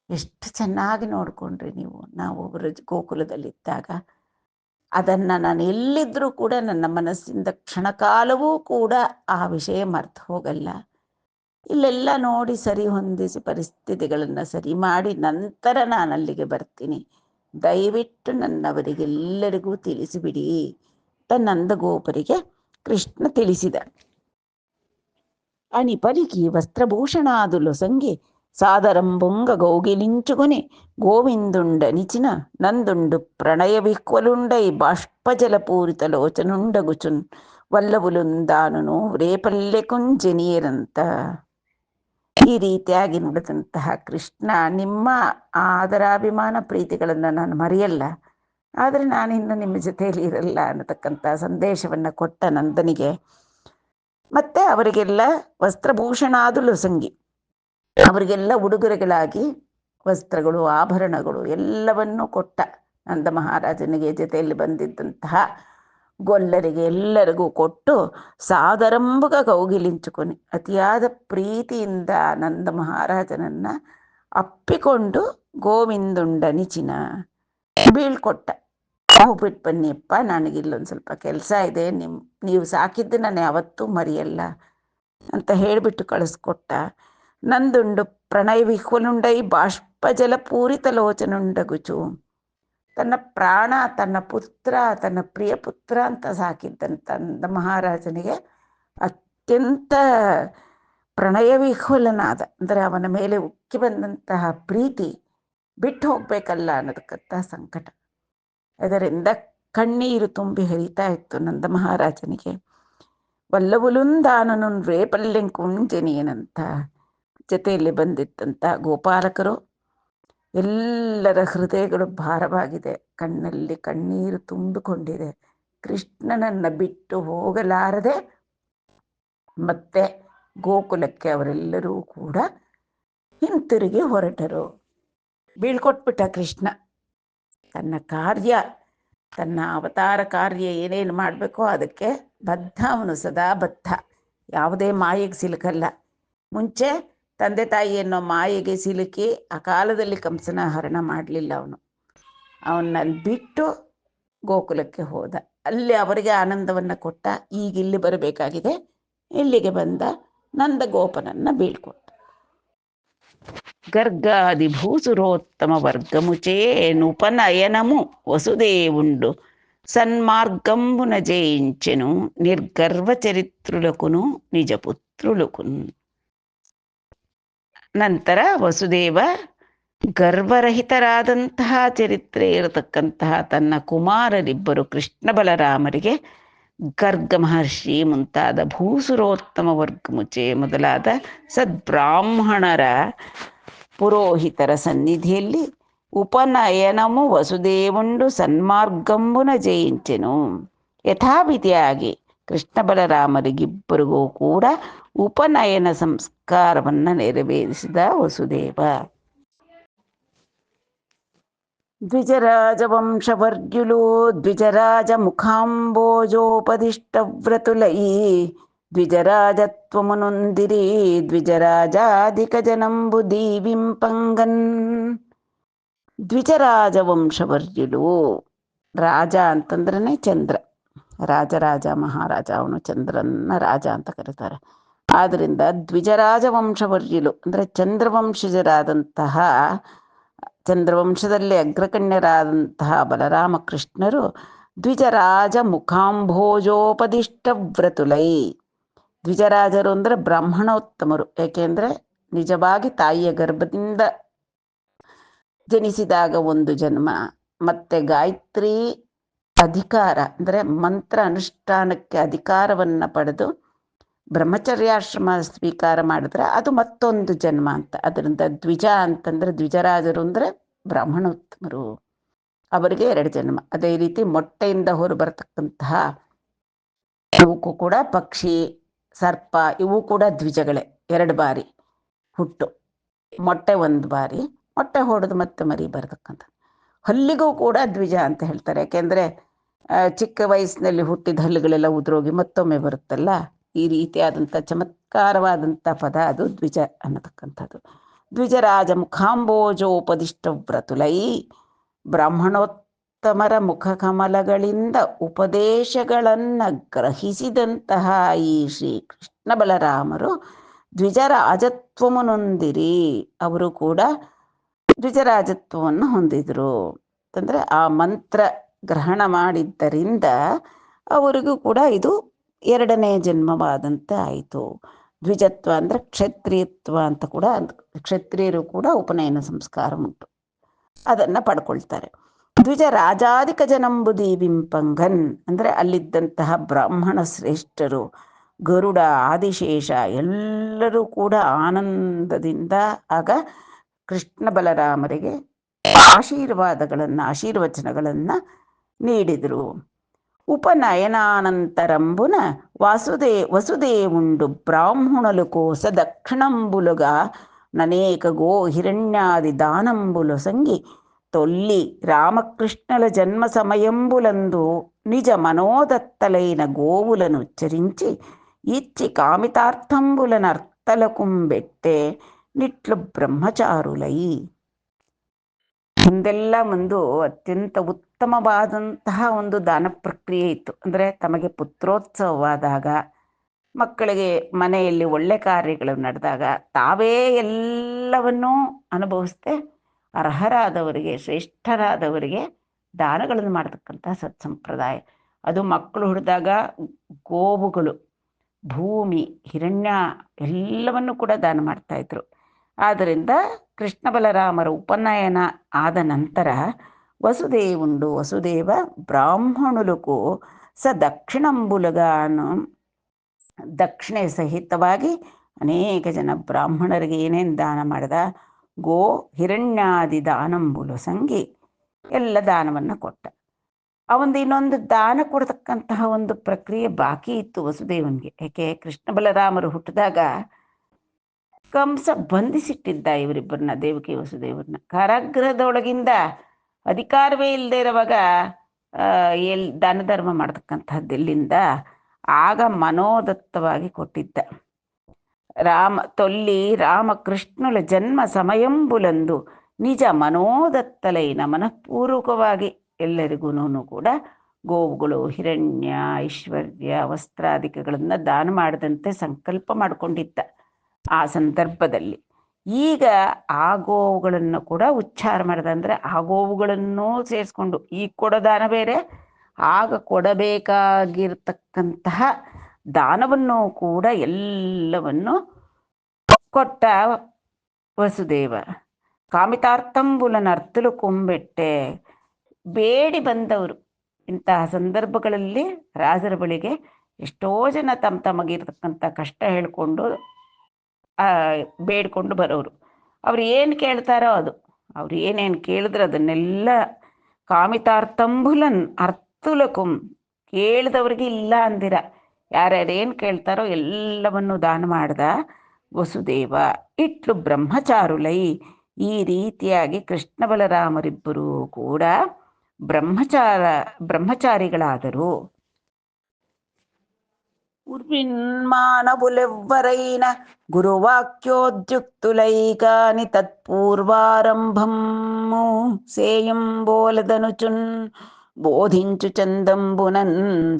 ಎಷ್ಟು ಚೆನ್ನಾಗಿ ನೋಡ್ಕೊಂಡ್ರಿ ನೀವು. ನಾವು ಗೋಕುಲದಲ್ಲಿದ್ದಾಗ ಅದನ್ನು ನಾನು ಎಲ್ಲಿದ್ರೂ ಕೂಡ ನನ್ನ ಮನಸ್ಸಿಂದ ಕ್ಷಣಕಾಲವೂ ಕೂಡ ಆ ವಿಷಯ ಮರ್ತು ಹೋಗಲ್ಲ. ಇಲ್ಲೆಲ್ಲ ನೋಡಿ ಸರಿ ಹೊಂದಿಸಿ ಪರಿಸ್ಥಿತಿಗಳನ್ನು ಸರಿ ಮಾಡಿ ನಂತರ ನಾನು ಅಲ್ಲಿಗೆ ಬರ್ತೀನಿ. ದಯವಿಟ್ಟು ನನ್ನವರಿಗೆಲ್ಲರಿಗೂ ತಿಳಿಸಿಬಿಡಿ ಅಂತ ನಂದಗೋಪರಿಗೆ ಕೃಷ್ಣ ತಿಳಿಸಿದ. అని పలికి వస్త్రభూషణాదులొసంగి సాదరంబుంగ గౌగిలించుకొని గోవిందుండనిచిన నందుండు ప్రణయ విహ్వలుండై బాష్పజలపూరిత లోచనుండగుచున్ ವಲ್ಲವುಲುಂದಾನುನು ರೇಪಲ್ಲೆಕುಂಜೆನಿಯರಂತ. ಈ ರೀತಿಯಾಗಿ ನುಡಿದಂತಹ ಕೃಷ್ಣ, ನಿಮ್ಮ ಆದರಾಭಿಮಾನ ಪ್ರೀತಿಗಳನ್ನು ನಾನು ಮರೆಯಲ್ಲ, ಆದರೆ ನಾನಿನ್ನು ನಿಮ್ಮ ಜೊತೆಯಲ್ಲಿ ಇರಲ್ಲ ಅನ್ನತಕ್ಕಂಥ ಸಂದೇಶವನ್ನು ಕೊಟ್ಟ ನಂದನಿಗೆ. ಮತ್ತೆ ಅವರಿಗೆಲ್ಲ ವಸ್ತ್ರಭೂಷಣಾದುಲು ಸಂಗಿ, ಅವರಿಗೆಲ್ಲ ಉಡುಗೊರೆಗಳಾಗಿ ವಸ್ತ್ರಗಳು, ಆಭರಣಗಳು ಎಲ್ಲವನ್ನೂ ಕೊಟ್ಟ. ನಂದ ಮಹಾರಾಜನಿಗೆ ಜೊತೆಯಲ್ಲಿ ಬಂದಿದ್ದಂತಹ ಗೊಲ್ಲರಿಗೆ ಎಲ್ಲರಿಗೂ ಕೊಟ್ಟು ಸಾದರಂಬುಗ ಕೌಗಿಲಿಂಚುకొని ಅತಿಯಾದ ಪ್ರೀತಿಯಿಂದ ನಂದ ಮಹಾರಾಜನನ್ನ ಅಪ್ಪಿಕೊಂಡು ಗೋವಿಂದುಂಡನಿಚಿನ ಬೀಳ್ಕೊಟ್ಟ. ಹೋಗ್ಬಿಟ್ಟು ಬನ್ನಿಯಪ್ಪ, ನನಗಿಲ್ಲೊಂದು ಸ್ವಲ್ಪ ಕೆಲಸ ಇದೆ, ನೀವು ಸಾಕಿದ್ದು ನಾನು ಯಾವತ್ತೂ ಮರೆಯಲ್ಲ ಅಂತ ಹೇಳಿಬಿಟ್ಟು ಕಳಿಸ್ಕೊಟ್ಟ. ನಂದುಂಡು ಪ್ರಣಯ ವಿಹ್ವಲುಂಡೈ ಬಾಷ್ಪಜಲ ಪೂರಿತ ಲೋಚನುಂಡಗುಚು, ತನ್ನ ಪ್ರಾಣ, ತನ್ನ ಪುತ್ರ, ತನ್ನ ಪ್ರಿಯ ಪುತ್ರ ಅಂತ ಸಾಕಿದ್ದಂತ ನಂದ ಮಹಾರಾಜನಿಗೆ ಅತ್ಯಂತ ಪ್ರಣಯ ವಿಹ್ವಲನಾದ, ಅಂದರೆ ಅವನ ಮೇಲೆ ಉಕ್ಕಿ ಬಂದಂತಹ ಪ್ರೀತಿ ಬಿಟ್ಟು ಹೋಗ್ಬೇಕಲ್ಲ ಅನ್ನೋದಕ್ಕಂಥ ಸಂಕಟ. ಅದರಿಂದ ಕಣ್ಣೀರು ತುಂಬಿ ಹರಿತಾ ಇತ್ತು ನಂದ ಮಹಾರಾಜನಿಗೆ. ವಲ್ಲವುಲುಂದಾನನು ರೇಪಲ್ಲೆಂಕುಂಜೆನಿಯನಂತ. ಜೊತೆಯಲ್ಲಿ ಬಂದಿದ್ದಂಥ ಗೋಪಾಲಕರು ಎಲ್ಲರ ಹೃದಯಗಳು ಭಾರವಾಗಿದೆ, ಕಣ್ಣಲ್ಲಿ ಕಣ್ಣೀರು ತುಂಬಿಕೊಂಡಿದೆ. ಕೃಷ್ಣನನ್ನ ಬಿಟ್ಟು ಹೋಗಲಾರದೆ ಮತ್ತೆ ಗೋಕುಲಕ್ಕೆ ಅವರೆಲ್ಲರೂ ಕೂಡ ಹಿಂತಿರುಗಿ ಹೊರಟರು. ಬೀಳ್ಕೊಟ್ಬಿಟ್ಟ ಕೃಷ್ಣ. ತನ್ನ ಕಾರ್ಯ, ತನ್ನ ಅವತಾರ ಕಾರ್ಯ ಏನೇನು ಮಾಡಬೇಕೋ ಅದಕ್ಕೆ ಬದ್ಧ ಅವನು, ಸದಾ ಬದ್ಧ, ಯಾವುದೇ ಮಾಯೆಗೆ ಸಿಲುಕಲ್ಲ. ಮುಂಚೆ ತಂದೆ ತಾಯಿ ಅನ್ನೋ ಮಾಯೆಗೆ ಸಿಲುಕಿ ಆ ಕಾಲದಲ್ಲಿ ಕಂಸನ ಹರಣ ಮಾಡಲಿಲ್ಲ. ಅವನಲ್ಲಿ ಬಿಟ್ಟು ಗೋಕುಲಕ್ಕೆ ಹೋದ. ಅಲ್ಲಿ ಅವರಿಗೆ ಆನಂದವನ್ನು ಕೊಟ್ಟ. ಈಗ ಇಲ್ಲಿ ಬರಬೇಕಾಗಿದೆ, ಇಲ್ಲಿಗೆ ಬಂದ ನಂದಗೋಪನನ್ನು ಬೀಳ್ಕೊಟ್ಟ. గర్గాదిభూసురోత్తమ వర్గముచే నుపనయనము వసుదేవుండు సన్మార్గంబున జయించెను నిర్గర్వ చరిత్రులకును నిజపుత్రులకును. ನಂತರ ವಸುದೇವ ಗರ್ವರಹಿತರಾದಂತಹ ಚರಿತ್ರೆ ಇರತಕ್ಕಂತಹ ತನ್ನ ಕುಮಾರರಿಬ್ಬರು ಕೃಷ್ಣ ಬಲರಾಮರಿಗೆ ಗರ್ಗ ಮಹರ್ಷಿ ಮುಂತಾದ ಭೂಸುರೋತ್ತಮ ವರ್ಗಮುಚೆ ಮೊದಲಾದ ಸದ್ಬ್ರಾಹ್ಮಣರ ಪುರೋಹಿತರ ಸನ್ನಿಧಿಯಲ್ಲಿ ಉಪನಯನಮು ವಸುದೇವುಂಡು ಸನ್ಮಾರ್ಗಂಬುನ ಜయించెನು. ಯಥಾವಿಧಿಯಾಗಿ ಕೃಷ್ಣ ಬಲರಾಮರಿಗಿಬ್ಬರಿಗೂ ಕೂಡ ಉಪನಯನ ಸಂಸ್ಕಾರವನ್ನು ನೆರವೇರಿಸಿದ ವಸುದೇವ. ದ್ವಿಜರಾಜವಂಶವರ್ಗ್ಯುಲು ದ್ವಿಜರಾಜ ಮುಖಾಂಬೋಜೋಪದಿಷ್ಟವ್ರತುಲೈ ದ್ವಿಜರಾಜತ್ವಮುನೊಂದಿರಿ ದ್ವಿಜರಾಜಾಧಿಕ ಜನಂಬು ದೀವಿಂಪಂಗನ್. ದ್ವಿಜರಾಜವಂಶವರ್ಗ್ಯುಲು, ರಾಜ ಅಂತಂದ್ರೆ ಚಂದ್ರ, ರಾಜರಾಜ ಮಹಾರಾಜ, ಅವನು ಚಂದ್ರನ ರಾಜ ಅಂತ ಕರೀತಾರೆ. ಆದ್ರಿಂದ ದ್ವಿಜರಾಜ ವಂಶವರ್ಯುಲು ಅಂದರೆ ಚಂದ್ರವಂಶಜರಾದಂತಹ, ಚಂದ್ರವಂಶದಲ್ಲಿ ಅಗ್ರಗಣ್ಯರಾದಂತಹ ಬಲರಾಮಕೃಷ್ಣರು ದ್ವಿಜರಾಜ ಮುಖಾಂಭೋಜೋಪದಿಷ್ಟ ವ್ರತುಲೈ. ದ್ವಿಜರಾಜರು ಅಂದರೆ ಬ್ರಾಹ್ಮಣೋತ್ತಮರು. ಏಕೆಂದರೆ ನಿಜವಾಗಿ ತಾಯಿಯ ಗರ್ಭದಿಂದ ಜನಿಸಿದಾಗ ಒಂದು ಜನ್ಮ, ಮತ್ತೆ ಗಾಯತ್ರಿ ಅಧಿಕಾರ ಅಂದರೆ ಮಂತ್ರ ಅನುಷ್ಠಾನಕ್ಕೆ ಅಧಿಕಾರವನ್ನು ಪಡೆದು ಬ್ರಹ್ಮಚರ್ಯಾಶ್ರಮ ಸ್ವೀಕಾರ ಮಾಡಿದ್ರೆ ಅದು ಮತ್ತೊಂದು ಜನ್ಮ ಅಂತ. ಅದರಿಂದ ದ್ವಿಜ ಅಂತಂದ್ರೆ ದ್ವಿಜರಾಜರು ಅಂದರೆ ಬ್ರಾಹ್ಮಣೋತ್ತಮರು, ಅವರಿಗೆ 2 ಜನ್ಮ. ಅದೇ ರೀತಿ ಮೊಟ್ಟೆಯಿಂದ ಹೊರ ಬರತಕ್ಕಂತಹ ಇವಕ್ಕೂ ಕೂಡ ಪಕ್ಷಿ, ಸರ್ಪ ಇವು ಕೂಡ ದ್ವಿಜಗಳೇ. 2 ಬಾರಿ ಹುಟ್ಟು, ಮೊಟ್ಟೆ 1 ಬಾರಿ, ಮೊಟ್ಟೆ ಹೊಡೆದು ಮತ್ತೆ ಮರಿ ಬರತಕ್ಕಂಥ. ಹಲ್ಲಿಗೂ ಕೂಡ ದ್ವಿಜ ಅಂತ ಹೇಳ್ತಾರೆ. ಯಾಕೆಂದರೆ ಚಿಕ್ಕ ವಯಸ್ಸಿನಲ್ಲಿ ಹುಟ್ಟಿದ ಹಲ್ಲುಗಳೆಲ್ಲ ಉದುರೋಗಿ ಮತ್ತೊಮ್ಮೆ ಬರುತ್ತಲ್ಲ, ಈ ರೀತಿಯಾದಂಥ ಚಮತ್ಕಾರವಾದಂಥ ಪದ ಅದು ದ್ವಿಜ ಅನ್ನತಕ್ಕಂಥದ್ದು. ದ್ವಿಜರಾಜ ಮುಖಾಂಬೋಜೋಪದಿಷ್ಟ ವ್ರತುಲೈ, ಬ್ರಾಹ್ಮಣೋತ್ತಮರ ಮುಖಕಮಲಗಳಿಂದ ಉಪದೇಶಗಳನ್ನು ಗ್ರಹಿಸಿದಂತಹ ಈ ಶ್ರೀ ಕೃಷ್ಣ ಬಲರಾಮರು ದ್ವಿಜರಾಜತ್ವಮುನೊಂದಿರಿ, ಅವರು ಕೂಡ ದ್ವಿಜರಾಜತ್ವವನ್ನು ಹೊಂದಿದರು. ಅಂತಂದರೆ ಆ ಮಂತ್ರ ಗ್ರಹಣ ಮಾಡಿದ್ದರಿಂದ ಅವರಿಗೂ ಕೂಡ ಇದು 2ನೇ ಜನ್ಮವಾದಂತೆ ಆಯಿತು. ದ್ವಿಜತ್ವ ಅಂದರೆ ಕ್ಷತ್ರಿಯತ್ವ ಅಂತ ಕೂಡ, ಕ್ಷತ್ರಿಯರು ಕೂಡ ಉಪನಯನ ಸಂಸ್ಕಾರ ಉಂಟು, ಅದನ್ನು ಪಡ್ಕೊಳ್ತಾರೆ. ದ್ವಿಜ ರಾಜಾಧಿಕ ಜನಂಬುದಿ ವಿಂಪಂಗನ್ ಅಂದರೆ ಅಲ್ಲಿದ್ದಂತಹ ಬ್ರಾಹ್ಮಣ ಶ್ರೇಷ್ಠರು, ಗರುಡ, ಆದಿಶೇಷ ಎಲ್ಲರೂ ಕೂಡ ಆನಂದದಿಂದ ಆಗ ಕೃಷ್ಣ ಬಲರಾಮರಿಗೆ ಆಶೀರ್ವಚನಗಳನ್ನು ನೀಡಿದರು. ಉಪನಯನಾನಂತರಂಬುನ ವಸುದೇವುಂಡು ಬ್ರಾಹ್ಮಣುಲು ಕೋಸ ದಕ್ಷಿಣಂಬುಲುಗ ನನೇಕ ಗೋ ಹಿರಣ್ಯಾದಿ ದಾನಂಬುಲು ಸಂಗಿ తొల్లి రామకృష్ణుల జన్మ సమయంబులందు నిజ మనోదత్తలైన గోవులను ఉచ్చరించి ఇచ్చి కామితార్థంబులను ಅರ್ಥಲಕುಂಬೆಟ್ಟೆ ನಿಟ್ಲು ಬ್ರಹ್ಮಚಾರುಲೈ. ಹಿಂದೆಲ್ಲ ಒಂದು ಅತ್ಯಂತ ಉತ್ತಮವಾದಂತಹ ಒಂದು ದಾನ ಪ್ರಕ್ರಿಯೆ ಇತ್ತು. ಅಂದರೆ ತಮಗೆ ಪುತ್ರೋತ್ಸವವಾದಾಗ, ಮಕ್ಕಳಿಗೆ ಮನೆಯಲ್ಲಿ ಒಳ್ಳೆ ಕಾರ್ಯಗಳು ನಡೆದಾಗ ತಾವೇ ಎಲ್ಲವನ್ನೂ ಅನುಭವಿಸದೆ ಅರ್ಹರಾದವರಿಗೆ, ಶ್ರೇಷ್ಠರಾದವರಿಗೆ ದಾನಗಳನ್ನು ಮಾಡತಕ್ಕಂಥ ಸತ್ಸಂಪ್ರದಾಯ ಅದು. ಮಕ್ಕಳು ಹುಟ್ಟಿದಾಗ ಗೋವುಗಳು, ಭೂಮಿ, ಹಿರಣ್ಯ ಎಲ್ಲವನ್ನು ಕೂಡ ದಾನ ಮಾಡ್ತಾಯಿದ್ರು. ಆದ್ದರಿಂದ ಕೃಷ್ಣ ಬಲರಾಮರ ಉಪನಯನ ಆದ ನಂತರ ವಸುದೇವ ಬ್ರಾಹ್ಮಣುಲುಕು ದಕ್ಷಿಣಂಬುಲಗಾನು ದಕ್ಷಿಣೆ ಸಹಿತವಾಗಿ ಅನೇಕ ಜನ ಬ್ರಾಹ್ಮಣರಿಗೆ ಏನೇನು ದಾನ ಮಾಡಿದ, ಗೋ ಹಿರಣ್ಯಾದಿ ದಾನಂಬುಲು ಸಂಗಿ ಎಲ್ಲ ದಾನವನ್ನು ಕೊಟ್ಟ. ಅವೊಂದು ಇನ್ನೊಂದು ದಾನ ಕೊಡ್ತಕ್ಕಂತಹ ಒಂದು ಪ್ರಕ್ರಿಯೆ ಬಾಕಿ ಇತ್ತು ವಸುದೇವನಿಗೆ. ಯಾಕೆ, ಕೃಷ್ಣ ಬಲರಾಮರು ಹುಟ್ಟಿದಾಗ ಕಂಸ ಬಂಧಿಸಿಟ್ಟಿದ್ದ ಇವರಿಬ್ಬರನ್ನ, ದೇವಕಿ ವಸುದೇವರನ್ನ. ಕಾರಾಗೃಹದೊಳಗಿಂದ ಅಧಿಕಾರವೇ ಇಲ್ಲದೆ ಇರುವಾಗ ದಾನ ಧರ್ಮ ಮಾಡ್ತಕ್ಕಂಥದ್ದೆಲ್ಲಿಂದ, ಆಗ ಮನೋದತ್ತವಾಗಿ ಕೊಟ್ಟಿದ್ದ. ರಾಮಕೃಷ್ಣುಲ ಜನ್ಮ ಸಮಯಂಬುಲಂದು ನಿಜ ಮನೋದತ್ತಲೈನ ಮನಃಪೂರ್ವಕವಾಗಿ ಎಲ್ಲರಿಗೂ ಕೂಡ ಗೋವುಗಳು, ಹಿರಣ್ಯ, ಐಶ್ವರ್ಯ, ವಸ್ತ್ರಾದಿಕಗಳನ್ನು ದಾನ ಮಾಡದಂತೆ ಸಂಕಲ್ಪ ಮಾಡಿಕೊಂಡಿದ್ದ. ಆ ಸಂದರ್ಭದಲ್ಲಿ ಈಗ ಆ ಗೋವುಗಳನ್ನು ಕೂಡ ಉಚ್ಚಾರ ಮಾಡಿದ, ಅಂದರೆ ಆ ಗೋವುಗಳನ್ನೂ ಸೇರಿಸ್ಕೊಂಡು ಈಗ ಕೊಡೋ ದಾನ ಬೇರೆ, ಆಗ ಕೊಡಬೇಕಾಗಿರ್ತಕ್ಕಂತಹ ದಾನವನ್ನು ಕೂಡ ಎಲ್ಲವನ್ನು ಕೊಟ್ಟ ವಸುದೇವ. ಕಾಮಿತಾರ್ಥಂಬುಲನರ್ತಲು ಕೊಂಬೆಟ್ಟೆ. ಬೇಡಿ ಬಂದವರು ಇಂತಹ ಸಂದರ್ಭಗಳಲ್ಲಿ ರಾಜರ ಬಳಿಗೆ ಎಷ್ಟೋ ಜನ ತಮಗಿರ್ತಕ್ಕಂಥ ಕಷ್ಟ ಹೇಳ್ಕೊಂಡು ಬೇಡ್ಕೊಂಡು ಬರೋರು. ಅವ್ರು ಏನು ಕೇಳ್ತಾರೋ ಅದು, ಅವ್ರು ಏನೇನು ಕೇಳಿದ್ರೆ ಅದನ್ನೆಲ್ಲ ಕಾಮಿತಾರ್ಥಂಬುಲನ್ ಅರ್ತುಲಕುಂ, ಕೇಳಿದವ್ರಿಗೆ ಇಲ್ಲ ಅಂದಿರ, ಯಾರ್ಯಾರೇನು ಕೇಳ್ತಾರೋ ಎಲ್ಲವನ್ನು ದಾನ ಮಾಡ್ದ ವಸುದೇವ. ಇಟ್ಲು ಬ್ರಹ್ಮಚಾರುಲೈ, ಈ ರೀತಿಯಾಗಿ ಕೃಷ್ಣ ಬಲರಾಮರಿಬ್ಬರೂ ಕೂಡ ಬ್ರಹ್ಮಚಾರಿಗಳಾದರು. ಉರ್ವಿನ್ಮಾನಬುಲೆವ್ವರೈನ ಗುರುವಾಕ್ಯೋದ್ಯುಕ್ತುಲೈಕಾನಿ తత్పూర్వారంభం సేయంబోలదనుచున్ బోధించు చందంబునన్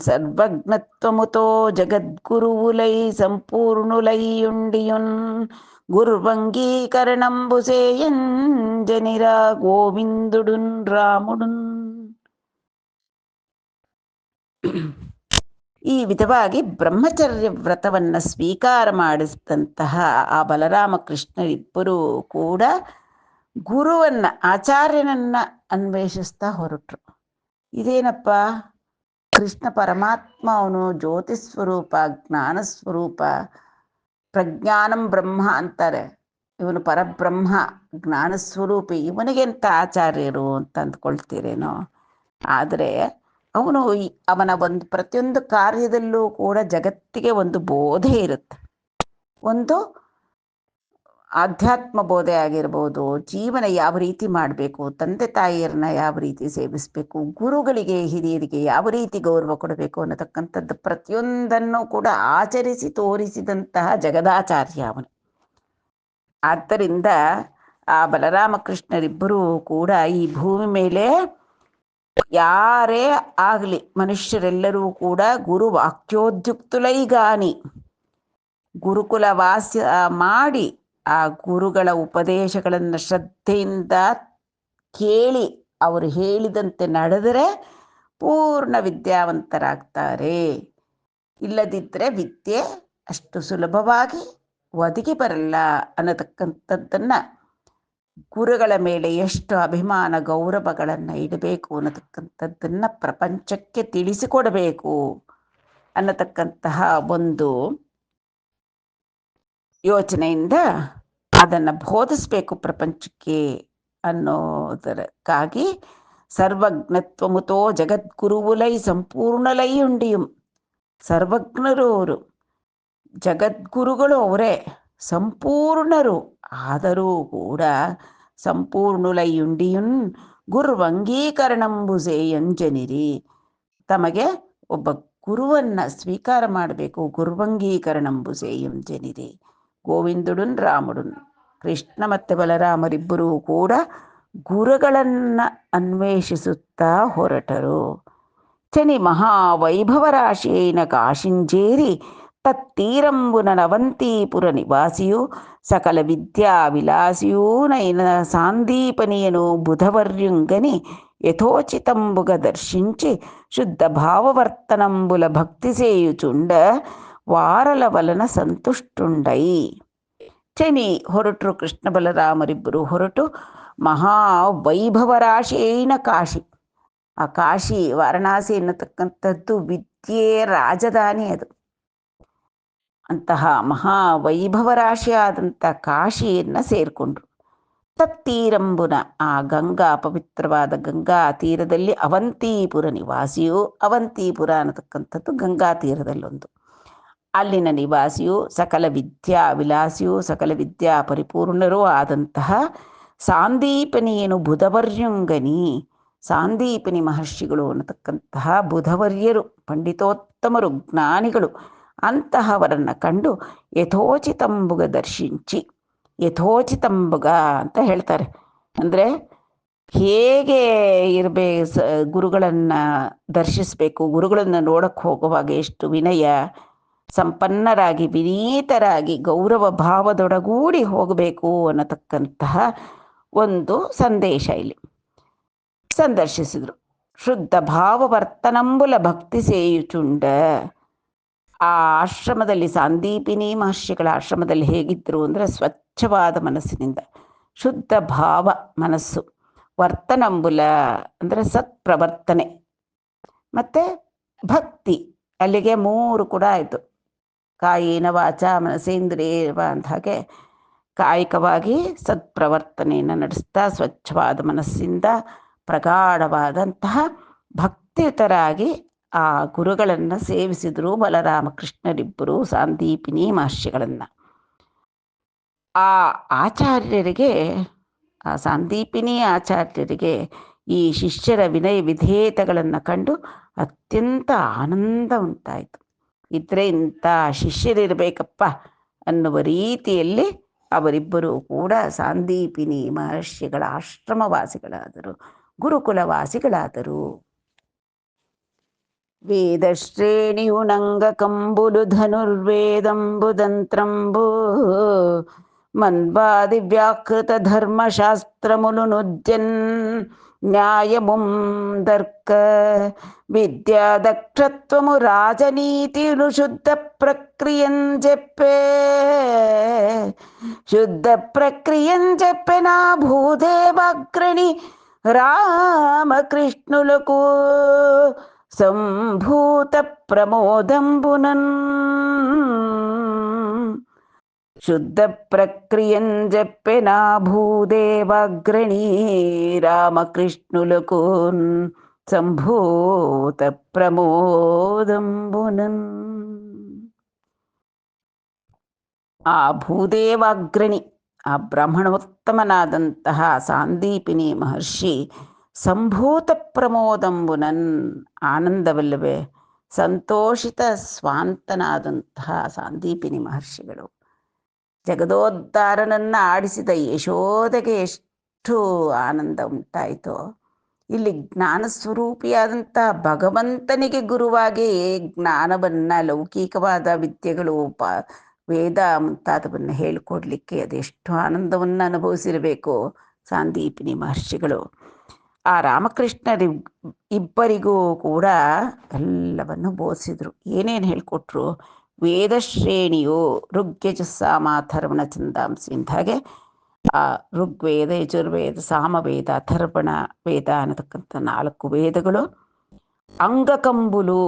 సర్వజ్ఞత్వముతో జగద్గురువులై సంపూర్ణులైయుండియున్ గుర్వంగీకరణంబు సేయంజనిరా గోవిందుడున్ ರಾಮುಡುನ್. ಈ ವಿಧವಾಗಿ ಬ್ರಹ್ಮಚರ್ಯ ವ್ರತವನ್ನು ಸ್ವೀಕಾರ ಮಾಡಿಸಿದಂತಹ ಆ ಬಲರಾಮಕೃಷ್ಣರಿಬ್ಬರೂ ಕೂಡ ಗುರುವನ್ನು, ಆಚಾರ್ಯನನ್ನು ಅನ್ವೇಷಿಸ್ತಾ ಹೊರಟರು. ಇದೇನಪ್ಪ, ಕೃಷ್ಣ ಪರಮಾತ್ಮ, ಅವನು ಜ್ಯೋತಿಸ್ವರೂಪ, ಜ್ಞಾನಸ್ವರೂಪ, ಪ್ರಜ್ಞಾನಂ ಬ್ರಹ್ಮ ಅಂತಾರೆ. ಇವನು ಪರಬ್ರಹ್ಮ, ಜ್ಞಾನಸ್ವರೂಪಿ, ಇವನಿಗೆಂತ ಆಚಾರ್ಯರು ಅಂತ ಅಂದ್ಕೊಳ್ತೀರೇನೋ. ಆದರೆ ಅವನು ಅವನ ಒಂದು ಪ್ರತಿಯೊಂದು ಕಾರ್ಯದಲ್ಲೂ ಕೂಡ ಜಗತ್ತಿಗೆ ಒಂದು ಬೋಧೆ ಇರುತ್ತೆ. ಒಂದು ಆಧ್ಯಾತ್ಮ ಬೋಧೆ ಆಗಿರ್ಬೋದು, ಜೀವನ ಯಾವ ರೀತಿ ಮಾಡಬೇಕು, ತಂದೆ ತಾಯಿಯರನ್ನ ಯಾವ ರೀತಿ ಸೇವಿಸಬೇಕು, ಗುರುಗಳಿಗೆ ಹಿರಿಯರಿಗೆ ಯಾವ ರೀತಿ ಗೌರವ ಕೊಡಬೇಕು ಅನ್ನತಕ್ಕಂಥದ್ದು ಪ್ರತಿಯೊಂದನ್ನು ಕೂಡ ಆಚರಿಸಿ ತೋರಿಸಿದಂತಹ ಜಗದಾಚಾರ್ಯ ಅವನು. ಆದ್ದರಿಂದ ಆ ಬಲರಾಮಕೃಷ್ಣರಿಬ್ಬರೂ ಕೂಡ ಈ ಭೂಮಿ ಮೇಲೆ ಯಾರೇ ಆಗಲಿ ಮನುಷ್ಯರೆಲ್ಲರೂ ಕೂಡ ಗುರು ವಾಕ್ಯೋದ್ಯುಕ್ತುಲೈಗಾನಿ, ಗುರುಕುಲ ವಾಸ ಮಾಡಿ ಆ ಗುರುಗಳ ಉಪದೇಶಗಳನ್ನು ಶ್ರದ್ಧೆಯಿಂದ ಕೇಳಿ ಅವರು ಹೇಳಿದಂತೆ ನಡೆದರೆ ಪೂರ್ಣ ವಿದ್ಯಾವಂತರಾಗ್ತಾರೆ. ಇಲ್ಲದಿದ್ದರೆ ವಿದ್ಯೆ ಅಷ್ಟು ಸುಲಭವಾಗಿ ಒದಗಿ ಬರಲ್ಲ ಅನ್ನತಕ್ಕಂಥದ್ದನ್ನು, ಗುರುಗಳ ಮೇಲೆ ಎಷ್ಟು ಅಭಿಮಾನ ಗೌರವಗಳನ್ನು ಇಡಬೇಕು ಅನ್ನತಕ್ಕಂಥದ್ದನ್ನು ಪ್ರಪಂಚಕ್ಕೆ ತಿಳಿಸಿಕೊಡಬೇಕು ಅನ್ನತಕ್ಕಂತಹ ಒಂದು ಯೋಚನೆಯಿಂದ ಅದನ್ನು ಬೋಧಿಸಬೇಕು ಪ್ರಪಂಚಕ್ಕೆ ಅನ್ನೋದಕ್ಕಾಗಿ ಸರ್ವಜ್ಞತ್ವಮುತೋ ಜಗದ್ಗುರುವುಲೈ ಸಂಪೂರ್ಣಲೈ ಉಂಡಿಯುಂ. ಸರ್ವಜ್ಞರು ಅವರು, ಜಗದ್ಗುರುಗಳು ಅವರೇ, ಸಂಪೂರ್ಣರು. ಆದರೂ ಕೂಡ ಸಂಪೂರ್ಣುಲೈಯುಂಡಿಯುನ್ ಗುರ್ವಂಗೀಕರಣಂಬುಸೇಯಂಜನಿರಿ, ತಮಗೆ ಒಬ್ಬ ಗುರುವನ್ನು ಸ್ವೀಕಾರ ಮಾಡಬೇಕು. ಗುರ್ವಂಗೀಕರಣಂಬುಸೇಯಂಜನಿರಿ ಗೋವಿಂದುಡುನ್ ರಾಮುಡುನ್. ಕೃಷ್ಣ ಮತ್ತು ಬಲರಾಮರಿಬ್ಬರೂ ಕೂಡ ಗುರುಗಳನ್ನು ಅನ್ವೇಷಿಸುತ್ತಾ ಹೊರಟರು. ಚನಿ ಮಹಾವೈಭವರಾಶಿಯೈನ ಕಾಶಿಂಜೇರಿ ತತ್ತೀರಂಬುನವಂತೀಪುರ ನಿವಾಸಿಯು ಸಕಲ ವಿದ್ಯಾ ವಿಲಾಸಿಯೂನೈನ ಸಾಂದೀಪನಿಯನು ಬುಧವರ್ಯುಂಗನಿ ಯಥೋಚಿತಂಬುಗ ದರ್ಶಿಂಚಿ ಶುದ್ಧ ಭಾವವರ್ತನಂಬುಲ ಭಕ್ತಿ ಸೇಯುಚುಂಡ ವಾರಲ ವಲನ ಸಂತುಷ್ಟುಂಡೈ. ಚನಿ ಹೊರಟರು, ಕೃಷ್ಣ ಬಲರಾಮರಿಬ್ಬರು ಹೊರಟು ಮಹಾವೈಭವರಾಶಿಯೈನ ಕಾಶಿ, ಆ ಕಾಶಿ ವಾರಣಾಸಿ ಎನ್ನತಕ್ಕಂಥದ್ದು ವಿದ್ಯೆ ರಾಜಧಾನಿ, ಅದು ಅಂತಹ ಮಹಾವೈಭವರಾಶಿಯಾದಂಥ ಕಾಶಿಯನ್ನು ಸೇರಿಕೊಂಡ್ರು. ತತ್ತೀರಂಬುನ, ಆ ಗಂಗಾ, ಪವಿತ್ರವಾದ ಗಂಗಾ ತೀರದಲ್ಲಿ ಅವಂತಿಪುರ ನಿವಾಸಿಯು, ಅವಂತಿಪುರ ಅನ್ನತಕ್ಕಂಥದ್ದು ಗಂಗಾ ತೀರದಲ್ಲೊಂದು, ಅಲ್ಲಿನ ನಿವಾಸಿಯು ಸಕಲ ವಿದ್ಯಾ ವಿಲಾಸಿಯು, ಸಕಲ ವಿದ್ಯಾ ಪರಿಪೂರ್ಣರೂ ಆದಂತಹ ಸಾಂದೀಪನಿಯನು ಬುಧವರ್ಯುಂಗನಿ, ಸಾಂದೀಪನಿ ಮಹರ್ಷಿಗಳು ಅನ್ನತಕ್ಕಂತಹ ಬುಧವರ್ಯರು, ಪಂಡಿತೋತ್ತಮರು, ಜ್ಞಾನಿಗಳು, ಅಂತಹವರನ್ನು ಕಂಡು ಯಥೋಚಿತಂಬುಗ ದರ್ಶಿಂಚಿ, ಯಥೋಚಿತಂಬುಗ ಅಂತ ಹೇಳ್ತಾರೆ, ಅಂದರೆ ಹೇಗೆ ಗುರುಗಳನ್ನು ದರ್ಶಿಸಬೇಕು, ಗುರುಗಳನ್ನು ನೋಡಕ್ಕೆ ಹೋಗುವಾಗ ಎಷ್ಟು ವಿನಯ, ಸಂಪನ್ನರಾಗಿ ವಿನೀತರಾಗಿ ಗೌರವ ಭಾವದೊಡಗೂಡಿ ಹೋಗಬೇಕು ಅನ್ನತಕ್ಕಂತಹ ಒಂದು ಸಂದೇಶ ಇಲ್ಲಿ ಸಂದರ್ಶಿಸಿದರು. ಶುದ್ಧ ಭಾವವರ್ತನಂಬುಲ ಭಕ್ತಿ ಸೇಯುಚುಂಡ. ಆ ಆಶ್ರಮದಲ್ಲಿ ಸಾಂದೀಪಿನಿ ಮಹರ್ಷಿಗಳ ಆಶ್ರಮದಲ್ಲಿ ಹೇಗಿದ್ದರು ಅಂದರೆ ಸ್ವಚ್ಛವಾದ ಮನಸ್ಸಿನಿಂದ, ಶುದ್ಧ ಭಾವ ಮನಸ್ಸು, ವರ್ತನಂಬುಲ ಅಂದರೆ ಸತ್ಪ್ರವರ್ತನೆ, ಮತ್ತು ಭಕ್ತಿ. ಅಲ್ಲಿಗೆ 3 ಕೂಡ ಆಯಿತು. ಕಾಯೇನ ವಾಚ ಮನಸೇಂದ್ರಿಯವ ಅಂದ ಹಾಗೆ ಕಾಯಿಕವಾಗಿ ಸತ್ಪ್ರವರ್ತನೆಯನ್ನು ನಡೆಸ್ತಾ ಸ್ವಚ್ಛವಾದ ಮನಸ್ಸಿಂದ ಪ್ರಗಾಢವಾದಂತಹ ಭಕ್ತಿಯುತರಾಗಿ ಆ ಗುರುಗಳನ್ನು ಸೇವಿಸಿದರು ಬಲರಾಮಕೃಷ್ಣರಿಬ್ಬರು ಸಾಂದೀಪಿನಿ ಮಹರ್ಷಿಗಳನ್ನು. ಆ ಆಚಾರ್ಯರಿಗೆ, ಆ ಸಾಂದೀಪಿನಿ ಆಚಾರ್ಯರಿಗೆ ಈ ಶಿಷ್ಯರ ವಿನಯ ವಿಧೇಯತೆಗಳನ್ನು ಕಂಡು ಅತ್ಯಂತ ಆನಂದ ಉಂಟಾಯಿತು. ಇದ್ರೆ ಇಂಥ ಶಿಷ್ಯರಿರಬೇಕಪ್ಪ ಅನ್ನುವ ರೀತಿಯಲ್ಲಿ ಅವರಿಬ್ಬರೂ ಕೂಡ ಸಾಂದೀಪಿನಿ ಮಹರ್ಷಿಗಳ ಆಶ್ರಮವಾಸಿಗಳಾದರು, ಗುರುಕುಲವಾಸಿಗಳಾದರು. ವೇದಶ್ರೇಣಿಯು ನಂಗ ಕಂಬುಲು ಧನುರ್ವೇದಂಬುದಂತ್ರಂಬು ಮನ್ವಾದಿ ವ್ಯಾಕೃತ ಧರ್ಮಶಾಸ್ತ್ರములు నుజ్జన్ న్యాయముందర్క విద్యాదక్షత్వము రాజనీతిను శుద్ధ ప్రక్రియం చెప్పే శుద్ధ ప్రక్రియం చెప్పే నా భూదేవాగ్రణి రామకృష్ణులకు సంభూత ప్రమోదంబునన్. శుద్ధ ప్రక్రియం చెప్పే నా భూదేవాగ్రణి రామకృష్ణులకు సంభూత ప్రమోదంబునన్. ಆ ಭೂದೇವಾಗ್ರಣಿ, ಆ ಬ್ರಾಹ್ಮಣೋತ್ತಮನಾದಂತಹ ಸಾಂದೀಪಿನಿ ಮಹರ್ಷಿ ಸಂಭೂತ ಪ್ರಮೋದಂಬುನನ್, ಆನಂದವಲ್ಲವೇ ಸಂತೋಷಿತ ಸ್ವಾಂತನಾದಂತಹ ಸಾಂದೀಪಿನಿ ಮಹರ್ಷಿಗಳು ಜಗದೋದ್ಧಾರನನ್ನು ಆಡಿಸಿದ ಯಶೋದೆಗೆ ಎಷ್ಟು ಆನಂದ ಉಂಟಾಯಿತೋ, ಇಲ್ಲಿ ಜ್ಞಾನಸ್ವರೂಪಿಯಾದಂಥ ಭಗವಂತನಿಗೆ ಗುರುವಾಗಿ ಜ್ಞಾನವನ್ನು, ಲೌಕಿಕವಾದ ವಿದ್ಯೆಗಳು, ವೇದ ಮುಂತಾದವನ್ನು ಹೇಳಿಕೊಡ್ಲಿಕ್ಕೆ ಅದೆಷ್ಟು ಆನಂದವನ್ನು ಅನುಭವಿಸಿರಬೇಕು ಸಾಂದೀಪಿನಿ ಮಹರ್ಷಿಗಳು. ಆ ರಾಮಕೃಷ್ಣರಿ ಇಬ್ಬರಿಗೂ ಕೂಡ ಎಲ್ಲವನ್ನು ಬೋಧಿಸಿದ್ರು. ಏನೇನು ಹೇಳಿಕೊಟ್ರು? ವೇದಶ್ರೇಣಿಯು ಋಗ್ಯಜಸ್ಸಾಮಾಥರ್ವಣ ಛಂದಾಂಸಿ ಅಂದ ಹಾಗೆ ಆ ಋಗ್ವೇದ, ಯಜುರ್ವೇದ, ಸಾಮವೇದ, ಅಥರ್ವಣ ವೇದ ಅನ್ನತಕ್ಕಂಥ 4 ವೇದಗಳು. ಅಂಗಕಂಬುಲು,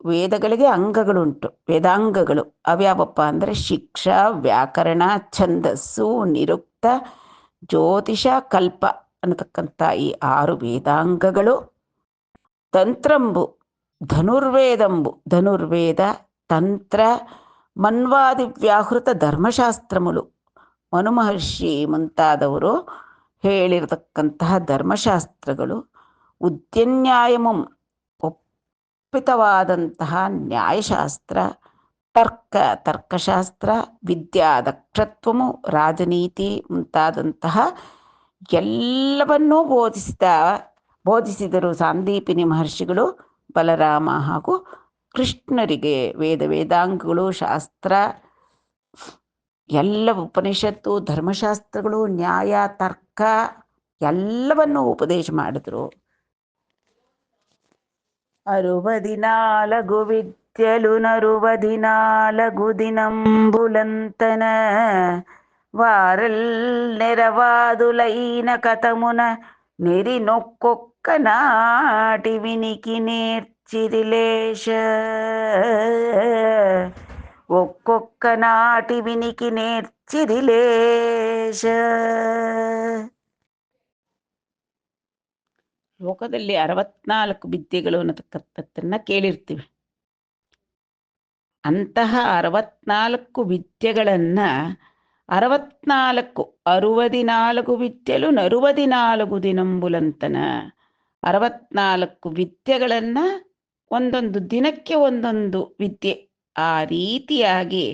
ವೇದಗಳಿಗೆ ಅಂಗಗಳುಂಟು, ವೇದಾಂಗಗಳು. ಅವ್ಯಾವಪ್ಪ ಅಂದರೆ ಶಿಕ್ಷಾ, ವ್ಯಾಕರಣ, ಛಂದಸ್ಸು, ನಿರುಕ್ತ, ಜ್ಯೋತಿಷ, ಕಲ್ಪ ಅನ್ನತಕ್ಕಂಥ ಈ 6 ವೇದಾಂಗಗಳು. ತಂತ್ರಂಬು, ಧನುರ್ವೇದಂಬು, ಧನುರ್ವೇದ, ತಂತ್ರ, ಮನ್ವಾದಿ ವ್ಯಾಹೃತ ಧರ್ಮಶಾಸ್ತ್ರములు, ಮನುಮಹರ್ಷಿ ಮುಂತಾದವರು ಹೇಳಿರತಕ್ಕಂತಹ ಧರ್ಮಶಾಸ್ತ್ರಗಳು. ಉದ್ಯನ್ಯಾಯಮಂ, ಒಪ್ಪಿತವಾದಂತಹ ನ್ಯಾಯಶಾಸ್ತ್ರ, ತರ್ಕ, ತರ್ಕಶಾಸ್ತ್ರ, ವಿದ್ಯಾ ದಕ್ಷತ್ವಮು, ರಾಜನೀತಿ ಮುಂತಾದಂತಹ ಎಲ್ಲವನ್ನೂ ಬೋಧಿಸಿದರು ಸಾಂದೀಪಿನಿ ಮಹರ್ಷಿಗಳು ಬಲರಾಮ ಹಾಗೂ ಕೃಷ್ಣರಿಗೆ. ವೇದಾಂಗಗಳು, ಶಾಸ್ತ್ರ, ಎಲ್ಲ ಉಪನಿಷತ್ತು, ಧರ್ಮಶಾಸ್ತ್ರಗಳು, ನ್ಯಾಯ, ತರ್ಕ ಎಲ್ಲವನ್ನೂ ಉಪದೇಶ ಮಾಡಿದ್ರು. 64 ವಿದ್ಯಲು 64 ದಿನಂಬುಲಂತನ వారల్ నెరవాదులైన కథమున నెరి నొక్కొక్క నాటి వినికి నేర్చిరిలేశ. ఒక్కొక్క నాటి వినికి నేರ್ಚಿರಿಲೇಶ. ಲೋಕದಲ್ಲಿ 64 ವಿದ್ಯೆಗಳು ಅನ್ನತಕ್ಕಂಥದ್ದನ್ನ ಕೇಳಿರ್ತೀವಿ. ಅಂತಹ 64 ವಿದ್ಯೆಗಳನ್ನ 64 ವಿದ್ಯೆಲು 64 ದಿನಂಬುಲಂತನ, 64 ವಿದ್ಯೆಗಳನ್ನು ಒಂದೊಂದು ದಿನಕ್ಕೆ ಒಂದೊಂದು ವಿದ್ಯೆ, ಆ ರೀತಿಯಾಗಿ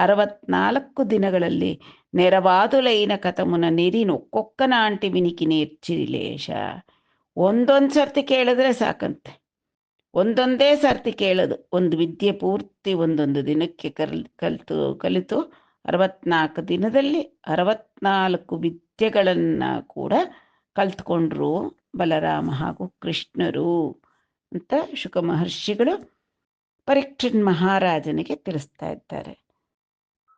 64 ದಿನಗಳಲ್ಲಿ ನೆರವಾದುಲೈನ ಕಥಮುನ ನೆರಿನು ಕೊಕ್ಕನಾಂಟಿ ವಿನಿಕಿ ನೇರ್ಚಿರಿಲೇಶ. ಒಂದೊಂದು ಸರ್ತಿ ಕೇಳಿದ್ರೆ ಸಾಕಂತೆ, ಒಂದೊಂದೇ ಸರ್ತಿ ಕೇಳೋದು. ಒಂದು ವಿದ್ಯೆ ಪೂರ್ತಿ ಒಂದೊಂದು ದಿನಕ್ಕೆ ಕಲಿತು 64 ದಿನದಲ್ಲಿ 64 ವಿದ್ಯೆಗಳನ್ನು ಕೂಡ ಕಲ್ತ್ಕೊಂಡ್ರು ಬಲರಾಮ ಹಾಗೂ ಕೃಷ್ಣರು ಅಂತ ಶುಕ ಮಹರ್ಷಿಗಳು ಪರೀಕ್ಷಿತ್ ಮಹಾರಾಜನಿಗೆ ತಿಳಿಸ್ತಾ ಇದ್ದಾರೆ.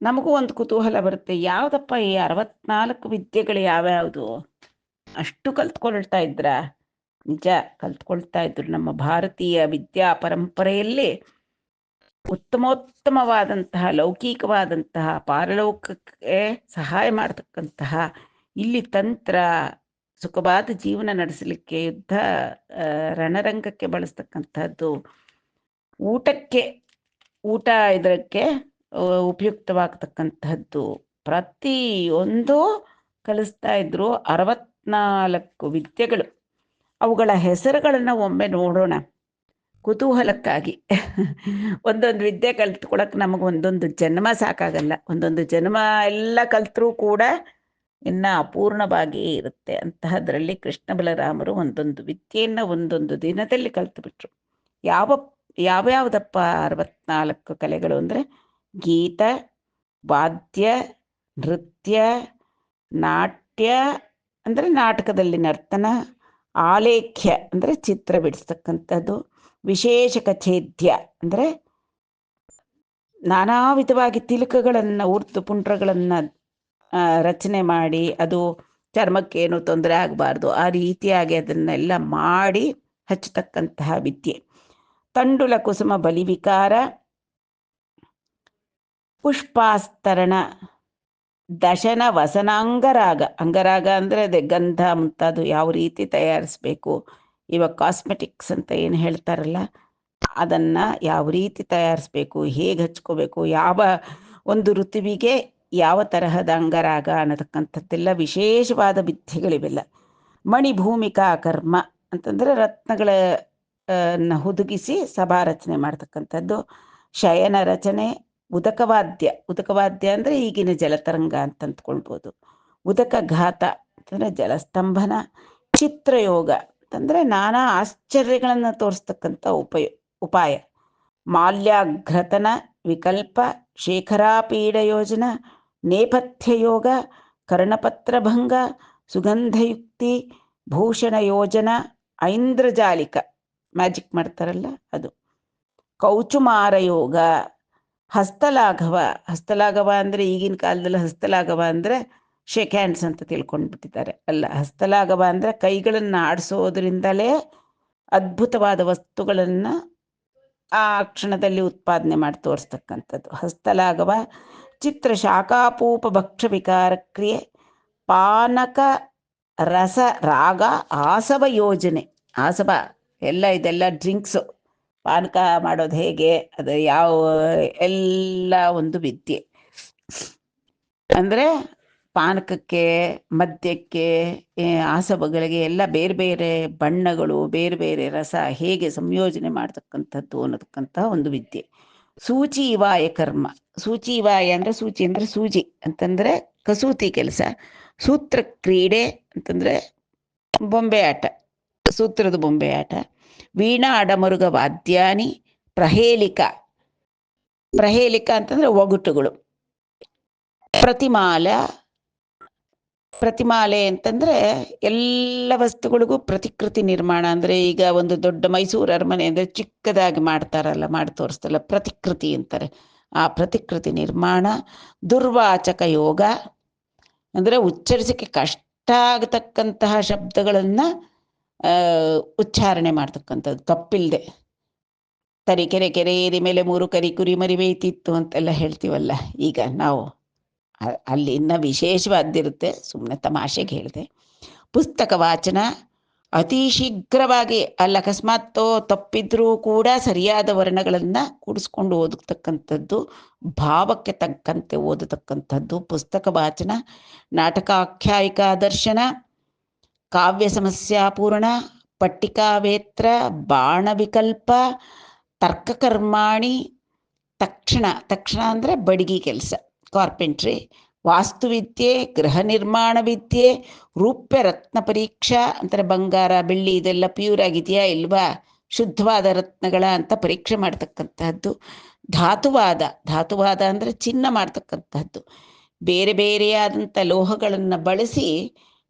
ನಮಗೂ ಒಂದು ಕುತೂಹಲ ಬರುತ್ತೆ, ಯಾವುದಪ್ಪ ಈ 64 ವಿದ್ಯೆಗಳು ಯಾವ್ಯಾವುದು? ಅಷ್ಟು ಕಲ್ತ್ಕೊಳ್ತಾ ಇದ್ರ? ನಿಜ, ಕಲ್ತ್ಕೊಳ್ತಾ ಇದ್ರು. ನಮ್ಮ ಭಾರತೀಯ ವಿದ್ಯಾ ಪರಂಪರೆಯಲ್ಲಿ ಉತ್ತಮೋತ್ತಮವಾದಂತಹ, ಲೌಕಿಕವಾದಂತಹ, ಪಾರಲೌಕಿಕಕ್ಕೆ ಸಹಾಯ ಮಾಡತಕ್ಕಂತಹ, ಇಲ್ಲಿ ತಂತ್ರ, ಸುಖವಾದ ಜೀವನ ನಡೆಸಲಿಕ್ಕೆ, ಯುದ್ಧ ರಣರಂಗಕ್ಕೆ ಬಳಸ್ತಕ್ಕಂಥದ್ದು, ಊಟ ಇದಕ್ಕೆ ಉಪಯುಕ್ತವಾಗತಕ್ಕಂಥದ್ದು, ಪ್ರತಿಯೊಂದು ಕಲಿಸ್ತಾ ಇದ್ರು. 64 ವಿದ್ಯೆಗಳು. ಅವುಗಳ ಹೆಸರುಗಳನ್ನು ಒಮ್ಮೆ ನೋಡೋಣ ಕುತೂಹಲಕ್ಕಾಗಿ. ಒಂದೊಂದು ವಿದ್ಯೆ ಕಲ್ತ್ಕೊಳಕ್ಕೆ ನಮಗೆ ಒಂದೊಂದು ಜನ್ಮ ಸಾಕಾಗಲ್ಲ. ಒಂದೊಂದು ಜನ್ಮ ಎಲ್ಲ ಕಲ್ತರೂ ಕೂಡ ಇನ್ನ ಅಪೂರ್ಣವಾಗಿ ಇರುತ್ತೆ. ಅಂತಹದ್ರಲ್ಲಿ ಕೃಷ್ಣ ಬಲರಾಮರು ಒಂದೊಂದು ವಿದ್ಯೆಯನ್ನು ಒಂದೊಂದು ದಿನದಲ್ಲಿ ಕಲ್ತು ಬಿಟ್ರು. ಯಾವ್ಯಾವುದಪ್ಪ 64 ಕಲೆಗಳು ಅಂದರೆ ಗೀತ, ವಾದ್ಯ, ನೃತ್ಯ, ನಾಟ್ಯ ಅಂದರೆ ನಾಟಕದಲ್ಲಿ ನರ್ತನ, ಆಲೇಖ್ಯ ಅಂದರೆ ಚಿತ್ರ ಬಿಡಿಸ್ತಕ್ಕಂಥದ್ದು, ವಿಶೇಷಕ ಛೇದ್ಯ ಅಂದರೆ ನಾನಾ ವಿಧವಾಗಿ ತಿಲಕಗಳನ್ನು, ಊರ್ತು ಪುಂಡ್ರಗಳನ್ನು ರಚನೆ ಮಾಡಿ ಅದು ಚರ್ಮಕ್ಕೇನು ತೊಂದರೆ ಆಗಬಾರ್ದು ಆ ರೀತಿಯಾಗಿ ಅದನ್ನೆಲ್ಲ ಮಾಡಿ ಹಚ್ಚತಕ್ಕಂತಹ ವಿದ್ಯೆ. ತಂಡುಲ ಕುಸುಮ ಬಲಿವಿಕಾರ, ಪುಷ್ಪಾಸ್ತರಣ, ದಶನ ವಸನಾಂಗರಾಗ. ಅಂಗರಾಗ ಅಂದರೆ ಅದೇ ಗಂಧ ಮುಂತಾದ ಯಾವ ರೀತಿ ತಯಾರಿಸ್ಬೇಕು, ಇವಾಗ ಕಾಸ್ಮೆಟಿಕ್ಸ್ ಅಂತ ಏನು ಹೇಳ್ತಾರಲ್ಲ, ಅದನ್ನು ಯಾವ ರೀತಿ ತಯಾರಿಸ್ಬೇಕು, ಹೇಗೆ ಹಚ್ಕೋಬೇಕು, ಯಾವ ಒಂದು ಋತುವಿಗೆ ಯಾವ ತರಹದ ಅಂಗರಾಗ ಅನ್ನತಕ್ಕಂಥದ್ದೆಲ್ಲ ವಿಶೇಷವಾದ ವಿದ್ಯೆಗಳಿವೆಲ್ಲ. ಮಣಿಭೂಮಿಕಾ ಕರ್ಮ ಅಂತಂದರೆ ರತ್ನಗಳನ್ನ ಹುದುಗಿಸಿ ಸಭಾ ರಚನೆ ಮಾಡ್ತಕ್ಕಂಥದ್ದು. ಶಯನ ರಚನೆ, ಉದಕವಾದ್ಯ ಅಂದರೆ ಈಗಿನ ಜಲತರಂಗ ಅಂತ ಅಂದ್ಕೊಳ್ಬೋದು. ಉದಕ ಘಾತ ಅಂತಂದರೆ ಜಲಸ್ತಂಭನ. ಚಿತ್ರಯೋಗ ಅಂತಂದರೆ ನಾನಾ ಆಶ್ಚರ್ಯಗಳನ್ನು ತೋರಿಸ್ತಕ್ಕಂಥ ಉಪಾಯ. ಮಾಲ್ಯಾಘ್ರತನ, ವಿಕಲ್ಪ, ಶೇಖರಾಪೀಡ ಯೋಜನ, ನೇಪಥ್ಯ ಯೋಗ, ಕರ್ಣಪತ್ರಭಂಗ, ಸುಗಂಧಯುಕ್ತಿ, ಭೂಷಣ ಯೋಜನ, ಐಂದ್ರಜಾಲಿಕ ಮ್ಯಾಜಿಕ್ ಮಾಡ್ತಾರಲ್ಲ ಅದು, ಕೌಚುಮಾರ ಯೋಗ, ಹಸ್ತಲಾಘವ ಅಂದರೆ ಈಗಿನ ಕಾಲದಲ್ಲಿ ಹಸ್ತಲಾಘವ ಅಂದರೆ ಶೇಕ್ ಹ್ಯಾಂಡ್ಸ್ ಅಂತ ತಿಳ್ಕೊಂಡ್ಬಿಟ್ಟಿದ್ದಾರೆ. ಅಲ್ಲ, ಹಸ್ತಲಾಘವ ಅಂದರೆ ಕೈಗಳನ್ನು ಆಡಿಸೋದ್ರಿಂದಲೇ ಅದ್ಭುತವಾದ ವಸ್ತುಗಳನ್ನು ಆ ಕ್ಷಣದಲ್ಲಿ ಉತ್ಪಾದನೆ ಮಾಡಿ ತೋರಿಸ್ತಕ್ಕಂಥದ್ದು ಹಸ್ತಲಾಘವ. ಚಿತ್ರ ಶಾಖಾಪೂಪ ಭಕ್ಷ ವಿಕಾರ ಕ್ರಿಯೆ, ಪಾನಕ ರಸ ರಾಗ, ಆಸವ ಯೋಜನೆ. ಆಸವ ಇದೆಲ್ಲ ಡ್ರಿಂಕ್ಸು, ಪಾನಕ ಮಾಡೋದು ಹೇಗೆ, ಅದು ಯಾವ ಎಲ್ಲ ಒಂದು ವಿದ್ಯೆ. ಅಂದರೆ ಪಾನಕಕ್ಕೆ, ಮದ್ಯಕ್ಕೆ, ಆಸವಗಳಿಗೆ ಎಲ್ಲ ಬೇರೆ ಬೇರೆ ಬಣ್ಣಗಳು, ಬೇರೆ ಬೇರೆ ರಸ ಹೇಗೆ ಸಂಯೋಜನೆ ಮಾಡ್ತಕ್ಕಂಥದ್ದು ಅನ್ನತಕ್ಕಂಥ ಒಂದು ವಿದ್ಯೆ. ಸೂಚಿವಾಯ ಕರ್ಮ. ಸೂಚಿವಾಯ ಅಂದರೆ ಸೂಜಿ ಅಂತಂದರೆ ಕಸೂತಿ ಕೆಲಸ. ಸೂತ್ರ ಕ್ರೀಡೆ ಅಂತಂದರೆ ಬೊಂಬೆ ಆಟ, ಸೂತ್ರದ ಬೊಂಬೆ ಆಟ. ವೀಣಾ ಅಡಮರುಗ ವಾದ್ಯಾನಿ. ಪ್ರಹೇಲಿಕ ಅಂತಂದರೆ ಒಗಟುಗಳು. ಪ್ರತಿಮಾಲೆ ಅಂತಂದರೆ ಎಲ್ಲ ವಸ್ತುಗಳಿಗೂ ಪ್ರತಿಕೃತಿ ನಿರ್ಮಾಣ. ಅಂದರೆ ಈಗ ಒಂದು ದೊಡ್ಡ ಮೈಸೂರು ಅರಮನೆ ಅಂದರೆ ಚಿಕ್ಕದಾಗಿ ಮಾಡಿ ತೋರಿಸ್ತಲ್ಲ, ಪ್ರತಿಕೃತಿ ಅಂತಾರೆ. ಆ ಪ್ರತಿಕೃತಿ ನಿರ್ಮಾಣ. ದುರ್ವಾಚಕ ಯೋಗ ಅಂದರೆ ಉಚ್ಚರಿಸಕ್ಕೆ ಕಷ್ಟ ಆಗತಕ್ಕಂತಹ ಶಬ್ದಗಳನ್ನು ಉಚ್ಚಾರಣೆ ಮಾಡ್ತಕ್ಕಂಥದ್ದು ತಪ್ಪಿಲ್ಲದೆ. ತರೀಕೆರೆ ಕೆರೆಯೇರಿ ಮೇಲೆ 3 ಕರಿ ಕುರಿ ಮರಿ ಮೇಯ್ತಿತ್ತು ಅಂತೆಲ್ಲ ಹೇಳ್ತೀವಲ್ಲ ಈಗ ನಾವು, ಅಲ್ಲಿ ಇನ್ನು ವಿಶೇಷವಾದಿರುತ್ತೆ, ಸುಮ್ಮನೆ ತಮಾಷೆಗೆ ಹೇಳಿದೆ. ಪುಸ್ತಕ ವಾಚನ, ಅತಿ ಶೀಘ್ರವಾಗಿ ಅಲ್ಲಿ ಅಕಸ್ಮಾತ್ ತಪ್ಪಿದ್ರೂ ಕೂಡ ಸರಿಯಾದ ವರ್ಣಗಳನ್ನು ಕೂಡಿಸ್ಕೊಂಡು ಓದತಕ್ಕಂಥದ್ದು, ಭಾವಕ್ಕೆ ತಕ್ಕಂತೆ ಓದತಕ್ಕಂಥದ್ದು ಪುಸ್ತಕ ವಾಚನ. ನಾಟಕಾಖ್ಯಾಯಿಕಾ ದರ್ಶನ, ಕಾವ್ಯ ಸಮಸ್ಯಾಪೂರ್ಣ, ಪಟ್ಟಿಕಾವೇತ್ರ, ಬಾಣವಿಕಲ್ಪ, ತರ್ಕಕರ್ಮಾಣಿ, ತಕ್ಷಣ ಅಂದರೆ ಬಡಗಿ ಕೆಲಸ, ಕಾರ್ಪೆಂಟ್ರಿ. ವಾಸ್ತುವಿದ್ಯೆ, ಗೃಹ ನಿರ್ಮಾಣ ವಿದ್ಯೆ, ರೂಪ್ಯ ರತ್ನ ಪರೀಕ್ಷಾ ಅಂದರೆ ಬಂಗಾರ ಬೆಳ್ಳಿ ಇದೆಲ್ಲ ಪ್ಯೂರ್ ಆಗಿದೆಯಾ ಇಲ್ವಾ, ಶುದ್ಧವಾದ ರತ್ನಗಳ ಅಂತ ಪರೀಕ್ಷೆ ಮಾಡ್ತಕ್ಕಂತಹದ್ದು. ಧಾತುವಾದ ಅಂದರೆ ಚಿನ್ನ ಮಾಡ್ತಕ್ಕಂತಹದ್ದು. ಬೇರೆ ಬೇರೆಯಾದಂಥ ಲೋಹಗಳನ್ನು ಬಳಸಿ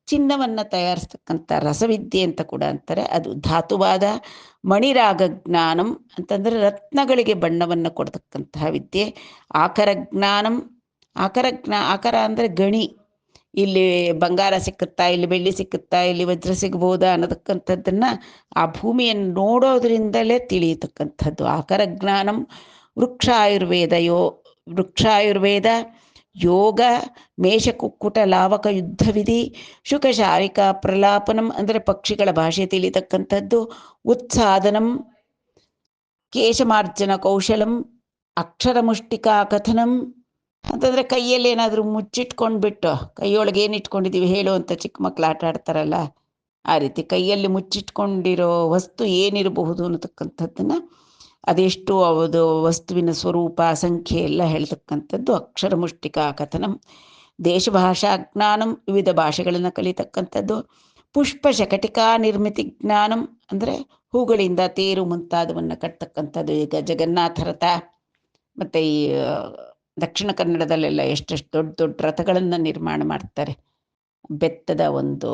ಚಿನ್ನವನ್ನು ತಯಾರಿಸ್ತಕ್ಕಂಥ ರಸವಿದ್ಯೆ ಅಂತ ಕೂಡ ಅಂತಾರೆ. ಅದು ಧಾತುವಾದ. ಮಣಿರಾಗ ಜ್ಞಾನಂ ಅಂತಂದರೆ ರತ್ನಗಳಿಗೆ ಬಣ್ಣವನ್ನು ಕೊಡ್ತಕ್ಕಂತಹ ವಿದ್ಯೆ. ಆಕರ ಜ್ಞಾನಂ. ಆಕರ ಅಂದರೆ ಗಣಿ. ಇಲ್ಲಿ ಬಂಗಾರ ಸಿಕ್ಕುತ್ತಾ, ಇಲ್ಲಿ ಬೆಳ್ಳಿ ಸಿಕ್ಕುತ್ತಾ, ಇಲ್ಲಿ ವಜ್ರ ಸಿಗ್ಬೋದಾ ಅನ್ನತಕ್ಕಂಥದ್ದನ್ನು ಆ ಭೂಮಿಯನ್ನು ನೋಡೋದ್ರಿಂದಲೇ ತಿಳಿಯತಕ್ಕಂಥದ್ದು ಆಕರ ಜ್ಞಾನಂ. ವೃಕ್ಷಾಯುರ್ವೇದ ಯೋಗ ಮೇಷ ಕುಕ್ಕುಟ ಲಾವಕ ಯುದ್ಧ ವಿಧಿ ಶುಕ ಶಾರಿಕಾ ಪ್ರಲಾಪನಂ ಅಂದರೆ ಪಕ್ಷಿಗಳ ಭಾಷೆ ತಿಳಿತಕ್ಕಂಥದ್ದು. ಉತ್ಸಾದನಂ ಕೇಶಮಾರ್ಜನ ಕೌಶಲಂ ಅಕ್ಷರ ಮುಷ್ಟಿಕಾ ಕಥನಂ ಅಂತಂದರೆ ಕೈಯಲ್ಲಿ ಏನಾದರೂ ಮುಚ್ಚಿಟ್ಕೊಂಡ್ಬಿಟ್ಟು, ಕೈಯೊಳಗೆ ಏನು ಇಟ್ಕೊಂಡಿದ್ದೀವಿ ಹೇಳು ಅಂತ ಚಿಕ್ಕ ಮಕ್ಕಳು ಆಟ ಆಡ್ತಾರಲ್ಲ, ಆ ರೀತಿ ಕೈಯಲ್ಲಿ ಮುಚ್ಚಿಟ್ಕೊಂಡಿರೋ ವಸ್ತು ಏನಿರಬಹುದು ಅನ್ನತಕ್ಕಂಥದ್ದನ್ನು, ಅದೆಷ್ಟು ಅದು ವಸ್ತುವಿನ ಸ್ವರೂಪ ಸಂಖ್ಯೆ ಎಲ್ಲ ಹೇಳ್ತಕ್ಕಂಥದ್ದು ಅಕ್ಷರ ಮುಷ್ಟಿಕಾ ಕಥನಂ. ದೇಶಭಾಷಾ ಜ್ಞಾನಂ ವಿವಿಧ ಭಾಷೆಗಳನ್ನು ಕಲಿತಕ್ಕಂಥದ್ದು. ಪುಷ್ಪ ಶಕಟಿಕಾ ನಿರ್ಮಿತಿ ಜ್ಞಾನಂ ಅಂದರೆ ಹೂಗಳಿಂದ ತೇರು ಮುಂತಾದವನ್ನು ಕಟ್ತಕ್ಕಂಥದ್ದು. ಈಗ ಜಗನ್ನಾಥ ರಥ ಮತ್ತು ಈ ದಕ್ಷಿಣ ಕನ್ನಡದಲ್ಲೆಲ್ಲ ಎಷ್ಟೆಷ್ಟು ದೊಡ್ಡ ದೊಡ್ಡ ರಥಗಳನ್ನು ನಿರ್ಮಾಣ ಮಾಡ್ತಾರೆ. ಬೆತ್ತದ ಒಂದು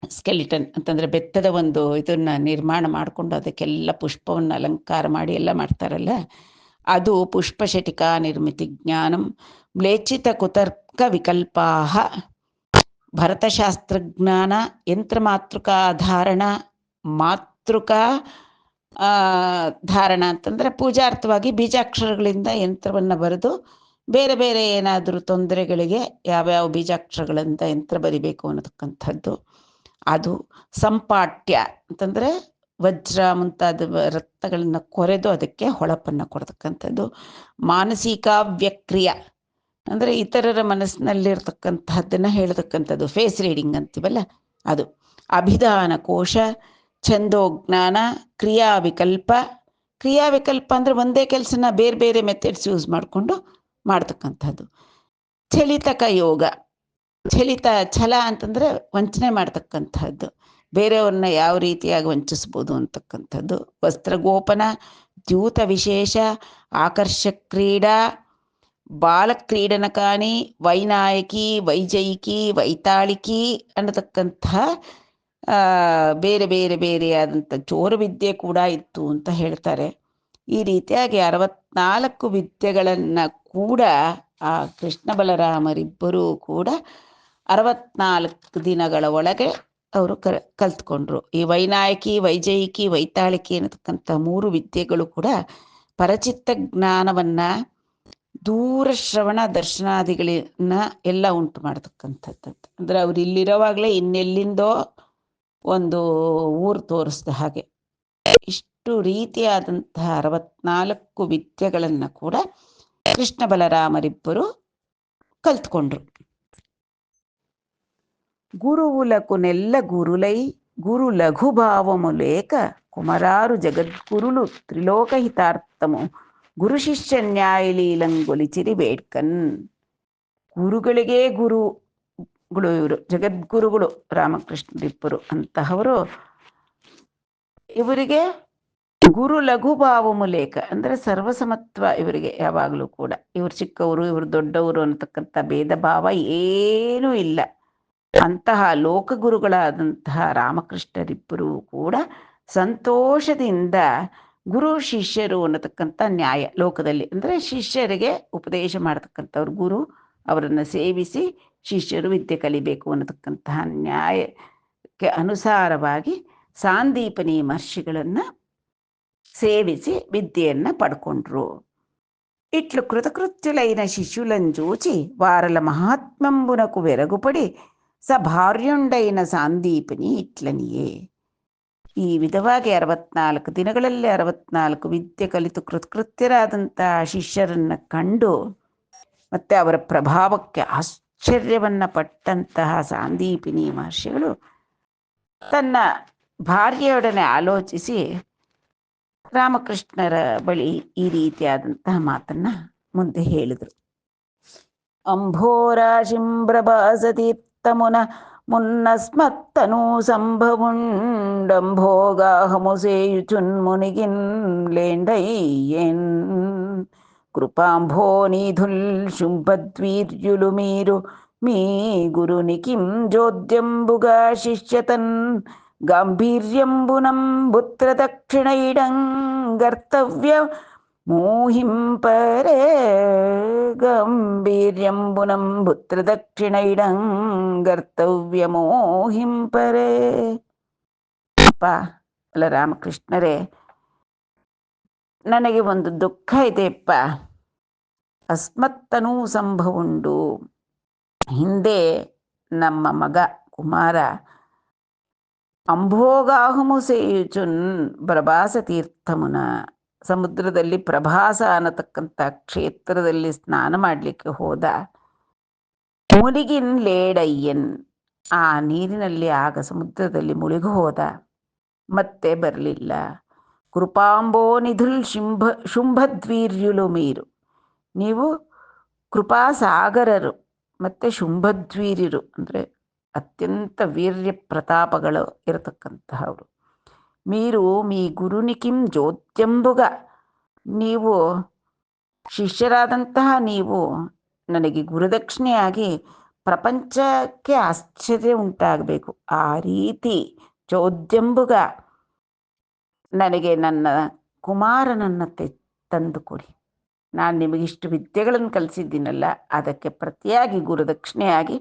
ಸ್ಕೆಲಿಟನ್ ಅಂತಂದರೆ ಬೆತ್ತದ ಒಂದು ಇದನ್ನು ನಿರ್ಮಾಣ ಮಾಡಿಕೊಂಡು ಅದಕ್ಕೆಲ್ಲ ಪುಷ್ಪವನ್ನು ಅಲಂಕಾರ ಮಾಡಿ ಎಲ್ಲ ಮಾಡ್ತಾರಲ್ಲ, ಅದು ಪುಷ್ಪಶಟಿಕಾ ನಿರ್ಮಿತಿ ಜ್ಞಾನಂ. ಮ್ಲೇಚ್ಛಿತ ಕುತರ್ಕ ವಿಕಲ್ಪಾಹ ಭರತಶಾಸ್ತ್ರಜ್ಞಾನ. ಯಂತ್ರಮಾತೃಕಾ ಧಾರಣ. ಮಾತೃಕಾ ಧಾರಣ ಅಂತಂದರೆ ಪೂಜಾರ್ಥವಾಗಿ ಬೀಜಾಕ್ಷರಗಳಿಂದ ಯಂತ್ರವನ್ನು ಬರೆದು ಬೇರೆ ಬೇರೆ ಏನಾದರೂ ತೊಂದರೆಗಳಿಗೆ ಯಾವ್ಯಾವ ಬೀಜಾಕ್ಷರಗಳಿಂದ ಯಂತ್ರ ಬರಿಬೇಕು ಅನ್ನತಕ್ಕಂಥದ್ದು. ಅದು ಸಂಪಾಟ್ಯ ಅಂತಂದರೆ ವಜ್ರ ಮುಂತಾದ ರತ್ನಗಳನ್ನು ಕೊರೆದು ಅದಕ್ಕೆ ಹೊಳಪನ್ನು ಕೊಡ್ತಕ್ಕಂಥದ್ದು. ಮಾನಸಿಕ ವ್ಯಕ್ರಿಯ ಅಂದರೆ ಇತರರ ಮನಸ್ಸಿನಲ್ಲಿರ್ತಕ್ಕಂತಹದ್ದನ್ನು ಹೇಳ್ತಕ್ಕಂಥದ್ದು. ಫೇಸ್ ರೀಡಿಂಗ್ ಅಂತೀವಲ್ಲ ಅದು. ಅಭಿಧಾನ ಕೋಶ. ಛಂದೋಜ್ಞಾನ. ಕ್ರಿಯಾವಿಕಲ್ಪ ಅಂದರೆ ಒಂದೇ ಕೆಲಸನ ಬೇರೆ ಬೇರೆ ಮೆಥಡ್ಸ್ ಯೂಸ್ ಮಾಡಿಕೊಂಡು ಮಾಡ್ತಕ್ಕಂಥದ್ದು. ಛಲಿತಕ ಯೋಗ. ಛಲ ಅಂತಂದರೆ ವಂಚನೆ ಮಾಡ್ತಕ್ಕಂಥದ್ದು, ಬೇರೆಯವ್ರನ್ನ ಯಾವ ರೀತಿಯಾಗಿ ವಂಚಿಸ್ಬೋದು ಅಂತಕ್ಕಂಥದ್ದು. ವಸ್ತ್ರಗೋಪನ. ದ್ಯೂತ ವಿಶೇಷ. ಆಕರ್ಷ ಕ್ರೀಡಾ. ಬಾಲಕ್ರೀಡನಕಾನಿ. ವೈನಾಯಕಿ. ವೈಜಯಿಕಿ. ವೈತಾಳಿಕಿ ಅನ್ನತಕ್ಕಂತಹ ಬೇರೆ ಬೇರೆ ಬೇರೆಯಾದಂಥ ಚೋರವಿದ್ಯೆ ಕೂಡ ಇತ್ತು ಅಂತ ಹೇಳ್ತಾರೆ. ಈ ರೀತಿಯಾಗಿ 64 ವಿದ್ಯೆಗಳನ್ನು ಕೂಡ ಆ ಕೃಷ್ಣ ಬಲರಾಮರಿಬ್ಬರೂ ಕೂಡ 64 ದಿನಗಳ ಒಳಗೆ ಅವರು ಕಲ್ತ್ಕೊಂಡ್ರು. ಈ ವೈನಾಯಕಿ, ವೈಜಯಿಕಿ, ವೈತಾಳಿಕಿ ಅನ್ನತಕ್ಕಂಥ 3 ವಿದ್ಯೆಗಳು ಕೂಡ ಪರಚಿತ್ತ ಜ್ಞಾನವನ್ನು, ದೂರ ಶ್ರವಣ ದರ್ಶನಾದಿಗಳನ್ನ ಎಲ್ಲ ಉಂಟು ಮಾಡತಕ್ಕಂಥದ್ದು. ಅಂದರೆ ಅವ್ರು ಇಲ್ಲಿರೋವಾಗಲೇ ಇನ್ನೆಲ್ಲಿಂದೋ ಒಂದು ಊರು ತೋರಿಸ್ದ ಹಾಗೆ ಇಷ್ಟು ರೀತಿಯಾದಂತಹ 64 ವಿದ್ಯೆಗಳನ್ನು ಕೂಡ ಕೃಷ್ಣ ಬಲರಾಮರಿಬ್ಬರು ಕಲ್ತ್ಕೊಂಡ್ರು. ಗುರುವುలకు నెల్ల గురులై గురు లఘుభావములేక కుమరారు జగద్గురులు ತ್ರಿಲೋಕಹಿತಾರ್ಥಮು ಗುರು ಶಿಷ್ಯ ನ್ಯಾಯಲೀಲಂಗೊಲಿಚಿರಿ ಬೇಡ್ಕನ್. ಗುರುಗಳಿಗೆ ಗುರುಗಳು ಇವರು, ಜಗದ್ಗುರುಗಳು ರಾಮಕೃಷ್ಣರಿಬ್ಬರು ಅಂತಹವರು. ಇವರಿಗೆ ಗುರು ಲಘುಭಾವ ಮುಲೇಕ ಅಂದರೆ ಸರ್ವಸಮತ್ವ ಇವರಿಗೆ ಯಾವಾಗಲೂ ಕೂಡ. ಇವರು ಚಿಕ್ಕವರು, ಇವರು ದೊಡ್ಡವರು ಅನ್ನತಕ್ಕಂಥ ಭೇದ ಭಾವ ಏನೂ ಇಲ್ಲ. ಅಂತಹ ಲೋಕಗುರುಗಳಾದಂತಹ ರಾಮಕೃಷ್ಣರಿಬ್ಬರೂ ಕೂಡ ಸಂತೋಷದಿಂದ ಗುರು ಶಿಷ್ಯರು ಅನ್ನತಕ್ಕಂಥ ನ್ಯಾಯ ಲೋಕದಲ್ಲಿ ಅಂದರೆ ಶಿಷ್ಯರಿಗೆ ಉಪದೇಶ ಮಾಡತಕ್ಕಂಥವ್ರು ಗುರು, ಅವರನ್ನು ಸೇವಿಸಿ ಶಿಷ್ಯರು ವಿದ್ಯೆ ಕಲಿಬೇಕು ಅನ್ನತಕ್ಕಂತಹ ನ್ಯಾಯಕ್ಕೆ ಅನುಸಾರವಾಗಿ ಸಾಂದೀಪನಿ ಮಹರ್ಷಿಗಳನ್ನು ಸೇವಿಸಿ ವಿದ್ಯೆಯನ್ನು ಪಡ್ಕೊಂಡ್ರು. ఇట్లు కృతకృత్యులైన శిష్యులంజూచి వారల మహాత్మంబునకు వెరగుపడి ಸಭಾರ್ಯುಂಡೈನ ಸಾಂದೀಪನಿ ಇಟ್ಲನಿಯೇ. ಈ ವಿಧವಾಗಿ 64 ದಿನಗಳಲ್ಲಿ 64 ವಿದ್ಯೆ ಕಲಿತು ಕೃತಕೃತ್ಯರಾದಂತಹ ಶಿಷ್ಯರನ್ನು ಕಂಡು ಮತ್ತು ಅವರ ಪ್ರಭಾವಕ್ಕೆ ಆಶ್ಚರ್ಯವನ್ನು ಪಟ್ಟಂತಹ ಸಾಂದೀಪಿನಿ ಮಹರ್ಷಿಗಳು ತನ್ನ ಭಾರ್ಯೆಯೊಡನೆ ಆಲೋಚಿಸಿ ರಾಮಕೃಷ್ಣರ ಬಳಿ ಈ ರೀತಿಯಾದಂತಹ ಮಾತನ್ನ ಮುಂದೆ ಹೇಳಿದರು. ಅಂಭೋರಾಶಿಂ ಪ್ರಭಾಸತೀರ್ಥಮುನ ಮುನ್ನಸ್ಮತ್ತನು సంభవుండంభోగాహముసేయుచున్మునిగిన్ లేండయ్యెన్ కృపాంభోనిధుల్ శుంభద్వీర్యులు మీరు మీ గురునికిం జోద్యంబుగా శిష్యతన్ గాంభీర్యంబునం బుత్రదక్షిణైడం గర్తవ్య మోహింపరే ಗಂಭೀರ್ಯಂಬುನಂ ಪುತ್ರದಕ್ಷಿಣೈಡಂ ಗರ್ತವ್ಯಮೋಹಿಂಪರೇ. ಅಪ್ಪ ಅಲ್ಲ ರಾಮಕೃಷ್ಣರೇ, ನನಗೆ ಒಂದು ದುಃಖ ಇದೆಯಪ್ಪ. ಅಸ್ಮತ್ತನೂ ಸಂಭವ ಉಂಡು. ಹಿಂದೆ ನಮ್ಮ ಮಗ ಕುಮಾರ ಅಂಭೋಗಾಹುಮು ಸೇಯುಚುನ್ ಪ್ರಭಾಸ ತೀರ್ಥಮುನ, ಸಮುದ್ರದಲ್ಲಿ ಪ್ರಭಾಸ ಅನ್ನತಕ್ಕಂಥ ಕ್ಷೇತ್ರದಲ್ಲಿ ಸ್ನಾನ ಮಾಡಲಿಕ್ಕೆ ಹೋದ. ಮುಳುಗಿನ್ ಲೇಡಯ್ಯನ್, ಆ ನೀರಿನಲ್ಲಿ ಆಗ ಸಮುದ್ರದಲ್ಲಿ ಮುಳುಗಿ ಹೋದ, ಮತ್ತೆ ಬರಲಿಲ್ಲ. ಕೃಪಾಂಬೋನಿಧುಲ್ ಶುಂಭದ್ವೀರ್ಯುಲು ಮೀರು, ನೀವು ಕೃಪಾಸಾಗರರು ಮತ್ತು ಶುಂಭದ್ವೀರ್ಯರು ಅಂದರೆ ಅತ್ಯಂತ ವೀರ್ಯ ಪ್ರತಾಪಗಳು ಇರತಕ್ಕಂತಹವರು. మీరు మీ ಗುರುನಿಕಿಂ ಜ್ಯೋತ್ಯಂಬುಗ, ನೀವು ಶಿಷ್ಯರಾದಂತಹ ನೀವು ನನಗೆ ಗುರುದಕ್ಷಿಣೆಯಾಗಿ ಪ್ರಪಂಚಕ್ಕೆ ಆಶ್ಚರ್ಯ ಉಂಟಾಗಬೇಕು. ಆ ರೀತಿ ಚೋದ್ಯಂಬುಗ ನನಗೆ ನನ್ನ ಕುಮಾರನನ್ನು ತಂದುಕೊಡಿ. ನಾನು ನಿಮಗಿಷ್ಟು ವಿದ್ಯೆಗಳನ್ನು ಕಲಿಸಿದ್ದೀನಲ್ಲ, ಅದಕ್ಕೆ ಪ್ರತಿಯಾಗಿ ಗುರುದಕ್ಷಿಣೆಯಾಗಿ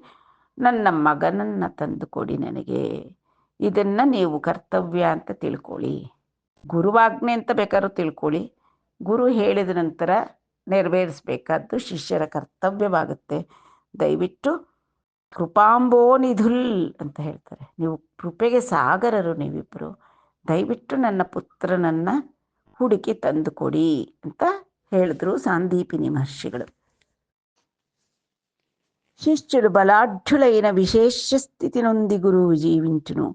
ನನ್ನ ಮಗನನ್ನು ತಂದುಕೊಡಿ ನನಗೆ. ಇದನ್ನು ನೀವು ಕರ್ತವ್ಯ ಅಂತ ತಿಳ್ಕೊಳ್ಳಿ, ಗುರುವಾಜ್ಞೆ ಅಂತ ಬೇಕಾದ್ರೂ ತಿಳ್ಕೊಳ್ಳಿ. ಗುರು ಹೇಳಿದ ನಂತರ ನೆರವೇರಿಸಬೇಕಾದ್ದು ಶಿಷ್ಯರ ಕರ್ತವ್ಯವಾಗುತ್ತೆ. ದಯವಿಟ್ಟು ಕೃಪಾಂಬೋನಿಧುಲ್ ಅಂತ ಹೇಳ್ತಾರೆ, ನೀವು ಕೃಪೆಗೆ ಸಾಗರರು ನೀವಿಬ್ಬರು, ದಯವಿಟ್ಟು ನನ್ನ ಪುತ್ರನನ್ನು ಹುಡುಕಿ ತಂದುಕೊಡಿ ಅಂತ ಹೇಳಿದ್ರು ಸಾಂದೀಪಿನಿ ಮಹರ್ಷಿಗಳು. శిష్యులు బలాఢ్యులైన విశేష స్థితి నొంది గురువు జీవించును,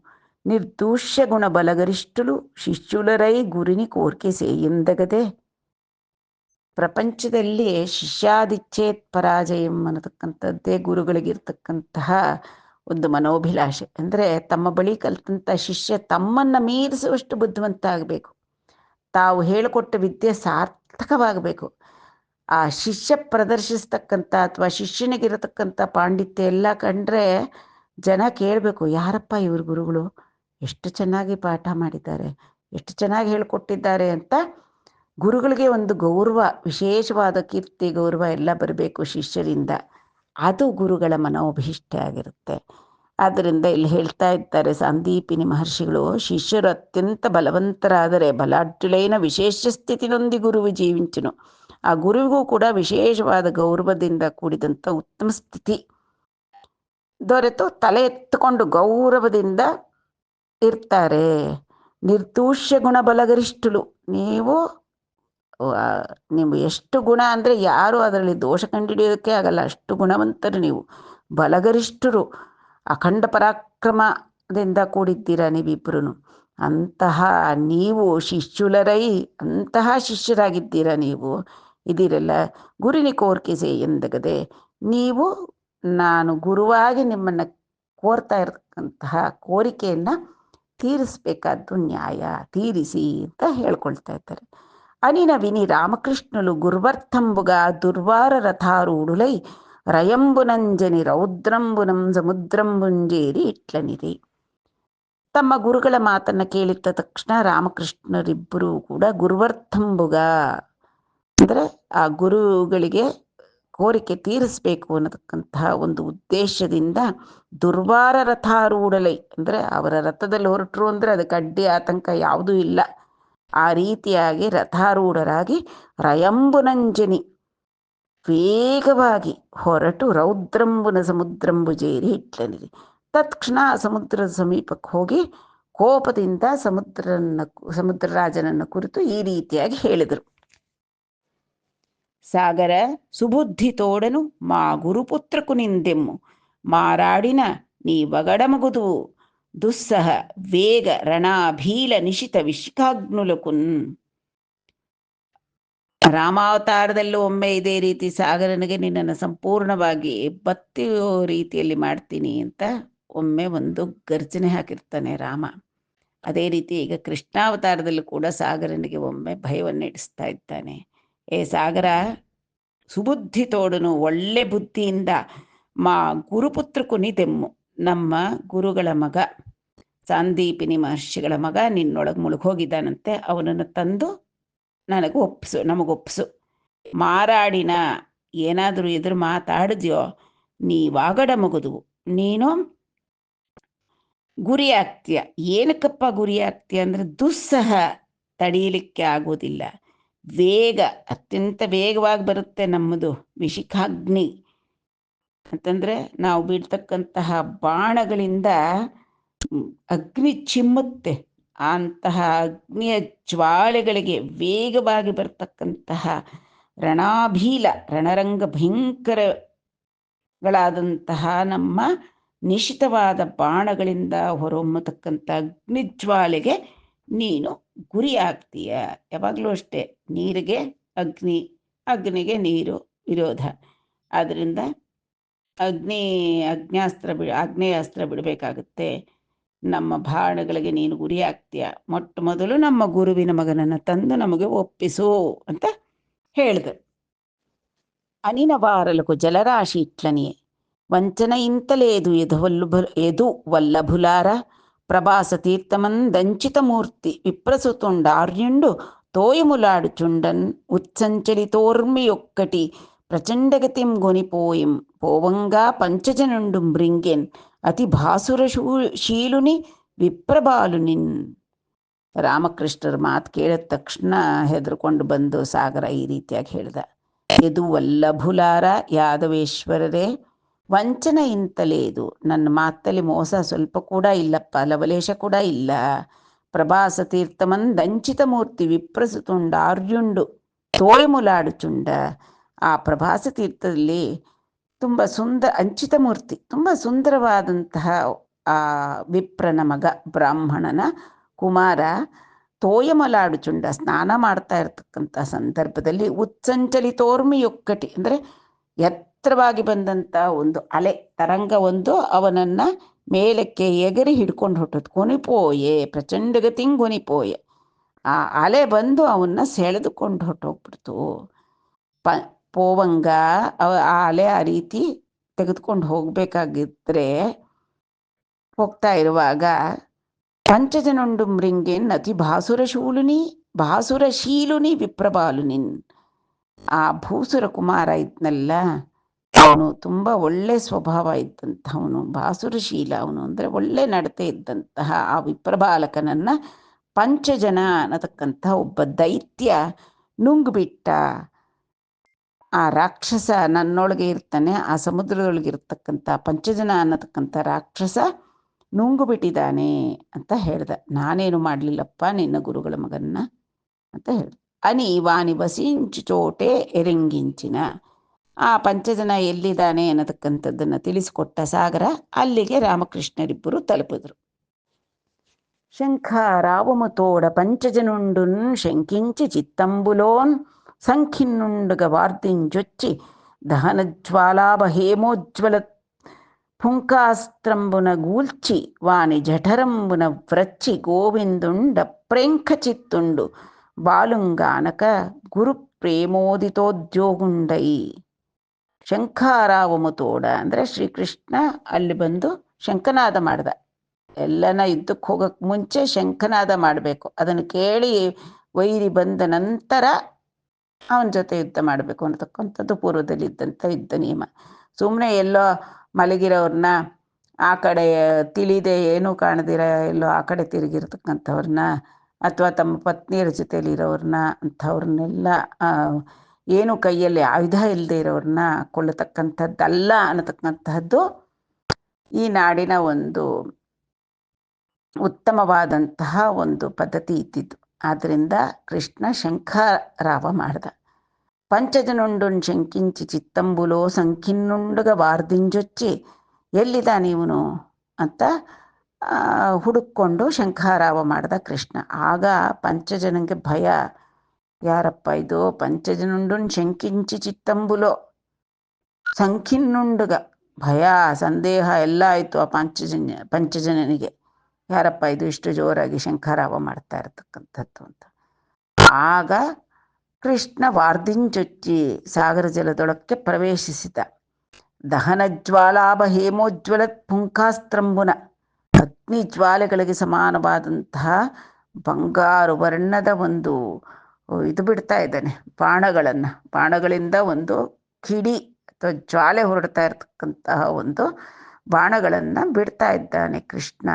నిర్దూష్య గుణ బలగరిష్ఠులు ಶಿಷ್ಯುಲರೈ ಗುರಿನಿ ಕೋರಿಕೆ ಸೇಯಿಂದಗದೆ. ಪ್ರಪಂಚದಲ್ಲಿ ಶಿಷ್ಯಾದಿಚ್ಛೇತ್ ಪರಾಜಯಂ ಅನ್ನತಕ್ಕಂಥದ್ದೇ ಗುರುಗಳಿಗಿರ್ತಕ್ಕಂತಹ ಒಂದು ಮನೋಭಿಲಾಷೆ. ಅಂದರೆ ತಮ್ಮ ಬಳಿ ಕಲಿತಂಥ ಶಿಷ್ಯ ತಮ್ಮನ್ನು ಮೀರಿಸುವಷ್ಟು ಬುದ್ಧಿವಂತ ಆಗಬೇಕು, ತಾವು ಹೇಳಿಕೊಟ್ಟ ವಿದ್ಯೆ ಸಾರ್ಥಕವಾಗಬೇಕು. ಆ ಶಿಷ್ಯ ಪ್ರದರ್ಶಿಸ್ತಕ್ಕಂಥ ಅಥವಾ ಶಿಷ್ಯನಿಗಿರತಕ್ಕಂಥ ಪಾಂಡಿತ್ಯ ಎಲ್ಲ ಕಂಡ್ರೆ ಜನ ಕೇಳಬೇಕು, ಯಾರಪ್ಪ ಇವ್ರ ಗುರುಗಳು, ಎಷ್ಟು ಚೆನ್ನಾಗಿ ಪಾಠ ಮಾಡಿದ್ದಾರೆ, ಎಷ್ಟು ಚೆನ್ನಾಗಿ ಹೇಳಿಕೊಟ್ಟಿದ್ದಾರೆ ಅಂತ ಗುರುಗಳಿಗೆ ಒಂದು ಗೌರವ, ವಿಶೇಷವಾದ ಕೀರ್ತಿ ಗೌರವ ಎಲ್ಲ ಬರಬೇಕು ಶಿಷ್ಯರಿಂದ. ಅದು ಗುರುಗಳ ಮನೋಭೀಷ್ಟ ಆಗಿರುತ್ತೆ. ಆದ್ದರಿಂದ ಇಲ್ಲಿ ಹೇಳ್ತಾ ಇದ್ದಾರೆ ಸಾಂದೀಪಿನಿ ಮಹರ್ಷಿಗಳು, ಶಿಷ್ಯರು ಅತ್ಯಂತ ಬಲವಂತರಾದರೆ ಬಲಾಢ್ಯುಲೈನ ವಿಶೇಷ ಸ್ಥಿತಿನೊಂದಿ ಗುರುವು ಜೀವಿಂಚನು, ಆ ಗುರುವಿಗೂ ಕೂಡ ವಿಶೇಷವಾದ ಗೌರವದಿಂದ ಕೂಡಿದಂಥ ಉತ್ತಮ ಸ್ಥಿತಿ ದೊರೆತು ತಲೆ ಎತ್ತುಕೊಂಡು ಗೌರವದಿಂದ ಇರ್ತಾರೆ. ನಿರ್ದೂಷ್ಯ ಗುಣ ಬಲಗರಿಷ್ಠುಲು, ನೀವು ಎಷ್ಟು ಗುಣ ಅಂದರೆ ಯಾರು ಅದರಲ್ಲಿ ದೋಷ ಕಂಡುಹಿಡಿಯೋದಕ್ಕೆ ಆಗಲ್ಲ, ಅಷ್ಟು ಗುಣವಂತರು ನೀವು. ಬಲಗರಿಷ್ಠರು, ಅಖಂಡ ಪರಾಕ್ರಮದಿಂದ ಕೂಡಿದ್ದೀರಾ ನೀವಿಬ್ಬರು. ಅಂತಹ ನೀವು ಶಿಷ್ಯುಲರೈ, ಅಂತಹ ಶಿಷ್ಯರಾಗಿದ್ದೀರಾ ನೀವು ಇದಿರಲ್ಲ. ಗುರುನಿ ಕೋರ್ಕಿಸೆ ಎಂದಗದೆ, ನೀವು ನಾನು ಗುರುವಾಗಿ ನಿಮ್ಮನ್ನು ಕೋರ್ತಾ ಇರತಕ್ಕಂತಹ ಕೋರಿಕೆಯನ್ನು ತೀರಿಸಬೇಕಾದ್ದು ನ್ಯಾಯ, ತೀರಿಸಿ ಅಂತ ಹೇಳ್ಕೊಳ್ತಾ ಇದ್ದಾರೆ. ಅನಿನ ವಿನಿ ರಾಮಕೃಷ್ಣಲು ಗುರುವರ್ಥಂಬುಗ ದುರ್ವಾರ ರಥಾರೂಢುಲೈ ರಯಂಬುನಂಜನಿ ರೌದ್ರಂಬುನಂ ಸಮುದ್ರಂಬುಂಜೇರಿ ಇಟ್ಲನಿರಿ. ತಮ್ಮ ಗುರುಗಳ ಮಾತನ್ನು ಕೇಳಿದ ತಕ್ಷಣ ರಾಮಕೃಷ್ಣರಿಬ್ಬರೂ ಕೂಡ ಗುರುವರ್ಥಂಬುಗ ಅಂದರೆ ಆ ಗುರುಗಳಿಗೆ ಕೋರಿಕೆ ತೀರಿಸಬೇಕು ಅನ್ನತಕ್ಕಂತಹ ಒಂದು ಉದ್ದೇಶದಿಂದ ದುರ್ವಾರ ರಥಾರೂಢಲೈ ಅಂದರೆ ಅವರ ರಥದಲ್ಲಿ ಹೊರಟರು ಅಂದರೆ ಅದಕ್ಕೆ ಅಡ್ಡಿ ಆತಂಕ ಯಾವುದೂ ಇಲ್ಲ, ಆ ರೀತಿಯಾಗಿ ರಥಾರೂಢರಾಗಿ ರಯಂಬುನಂಜನಿ ವೇಗವಾಗಿ ಹೊರಟು ರೌದ್ರಂಬುನ ಸಮುದ್ರಂಬುಜೇರಿ ಇಟ್ಲನಿರಿ. ತತ್ಕ್ಷಣ ಸಮುದ್ರದ ಸಮೀಪಕ್ಕೆ ಹೋಗಿ ಕೋಪದಿಂದ ಸಮುದ್ರರಾಜನನ್ನು ಕುರಿತು ಈ ರೀತಿಯಾಗಿ ಹೇಳಿದರು. ಸಾಗರ ಸುಬುದ್ಧಿ ತೋಡನು ಮಾ ಗುರುಪುತ್ರಕು ನಿಂದೆಮ್ಮು, ಮಾರಾಡಿನ ನೀ ಬಗಡಮಗುದು ದುಸ್ಸಹ ವೇಗ ರಣಾಭೀಲ ನಿಶಿತ ವಿಶಿಖಾಗ್ನುಲಕುನ್. ರಾಮಾವತಾರದಲ್ಲೂ ಒಮ್ಮೆ ಇದೇ ರೀತಿ ಸಾಗರನಿಗೆ ನಿನ್ನನ್ನು ಸಂಪೂರ್ಣವಾಗಿ ಬತ್ತಿಯೋ ರೀತಿಯಲ್ಲಿ ಮಾಡ್ತೀನಿ ಅಂತ ಒಮ್ಮೆ ಒಂದು ಗರ್ಜನೆ ಹಾಕಿರ್ತಾನೆ ರಾಮ. ಅದೇ ರೀತಿ ಈಗ ಕೃಷ್ಣಾವತಾರದಲ್ಲೂ ಕೂಡ ಸಾಗರನಿಗೆ ಒಮ್ಮೆ ಭಯವನ್ನು ಇಡಿಸ್ತಾ ಇದ್ದಾನೆ. ಏ ಸಾಗರ, ಸುಬುದ್ಧಿ ತೋಡನು, ಒಳ್ಳೆ ಬುದ್ಧಿಯಿಂದ ಮಾ ಗುರುಪುತ್ರ ಕುನಿದೆಮ್ಮು, ನಮ್ಮ ಗುರುಗಳ ಮಗ ಸಾಂದೀಪಿನಿ ಮಹರ್ಷಿಗಳ ಮಗ ನಿನ್ನೊಳಗೆ ಮುಳುಗೋಗಿದ್ದಾನಂತೆ, ಅವನನ್ನು ತಂದು ನಮಗೊಪ್ಸು. ಮಾರಾಡಿನ ಏನಾದರೂ ಎದುರು ಮಾತಾಡಿದ್ಯೋ ನೀವಾಗಡ ಮಗುದು, ನೀನು ಗುರಿ ಆಗ್ತೀಯ. ಏನಕ್ಕಪ್ಪ ಗುರಿ ಆಗ್ತೀಯ ಅಂದರೆ ದುಸ್ಸಹ ತಡೆಯಲಿಕ್ಕೆ ಆಗೋದಿಲ್ಲ. ವೇಗ ಅತ್ಯಂತ ವೇಗವಾಗಿ ಬರುತ್ತೆ ನಮ್ಮದು ವಿಶಿಖಾಗ್ನಿ ಅಂತಂದರೆ ನಾವು ಬೀಳ್ತಕ್ಕಂತಹ ಬಾಣಗಳಿಂದ ಅಗ್ನಿ ಚಿಮ್ಮುತ್ತೆ. ಅಂತಹ ಅಗ್ನಿಯ ಜ್ವಾಲೆಗಳಿಗೆ ವೇಗವಾಗಿ ಬರ್ತಕ್ಕಂತಹ ರಣಾಭೀಲ ರಣರಂಗ ಭಯಂಕರಗಳಾದಂತಹ ನಮ್ಮ ನಿಶಿತವಾದ ಬಾಣಗಳಿಂದ ಹೊರಹೊಮ್ಮತಕ್ಕಂಥ ಅಗ್ನಿಜ್ವಾಲೆಗೆ ನೀನು ಗುರಿ ಆಗ್ತೀಯ. ಯಾವಾಗಲೂ ಅಷ್ಟೇ, ನೀರಿಗೆ ಅಗ್ನಿ, ಅಗ್ನಿಗೆ ನೀರು ವಿರೋಧ. ಆದ್ದರಿಂದ ಆಗ್ನೇಯಾಸ್ತ್ರ ಬಿಡಬೇಕಾಗುತ್ತೆ. ನಮ್ಮ ಬಾಣಗಳಿಗೆ ನೀನು ಗುರಿ ಆಗ್ತೀಯ. ಮೊಟ್ಟ ಮೊದಲು ನಮ್ಮ ಗುರುವಿನ ಮಗನನ್ನು ತಂದು ನಮಗೆ ಒಪ್ಪಿಸು ಅಂತ ಹೇಳಿದರು. ಅನಿನ ವಾರలకు ಜಲರಾಶಿ ಇಟ್ಲನಿಯೇ వంచన ఇంతలేదు ఎదు వల్లభులార ప్రభాస తీర్థమందంచితమూర్తి విప్రసుతుండార్యుండు తోయములాడుచుండన్ ఉత్సంచలితోర్మి ఒక్కటి ప్రచండగతిం గొనిపోయిం పోవంగా పంచజనుండు మృంగెన్ ಅತಿ ಭಾಸುರ ಶೀಲುನಿ ವಿಪ್ರಬಾಲುನಿನ್. ರಾಮಕೃಷ್ಣರ ಮಾತು ಕೇಳಿದ ತಕ್ಷಣ ಹೆದರ್ಕೊಂಡು ಬಂದು ಸಾಗರ ಈ ರೀತಿಯಾಗಿ ಹೇಳ್ದ. ಎದು ವಲ್ಲಭುಲಾರ, ಯಾದವೇಶ್ವರರೇ, ವಂಚನ ಇಂತಲೇದು, ನನ್ನ ಮಾತಲ್ಲಿ ಮೋಸ ಸ್ವಲ್ಪ ಕೂಡ ಇಲ್ಲಪ್ಪ, ಲವಲೇಶ ಕೂಡ ಇಲ್ಲ. ಪ್ರಭಾಸ ತೀರ್ಥಮಂದಂಚಿತ ಮೂರ್ತಿ ವಿಪ್ರಸುತುಂಡ ಆರ್ಯುಂಡು ತೋಯಮುಲಾಡುಚುಂಡ. ಆ ಪ್ರಭಾಸ ತೀರ್ಥದಲ್ಲಿ ತುಂಬ ಅಂಚಿತ ಮೂರ್ತಿ, ತುಂಬ ಸುಂದರವಾದಂತಹ ಆ ವಿಪ್ರನ ಮಗ, ಬ್ರಾಹ್ಮಣನ ಕುಮಾರ ತೋಯಮಲಾಡುಚುಂಡ ಸ್ನಾನ ಮಾಡ್ತಾ ಇರ್ತಕ್ಕಂಥ ಸಂದರ್ಭದಲ್ಲಿ ಉತ್ಸಂಚಲಿತೋರ್ಮಿಯೊಕ್ಕಟಿ ಅಂದರೆ ಎತ್ತರವಾಗಿ ಬಂದಂಥ ಒಂದು ಅಲೆ ತರಂಗ ಒಂದು ಅವನನ್ನು ಮೇಲಕ್ಕೆ ಎಗರಿ ಹಿಡ್ಕೊಂಡು ಹೊಟ್ಟದು. ಕೊನಿಪೋಯೆ ಪ್ರಚಂಡಗತಿಂಗ್ ಕೊನಿಪೋಯೆ, ಆ ಅಲೆ ಬಂದು ಅವನ್ನ ಸೆಳೆದುಕೊಂಡು ಹೊಟ್ಟೋಗ್ಬಿಡ್ತು. ಪೋವಂಗ ಆ ಅಲೆ ಆ ರೀತಿ ತೆಗೆದುಕೊಂಡು ಹೋಗಬೇಕಾಗಿದ್ದರೆ ಹೋಗ್ತಾ ಇರುವಾಗ ಪಂಚಜನುಂಡು ಮೃಂಗೇನ್ ಅತಿ ಭಾಸುರಶೀಲುನಿ ವಿಪ್ರಬಾಲುನಿನ್. ಆ ಭೂಸುರ ಕುಮಾರ ಇದ್ನಲ್ಲ, ಅವನು ತುಂಬ ಒಳ್ಳೆ ಸ್ವಭಾವ ಇದ್ದಂಥವನು, ಭಾಸುರಶೀಲ ಅವನು ಅಂದರೆ ಒಳ್ಳೆ ನಡತೆ ಇದ್ದಂತಹ ಆ ವಿಪ್ರಬಾಲಕನನ್ನ ಪಂಚಜನ ಅನ್ನತಕ್ಕಂಥ ಒಬ್ಬ ದೈತ್ಯ ನುಂಗ್ಬಿಟ್ಟ. ಆ ರಾಕ್ಷಸ ನನ್ನೊಳಗೆ ಇರ್ತಾನೆ, ಆ ಸಮುದ್ರದೊಳಗಿರ್ತಕ್ಕಂಥ ಪಂಚಜನ ಅನ್ನತಕ್ಕಂಥ ರಾಕ್ಷಸ ನುಂಗುಬಿಟ್ಟಿದ್ದಾನೆ ಅಂತ ಹೇಳ್ದ. ನಾನೇನು ಮಾಡಲಿಲ್ಲಪ್ಪ ನಿನ್ನ ಗುರುಗಳ ಮಗನ್ನ ಅಂತ ಹೇಳ್ದ. ಅನಿ ವಾನಿ ವಸಿಂಚು ಚೋಟೆ ಎರಂಗಿಂಚಿನ, ಆ ಪಂಚಜನ ಎಲ್ಲಿದ್ದಾನೆ ಅನ್ನತಕ್ಕಂಥದ್ದನ್ನು ತಿಳಿಸಿಕೊಟ್ಟ ಸಾಗರ. ಅಲ್ಲಿಗೆ ರಾಮಕೃಷ್ಣರಿಬ್ಬರು ತಲುಪಿದ್ರು. ಶಂಖಾರಾವಮು ತೋಡ ಪಂಚಜನುಂಡುನ್ ಶಂಕಿಂಚಿ ಚಿತ್ತಂಬುಲೋನ್ ಸಂಖಿನ್ನುಂಡುಗ ವಾರ್ದಿಂಜೊಚ್ಚಿ ದಹನಜ್ವಾಲಾಭ ಹೇಮೋಜ್ವಲ ಪುಂಕಾಸ್ತ್ರಂಬುನ ಗೂಲ್ಚಿ ವಾಣಿ ಜಠರಂಬುನ ವ್ರಚ್ಚಿ ಗೋವಿಂದುಂಡ ಪ್ರೇಂಖ ಚಿತ್ತುಂಡು ಬಾಲುಂಗಾನಕ ಗುರು ಪ್ರೇಮೋದಿತೋದ್ಯೋಗುಂಡೈ. ಶಂಖಾರಾವಮು ತೋಡ ಅಂದರೆ ಶ್ರೀಕೃಷ್ಣ ಅಲ್ಲಿ ಬಂದು ಶಂಖನಾದ ಮಾಡ್ದ. ಎಲ್ಲನ ಯುದ್ಧಕ್ಕೆ ಹೋಗೋಕ್ಕೆ ಮುಂಚೆ ಶಂಖನಾದ ಮಾಡಬೇಕು. ಅದನ್ನು ಕೇಳಿ ವೈರಿ ಬಂದ ನಂತರ ಅವನ ಜೊತೆ ಯುದ್ಧ ಮಾಡಬೇಕು ಅನ್ನತಕ್ಕಂಥದ್ದು ಪೂರ್ವದಲ್ಲಿದ್ದಂಥ ಯುದ್ಧ ನಿಯಮ. ಸುಮ್ಮನೆ ಎಲ್ಲೋ ಮಲಗಿರೋರನ್ನ ಆ ಕಡೆ ತಿಳಿದೆ ಏನೂ ಕಾಣದಿರ ಎಲ್ಲೋ ಆ ಕಡೆ ತಿರುಗಿರ್ತಕ್ಕಂಥವ್ರನ್ನ ಅಥವಾ ತಮ್ಮ ಪತ್ನಿಯರ ಜೊತೆಯಲ್ಲಿರೋರನ್ನ ಅಂಥವ್ರನ್ನೆಲ್ಲ ಏನು ಕೈಯಲ್ಲಿ ಆಯುಧ ಇಲ್ಲದೆ ಇರೋರನ್ನ ಕೊಳ್ಳತಕ್ಕಂಥದ್ದಲ್ಲ ಅನ್ನತಕ್ಕಂತಹದ್ದು ಈ ನಾಡಿನ ಒಂದು ಉತ್ತಮವಾದಂತಹ ಒಂದು ಪದ್ಧತಿ ಇದ್ದಿದ್ದು. ಆದ್ದರಿಂದ ಕೃಷ್ಣ ಶಂಖಾರಾವ ಮಾಡ್ದ. ಪಂಚಜನುಂಡುನ್ ಶಂಕಿಂಚಿ ಚಿತ್ತಂಬುಲೋ ಸಂಖಿನ್ನುಂಡುಗ ವಾರ್ದಿಂಜೊಚ್ಚಿ, ಎಲ್ಲಿದ್ದಾನೆ ಇವನು ಅಂತ ಹುಡುಕೊಂಡು ಶಂಖಾರಾವ ಮಾಡ್ದ ಕೃಷ್ಣ. ಆಗ ಪಂಚಜನಂಗೆ ಭಯ, ಯಾರಪ್ಪ ಇದು? ಪಂಚಜನುಂಡುನ್ ಶಂಕಿಂಚಿ ಚಿತ್ತಂಬುಲೋ ಸಂಖಿನ್ನುಂಡುಗ, ಭಯ ಸಂದೇಹ ಎಲ್ಲ ಆಯಿತು ಆ ಪಂಚಜನ್ಯನಿಗೆ. ಯಾರಪ್ಪ ಇದು ಇಷ್ಟು ಜೋರಾಗಿ ಶಂಖಾರಾವ ಮಾಡ್ತಾ ಇರತಕ್ಕಂಥದ್ದು ಅಂತ. ಆಗ ಕೃಷ್ಣ ವಾರ್ಧಿಂಚೊಚ್ಚಿ ಸಾಗರ ಜಲದೊಳಕ್ಕೆ ಪ್ರವೇಶಿಸಿದ. ದಹನಜ್ವಾಲಾಭ ಹೇಮೋಜ್ವಲತ್ ಪುಂಖಾಸ್ತ್ರಂಬುನ, ಅಗ್ನಿ ಜ್ವಾಲೆಗಳಿಗೆ ಸಮಾನವಾದಂತಹ ಬಂಗಾರು ವರ್ಣದ ಒಂದು ಇದು ಬಿಡ್ತಾ ಇದ್ದಾನೆ, ಬಾಣಗಳಿಂದ ಒಂದು ಕಿಡಿ ಅಥವಾ ಜ್ವಾಲೆ ಹೊರಡ್ತಾ ಇರತಕ್ಕಂತಹ ಒಂದು ಬಾಣಗಳನ್ನು ಬಿಡ್ತಾ ಇದ್ದಾನೆ ಕೃಷ್ಣ.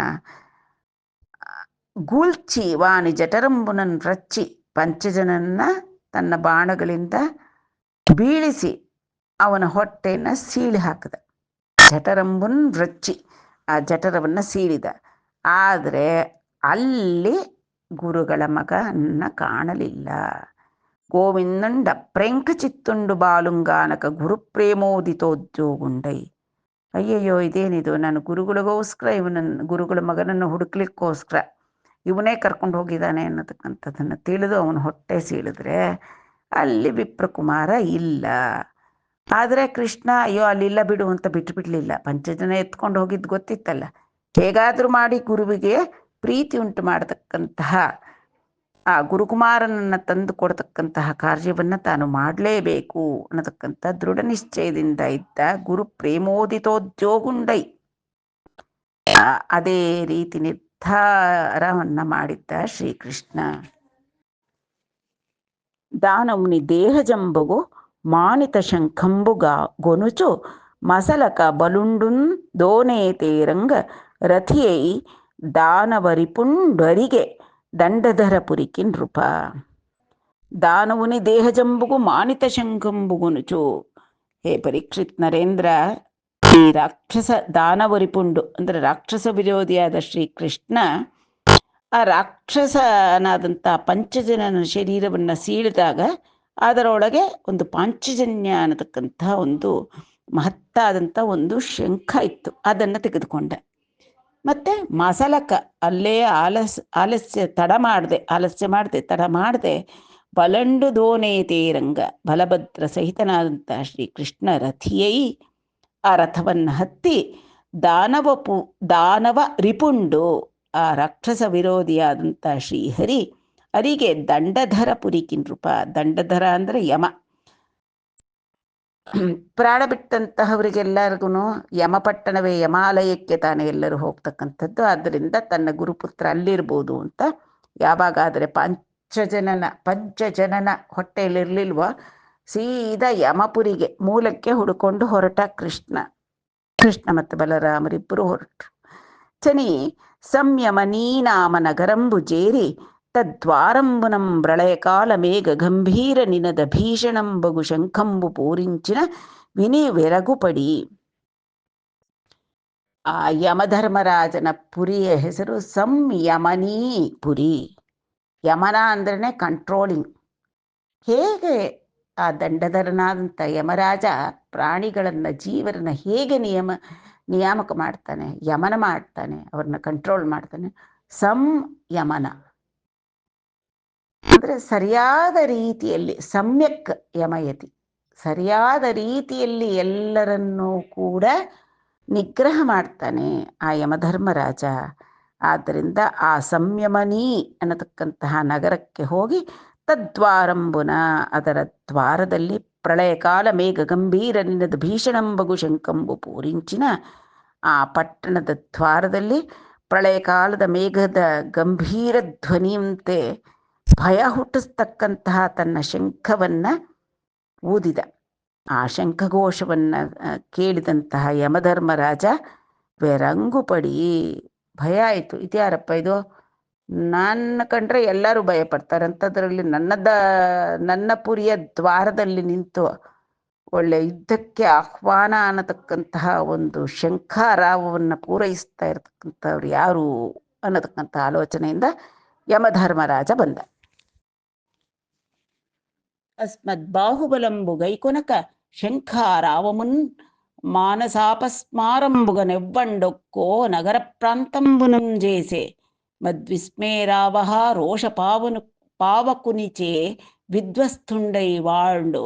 ಗೂಲ್ಚಿ ವಾಣಿ ಜಠರಂಬುನನ್ ರಚ್ಚಿ, ಪಂಚಜನನ್ನ ತನ್ನ ಬಾಣಗಳಿಂದ ಬೀಳಿಸಿ ಅವನ ಹೊಟ್ಟೆಯನ್ನು ಸೀಳಿ ಹಾಕಿದ. ಜಠರಂಬುನ್ ರಚ್ಚಿ, ಆ ಜಠರವನ್ನು ಸೀಳಿದ. ಆದರೆ ಅಲ್ಲಿ ಗುರುಗಳ ಮಗನ್ನ ಕಾಣಲಿಲ್ಲ. ಗೋವಿಂದಂಡ ಪ್ರೇಂಕ ಚಿತ್ತುಂಡು ಬಾಲುಂಗಾನಕ ಗುರುಪ್ರೇಮೋದಿತೋದ್ಯೋಗುಂಡೈ. ಅಯ್ಯಯ್ಯೋ ಇದೇನಿದು, ನಾನು ಗುರುಗಳಿಗೋಸ್ಕರ ಗುರುಗಳ ಮಗನನ್ನು ಹುಡುಕ್ಲಿಕ್ಕೋಸ್ಕರ ಇವನೇ ಕರ್ಕೊಂಡು ಹೋಗಿದ್ದಾನೆ ಅನ್ನತಕ್ಕಂಥದ್ದನ್ನು ತಿಳಿದು ಅವನ ಹೊಟ್ಟೆ ಸೀಳಿದ್ರೆ ಅಲ್ಲಿ ವಿಪ್ರಕುಮಾರ ಇಲ್ಲ. ಆದರೆ ಕೃಷ್ಣ ಅಯ್ಯೋ ಅಲ್ಲಿಲ್ಲ ಬಿಡು ಅಂತ ಬಿಟ್ಟುಬಿಡ್ಲಿಲ್ಲ. ಪಂಚಜನ ಎತ್ಕೊಂಡು ಹೋಗಿದ್ದು ಗೊತ್ತಿತ್ತಲ್ಲ, ಹೇಗಾದರೂ ಮಾಡಿ ಗುರುವಿಗೆ ಪ್ರೀತಿ ಉಂಟು ಮಾಡತಕ್ಕಂತಹ ಆ ಗುರುಕುಮಾರನನ್ನು ತಂದು ಕೊಡ್ತಕ್ಕಂತಹ ಕಾರ್ಯವನ್ನು ತಾನು ಮಾಡಲೇಬೇಕು ಅನ್ನತಕ್ಕಂಥ ದೃಢ ನಿಶ್ಚಯದಿಂದ ಇದ್ದ. ಗುರು ಪ್ರೇಮೋದಿತೋದ್ಯೋಗುಂಡೈ, ಅದೇ ರೀತಿ ನಿರ್ಧಾರವನ್ನು ಮಾಡಿದ್ದ ಶ್ರೀಕೃಷ್ಣ. దానవుని దేహజంబగు మానిత శంఖంబుగా గొనుచు మసలక బలుండున్ దోనేతేరంగ రథియై దానవరిపుండರಿಗೆ ದಂಡಧರಪುರಿಕಿ ನೃಪ. ದಾನವುನಿ ದೇಹಜಂಬುಗು ಮಾನಿತ ಶಂಖಂಬುಗುನುಚು. ಹೇ ಪರೀಕ್ಷಿತ್ ನರೇಂದ್ರ, ಈ ರಾಕ್ಷಸ ದಾನವರಿಪುಂಡು ಅಂದರೆ ರಾಕ್ಷಸ ವಿರೋಧಿಯಾದ ಶ್ರೀಕೃಷ್ಣ ಆ ರಾಕ್ಷಸನಾದಂಥ ಪಂಚಜನನ ಶರೀರವನ್ನು ಸೀಳಿದಾಗ ಅದರೊಳಗೆ ಒಂದು ಪಾಂಚಜನ್ಯ ಅನ್ನತಕ್ಕಂಥ ಒಂದು ಮಹತ್ತಾದಂಥ ಒಂದು ಶಂಖ ಇತ್ತು, ಅದನ್ನು ತೆಗೆದುಕೊಂಡ. ಮತ್ತು ಮಸಲಕ ಅಲ್ಲೇ ಆಲಸ್ಯ ಮಾಡದೆ ಬಲಂಡು ದೋನೇತೇರಂಗ, ಬಲಭದ್ರ ಸಹಿತನಾದಂಥ ಶ್ರೀಕೃಷ್ಣ ರಥಿಯೈ, ಆ ರಥವನ್ನು ಹತ್ತಿ ದಾನವ ರಿಪುಂಡು, ಆ ರಾಕ್ಷಸ ವಿರೋಧಿಯಾದಂಥ ಶ್ರೀಹರಿ ಅರಿಗೆ ದಂಡಧರ ಪುರಿಕಿ ನೃಪ. ದಂಡಧರ ಅಂದರೆ ಯಮ. ಪ್ರಾಣ ಬಿಟ್ಟಂತಹವರಿಗೆಲ್ಲರಿಗೂ ಯಮಪಟ್ಟಣವೇ ಯಮಾಲಯಕ್ಕೆ ತಾನೇ ಎಲ್ಲರೂ ಹೋಗ್ತಕ್ಕಂಥದ್ದು. ಆದ್ದರಿಂದ ತನ್ನ ಗುರುಪುತ್ರ ಅಲ್ಲಿರ್ಬೋದು ಅಂತ ಯಾವಾಗಾದರೆ ಪಂಚಜನನ ಹೊಟ್ಟೆಯಲ್ಲಿರಲಿಲ್ವ, ಸೀದಾ ಯಮಪುರಿಗೆ ಮೂಲಕ್ಕೆ ಹುಡುಕೊಂಡು ಹೊರಟ ಕೃಷ್ಣ ಮತ್ತು ಬಲರಾಮರಿಬ್ಬರು ಹೊರಟರು. ಚನಿ ಸಂಯಮನೀನಾಮ ನಗರಂಬು ಜೇರಿ ತದ್ವಾರಂಬುನಂ ಪ್ರಳಯಕಾಲ ಮೇಘ ಗಂಭೀರ ನಿನದ ಭೀಷಣಂಬಗು ಶಂಖಂಬು ಪೂರಿಂಚಿನ ವಿನಿ ಬೆರಗುಪಡಿ. ಆ ಯಮಧರ್ಮರಾಜನ ಪುರಿಯ ಹೆಸರು ಸಂಯಮನೀ ಪುರಿ. ಯಮನ ಅಂದ್ರೇ ಕಂಟ್ರೋಲಿಂಗ್. ಹೇಗೆ ಆ ದಂಡಧರನಾದಂಥ ಯಮರಾಜ ಪ್ರಾಣಿಗಳನ್ನು ಜೀವರನ್ನ ಹೇಗೆ ನಿಯಾಮಕ ಮಾಡ್ತಾನೆ, ಯಮನ ಮಾಡ್ತಾನೆ, ಅವ್ರನ್ನ ಕಂಟ್ರೋಲ್ ಮಾಡ್ತಾನೆ. ಸಂಯಮನ ಅಂದರೆ ಸರಿಯಾದ ರೀತಿಯಲ್ಲಿ, ಸಮ್ಯಕ್ ಯಮಯತಿ, ಸರಿಯಾದ ರೀತಿಯಲ್ಲಿ ಎಲ್ಲರನ್ನೂ ಕೂಡ ನಿಗ್ರಹ ಮಾಡ್ತಾನೆ ಆ ಯಮಧರ್ಮರಾಜ. ಆದ್ದರಿಂದ ಆ ಸಂಯಮನೀ ಅನ್ನತಕ್ಕಂತಹ ನಗರಕ್ಕೆ ಹೋಗಿ ತದ್ವಾರಂಬುನ, ಅದರ ದ್ವಾರದಲ್ಲಿ ಪ್ರಳಯಕಾಲ ಮೇಘ ಗಂಭೀರ ನಿನದ ಭೀಷಣಂಬಗು ಶಂಖಂಬು ಪೂರಿಂಚಿನ, ಆ ಪಟ್ಟಣದ ದ್ವಾರದಲ್ಲಿ ಪ್ರಳಯಕಾಲದ ಮೇಘದ ಗಂಭೀರ ಧ್ವನಿಯಂತೆ ಭಯ ಹುಟ್ಟಿಸ್ತಕ್ಕಂತಹ ತನ್ನ ಶಂಖವನ್ನು ಊದಿದ. ಆ ಶಂಖಘೋಷವನ್ನು ಕೇಳಿದಂತಹ ಯಮಧರ್ಮರಾಜ ಬೆರಂಗುಪಡಿ, ಭಯ ಆಯಿತು. ಇದ್ಯಾರಪ್ಪ ಇದು, ನನ್ನ ಕಂಡ್ರೆ ಎಲ್ಲರೂ ಭಯಪಡ್ತಾರಂಥದ್ರಲ್ಲಿ ನನ್ನ ಪುರಿಯ ದ್ವಾರದಲ್ಲಿ ನಿಂತು ಒಳ್ಳೆ ಯುದ್ಧಕ್ಕೆ ಆಹ್ವಾನ ಅನ್ನತಕ್ಕಂತಹ ಒಂದು ಶಂಖಾರಾವವನ್ನು ಪೂರೈಸ್ತಾ ಇರತಕ್ಕಂಥವ್ರು ಯಾರು ಅನ್ನತಕ್ಕಂಥ ಆಲೋಚನೆಯಿಂದ ಯಮಧರ್ಮರಾಜ ಬಂದ. ಅಸ್ಮದ್ ಬಾಹುಬಲಂಬು ಗೈಕೊನಕ ಶಂಖಾರಾವಮುನ್ ಮಾನಸಾಪಸ್ಮಾರಂಬುಗ ನೆವ್ವಂಡೊಕ್ಕೋ ನಗರ ಪ್ರಾಂತಂಬುನಂ ಜೇಸೆ ಮದ್ವಿಸ್ಮೇರಾವಹ ರೋಷ ಪಾವಕುನಿಚೆ ವಿಧ್ವಸ್ತುಂಡೈ ವಾಂಡು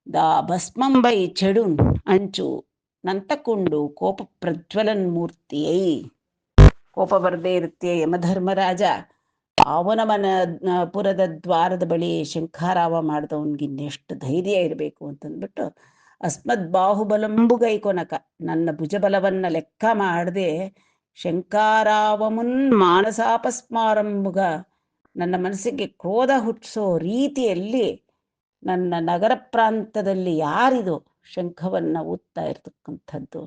ದಾ ಭಸ್ಮಂಬೈ ಚೆಡುನ್ ಅಂಚು ನಂತಕೊಂಡು ಕೋಪ ಪ್ರಜ್ವಲನ್ ಮೂರ್ತಿಯೈ, ಕೋಪ ಬರದೇ ಇರುತ್ತೆ ಯಮಧರ್ಮರಾಜ ಅವನ ಪುರದ ದ್ವಾರದ ಬಳಿ ಶಂಖಾರಾವ ಮಾಡಿದವನ್ಗೆ ಇನ್ನೆಷ್ಟು ಧೈರ್ಯ ಇರಬೇಕು ಅಂತಂದ್ಬಿಟ್ಟು, ಅಸ್ಮದ್ ಬಾಹುಬಲಂಬುಗೈ ಕೊನಕ, ನನ್ನ ಭುಜಬಲವನ್ನ ಲೆಕ್ಕ ಮಾಡದೆ ಶಂಖಾರಾವಮುನ್ ಮಾನಸಾಪಸ್ಮಾರಂಬುಗ, ನನ್ನ ಮನಸ್ಸಿಗೆ ಕ್ರೋಧ ಹುಟ್ಟಿಸೋ ರೀತಿಯಲ್ಲಿ ನನ್ನ ನಗರ ಪ್ರಾಂತದಲ್ಲಿ ಯಾರಿದು ಶಂಖವನ್ನ ಊದ್ತಾ ಇರ್ತಕ್ಕಂಥದ್ದು.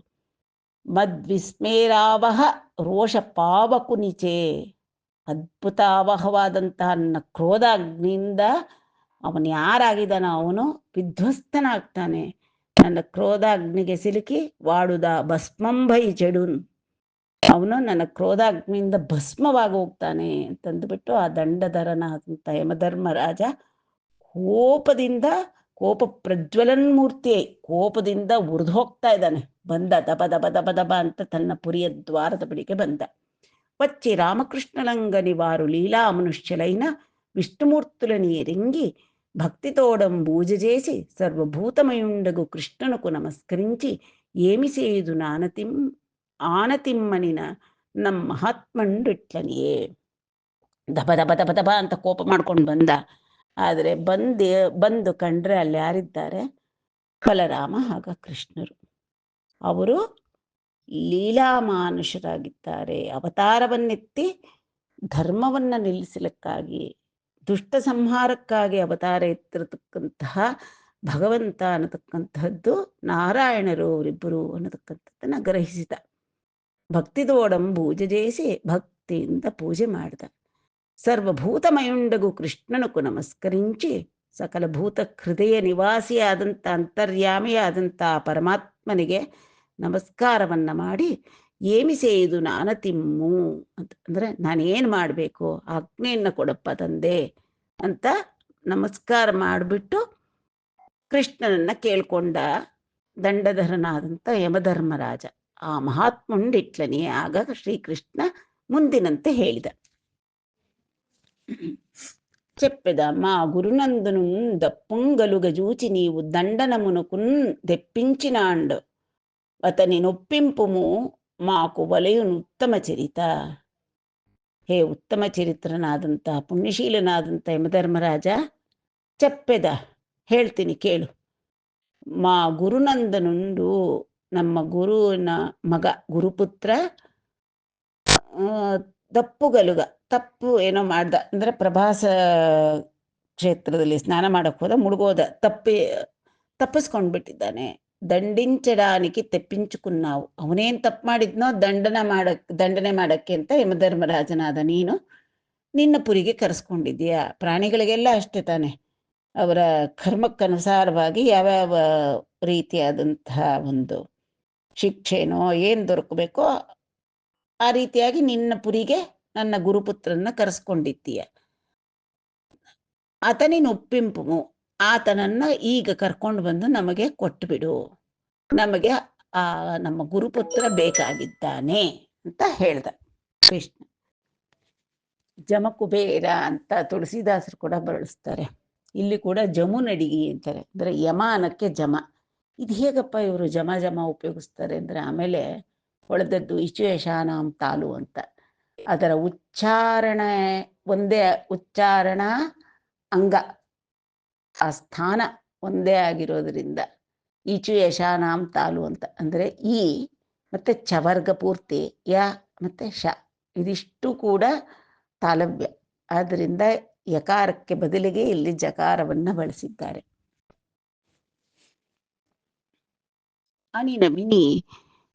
ಮದ್ವಿಸ್ಮೇರಾವಹ ರೋಷ ಪಾವಕುನಿಚೆ, ಅದ್ಭುತಾವಹವಾದಂತಹ ನನ್ನ ಕ್ರೋಧಾಗ್ನಿಯಿಂದ ಅವನು ಯಾರಾಗಿದ್ದಾನೋ ಅವನು ವಿಧ್ವಸ್ತನಾಗ್ತಾನೆ. ನನ್ನ ಕ್ರೋಧಾಗ್ನಿಗೆ ಸಿಲುಕಿ ವಾಡುದ ಭಸ್ಮಂಭೈ ಚೆಡುನ್, ಅವನು ನನ್ನ ಕ್ರೋಧಾಗ್ನಿಯಿಂದ ಭಸ್ಮವಾಗಿ ಹೋಗ್ತಾನೆ ಅಂತಂದ್ಬಿಟ್ಟು ಆ ದಂಡಧರನಾದಂಥ ಯಮಧರ್ಮರಾಜ ಕೋಪದಿಂದ, ಕೋಪ ಪ್ರಜ್ವಲನ್ ಮೂರ್ತಿ, ಕೋಪದಿಂದ ಉರಿದು ಹೋಗ್ತಾ ಇದ್ದಾನೆ. ಬಂದ ದಬ ದಬ ದಬ ದಬ ಅಂತ ತನ್ನ ಪುರಿಯ ದ್ವಾರದ ಬಳಿಗೆ ಬಂದ. వచ్చి రామకృష్ణలంగని వారు లీలా మనుష్యులైన విష్ణుమూర్తులని ఎరింగి భక్తితోడం పూజ చేసి సర్వభూతమయుండగు కృష్ణునకు నమస్కరించి ఏమి చేయుదు ಆನತಿಮ್ಮನಿನ ನಮ್ಮ ಮಹಾತ್ಮಂಡು ಇಟ್ಲನಿಯೇ. ದಬ ದಬ ದಬ ದಬ ಅಂತ ಕೋಪ ಮಾಡ್ಕೊಂಡು ಬಂದ. ಆದರೆ ಬಂದು ಕಂಡ್ರೆ ಅಲ್ಲಿ ಯಾರಿದ್ದಾರೆ? ಬಲರಾಮ ಆಗ ಕೃಷ್ಣರು. ಅವರು ಲೀಲಾ ಮಾನುಷರಾಗಿದ್ದಾರೆ. ಅವತಾರವನ್ನೆತ್ತಿ ಧರ್ಮವನ್ನ ನಿಲ್ಲಿಸಲಿಕ್ಕಾಗಿ, ದುಷ್ಟ ಸಂಹಾರಕ್ಕಾಗಿ ಅವತಾರ ಎತ್ತಿರತಕ್ಕಂತಹ ಭಗವಂತ ಅನ್ನತಕ್ಕಂಥದ್ದು ನಾರಾಯಣರು ಅವರಿಬ್ಬರು ಅನ್ನತಕ್ಕಂಥದ್ದನ್ನ ಗ್ರಹಿಸಿದ. ಭಕ್ತಿದೋಡಂ ಪೂಜೆ చేసి ಭಕ್ತಿಯಿಂದ ಪೂಜೆ ಮಾಡಿದ. ಸರ್ವಭೂತಮಯುಂಡಗು ಕೃಷ್ಣನಕು ನಮಸ್ಕరించి ಸಕಲ ಭೂತ ಹೃದಯ ನಿವಾಸಿಯಾದಂಥ ಅಂತರ್ಯಾಮಿಯಾದಂಥ ಪರಮಾತ್ಮನಿಗೆ ನಮಸ್ಕಾರವನ್ನ ಮಾಡಿ, ಏಮಿ ಸೇಯುದು ನಾನತಿಮ್ಮು ಅಂತ ಅಂದ್ರೆ ನಾನೇನು ಮಾಡಬೇಕು, ಆಜ್ಞೆಯನ್ನು ಕೊಡಪ್ಪ ತಂದೆ ಅಂತ ನಮಸ್ಕಾರ ಮಾಡಿಬಿಟ್ಟು ಕೃಷ್ಣನನ್ನ ಕೇಳ್ಕೊಂಡ ದಂಡಧರನಾದಂಥ ಯಮಧರ್ಮರಾಜ. ಆ ಮಹಾತ್ಮುಂಡಿಟ್ಲನಿ ಆಗ ಶ್ರೀಕೃಷ್ಣ ಮುಂದಿನಂತೆ ಹೇಳಿದ. చెప్పెద మా గురునందును దప్పుంగలుగజూచి నీవు దండనమునకున్ తెప్పించినాండు అతని నొప్పింపుము మాకు వలయును ಉತ್ತಮ ಚರಿತ. ಹೇ ಉತ್ತಮ ಚರಿತ್ರನಾದಂಥ ಪುಣ್ಯಶೀಲನಾದಂಥ ಯಮಧರ್ಮರಾಜ, చెప్పೆದ ಹೇಳ್ತೀನಿ ಕೇಳು. ಮಾ ಗುರುನಂದನುಂಡು, ನಮ್ಮ ಗುರುವಿನ ಮಗ ಗುರುಪುತ್ರ ದಪ್ಪುಗಲುಗ, ತಪ್ಪು ಏನೋ ಮಾಡ್ದ ಅಂದ್ರೆ ಪ್ರಭಾಸ ಕ್ಷೇತ್ರದಲ್ಲಿ ಸ್ನಾನ ಮಾಡಕ್ ಹೋದ, ಮುಳುಗೋದ, ತಪ್ಪಿಸ್ಕೊಂಡ್ಬಿಟ್ಟಿದ್ದಾನೆ. ದಂಡಿಂಚడానికి తెప్పించుకున్నావు, ಅವನೇನ್ ತಪ್ಪು ಮಾಡಿದ್ನೋ ದಂಡನೆ ಮಾಡಕ್ಕೆ ಅಂತ ಯಮಧರ್ಮರಾಜನಾದ ನೀನು ನಿನ್ನ ಪುರಿಗೆ ಕರೆಸ್ಕೊಂಡಿದ್ದೀಯಾ. ಪ್ರಾಣಿಗಳಿಗೆಲ್ಲ ಅಷ್ಟೇ ತಾನೆ, ಅವರ ಕರ್ಮಕ್ಕನುಸಾರವಾಗಿ ಯಾವ್ಯಾವ ರೀತಿಯಾದಂತಹ ಒಂದು ಶಿಕ್ಷೆನೋ ಏನು ದೊರಕಬೇಕೋ ಆ ರೀತಿಯಾಗಿ ನಿನ್ನ ಪುರಿಗೆ ನನ್ನ ಗುರುಪುತ್ರನ್ನ ಕರೆಸ್ಕೊಂಡಿದ್ದೀಯ. ಆತನಿನ ಒಪ್ಪಿಂಪು, ಆತನನ್ನ ಈಗ ಕರ್ಕೊಂಡು ಬಂದು ನಮಗೆ ಕೊಟ್ಟುಬಿಡು, ನಮಗೆ ಆ ನಮ್ಮ ಗುರುಪುತ್ರ ಬೇಕಾಗಿದ್ದಾನೆ ಅಂತ ಹೇಳ್ದ ಕೃಷ್ಣ. ಜಮಕುಬೇರ ಅಂತ ತುಳಸಿದಾಸರು ಕೂಡ ಬಳಸ್ತಾರೆ. ಇಲ್ಲಿ ಕೂಡ ಜಮುನಡಿಗಿ ಅಂತಾರೆ, ಅಂದ್ರೆ ಯಮಾನಕ್ಕೆ ಜಮ. ಇದು ಹೇಗಪ್ಪ ಇವರು ಜಮ ಜಮ ಉಪಯೋಗಿಸ್ತಾರೆ ಅಂದ್ರೆ, ಆಮೇಲೆ ಹೊಳೆದದ್ದು ಇಚುಯಶಾನಾಂ ತಾಲು ಅಂತ, ಅದರ ಉಚ್ಚಾರಣೆ ಒಂದೇ, ಉಚ್ಚಾರಣ ಅಂಗ ಆ ಸ್ಥಾನ ಒಂದೇ ಆಗಿರೋದ್ರಿಂದ ಈಚು ಯಶಾನಾಂ ತಾಲು ಅಂತ ಅಂದ್ರೆ ಈ ಮತ್ತೆ ಚವರ್ಗ ಪೂರ್ತಿ ಯ ಮತ್ತೆ ಶ ಇದಿಷ್ಟು ಕೂಡ ತಾಲವ್ಯ. ಆದ್ದರಿಂದ ಯಕಾರಕ್ಕೆ ಬದಲಿಗೆ ಇಲ್ಲಿ ಜಕಾರವನ್ನ ಬಳಸಿದ್ದಾರೆ. ಅನಿನ ವಿನಿ